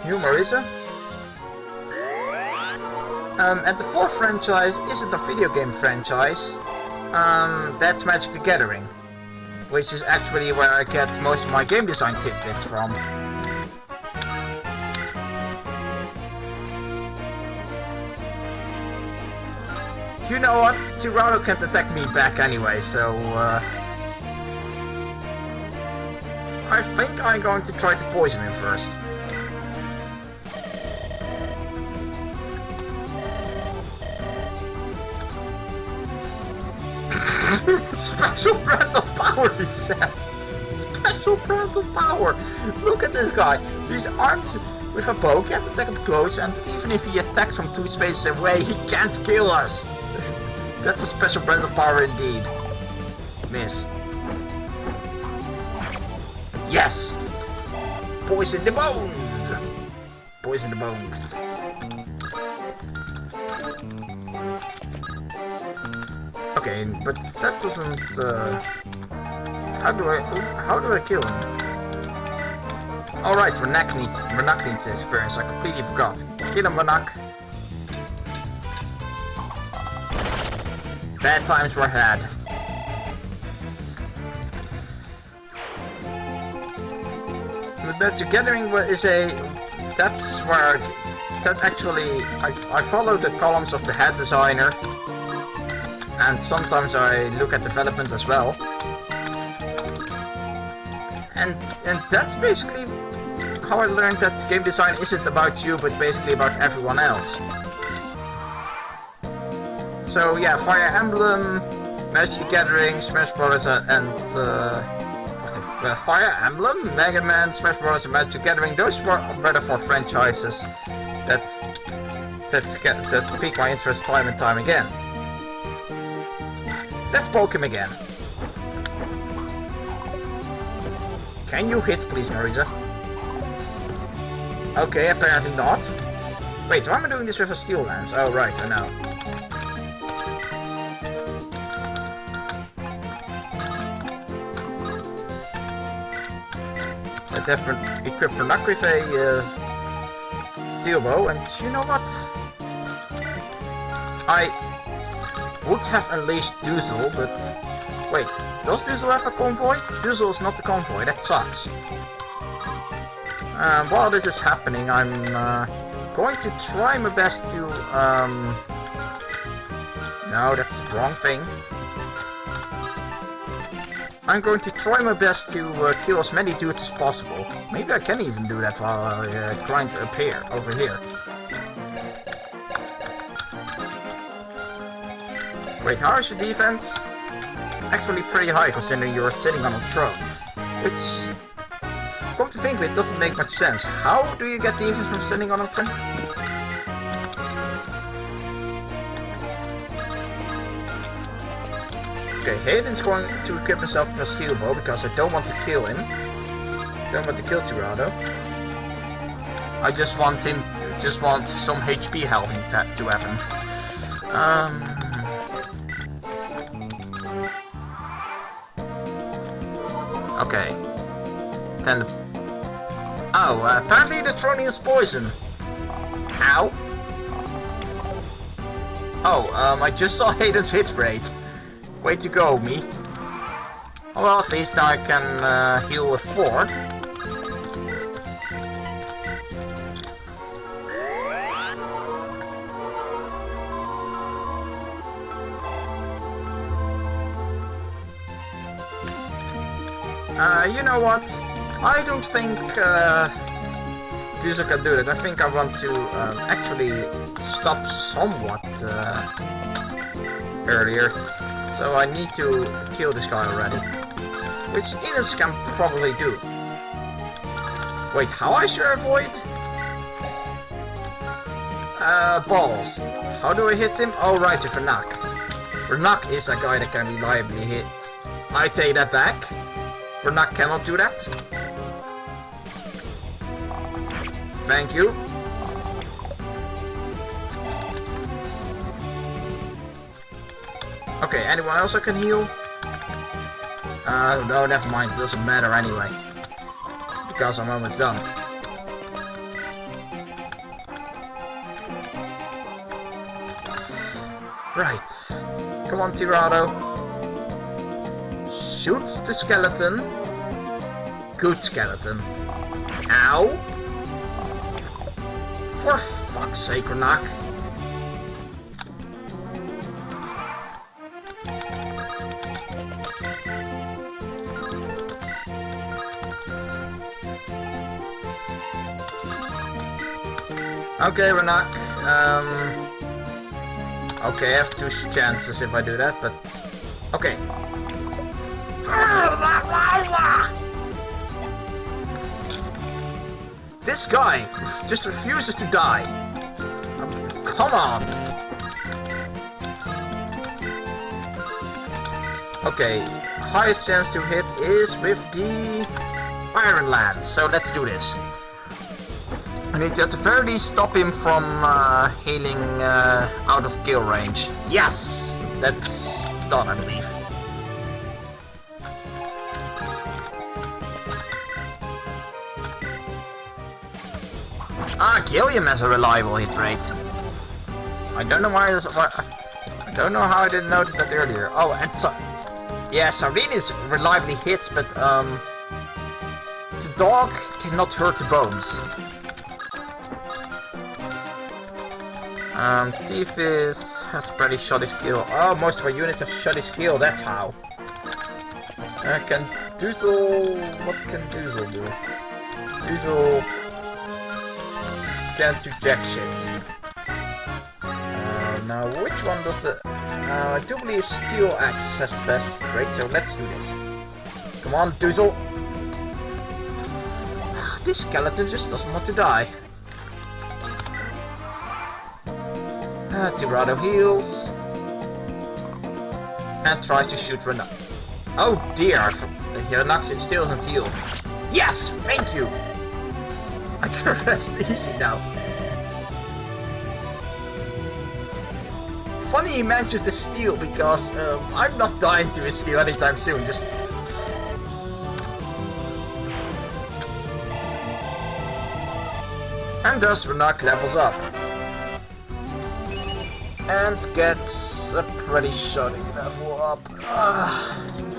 New Marisa. And the fourth franchise isn't a video game franchise. That's Magic the Gathering, which is actually where I get most of my game design tidbits from. You know what? Grado can't attack me back anyway, so I think I'm going to try to poison him first. Special brand of power, he says. Special brand of power. Look at this guy. He's armed with a bow, can't attack up close, and even if he attacks from 2 spaces away, he can't kill us. That's a special brand of power indeed. Miss. Yes! Poison the bones! Poison the bones. Okay, but that doesn't... How do I kill him? Alright, Renek needs experience, I completely forgot. Kill him, Renek. Bad times were had. But the Gathering is that's where... That actually... I follow the columns of the head designer. And sometimes I look at development as well. And that's basically how I learned that game design isn't about you, but basically about everyone else. So yeah, Fire Emblem, Magic the Gathering, Smash Bros. And Fire Emblem, Mega Man, Smash Bros. And Magic the Gathering, those were better for franchises that pique my interest time and time again. Let's poke him again. Can you hit, please, Marisa? Okay, apparently not. Wait, why am I doing this with a steel lance? Oh, right, I know. Let's have equip Renek with a steel bow, and you know what? I would have unleashed Duessel, but... Wait, does Duessel have a convoy? Duessel is not the convoy, that sucks. While this is happening, I'm going to try my best to... No, that's the wrong thing. I'm going to try my best to kill as many dudes as possible. Maybe I can even do that while I grind up here, over here. Wait, how is your defense? Actually pretty high considering you're sitting on a throne. Which, come to think of it, doesn't make much sense. How do you get defense from sitting on a throne? Okay, Hayden's going to equip himself with a steel bow because I don't want to kill him. Don't want to kill Grado. I just want some HP healthing to happen. Okay. Then. Oh, apparently the throwing is poison. Ow. Oh, I just saw Hayden's hit rate. Way to go, me. Well, at least now I can heal with 4. You know what? I don't think Duessel can do that. I think I want to actually stop somewhat earlier. So I need to kill this guy already. Which Ines can probably do. Wait, how I should avoid? Balls. How do I hit him? Oh, right, with Vernak. Vernak is a guy that can reliably hit. I take that back. Vernak cannot do that. Thank you. Okay, anyone else I can heal? No, never mind. It doesn't matter anyway. Because I'm almost done. Right. Come on, Grado. Shoot the skeleton. Good skeleton. Ow. For fuck's sake, Vernak. Okay, Vernak. Okay, I have 2 chances if I do that, but okay. This guy just refuses to die. Come on. Okay, highest chance to hit is with the Iron Lance, so let's do this. I need to at the very least stop him from healing out of kill range. Yes! That's done, I believe. Ah, Gilliam has a reliable hit rate. I don't know why I don't know how I didn't notice that earlier. Oh, and so yeah, Syrene is reliably hits, but the dog cannot hurt the bones. Thief has pretty shoddy skill. Oh, most of our units have shoddy skill, that's how. Can Duessel... What can Duessel do? Duessel can't do jack shit. Now, which one does the... I do believe Steel Axe has the best. Great, so let's do this. Come on, Duessel! This skeleton just doesn't want to die. Grado heals. And tries to shoot Randomizer. Oh dear, Randomizer still hasn't healed. Yes! Thank you! I can rest easy now. Funny he mentioned the steel because I'm not dying to his steel anytime soon. Just and thus Randomizer levels up. And gets a pretty shoddy level up.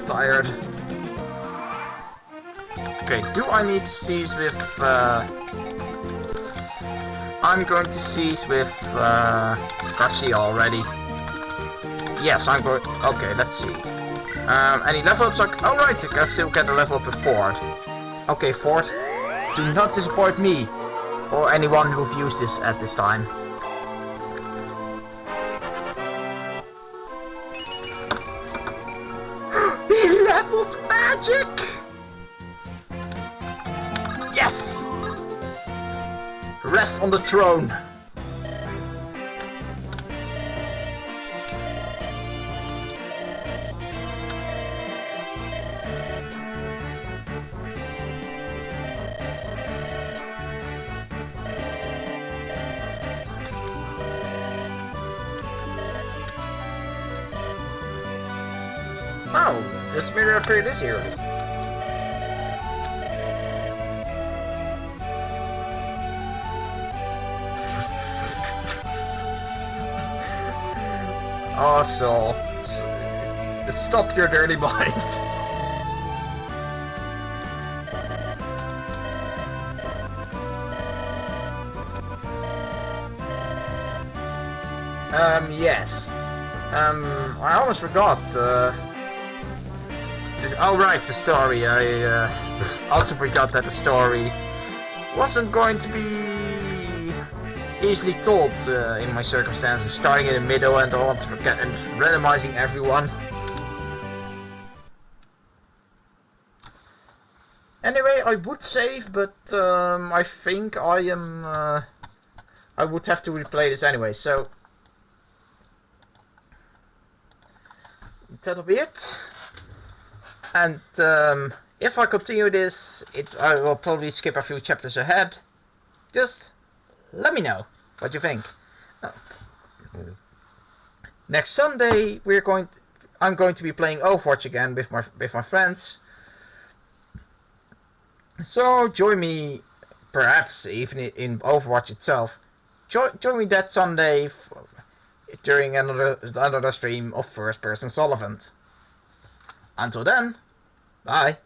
Tired. Okay, do I need to seize with... I'm going to seize with Garcia already. Yes, I'm going... Okay, let's see. Any level ups? Oh right, I can still get a level up with Ford. Okay, Ford, do not disappoint me. Or anyone who views this at this time. Magic! Yes! Rest on the throne. Oh, this mirror appeared this here. Also, stop your dirty mind. Yes. I almost forgot, oh right, the story. I also forgot that the story wasn't going to be easily told in my circumstances, starting in the middle and all, and randomizing everyone. Anyway, I would save, but I think I am. I would have to replay this anyway, so that'll be it. And if I continue this, I will probably skip a few chapters ahead. Just let me know what you think. Next Sunday, I'm going to be playing Overwatch again with my friends. So join me, perhaps even in Overwatch itself. Join me that Sunday during another stream of first person Soulephant. Until then, bye.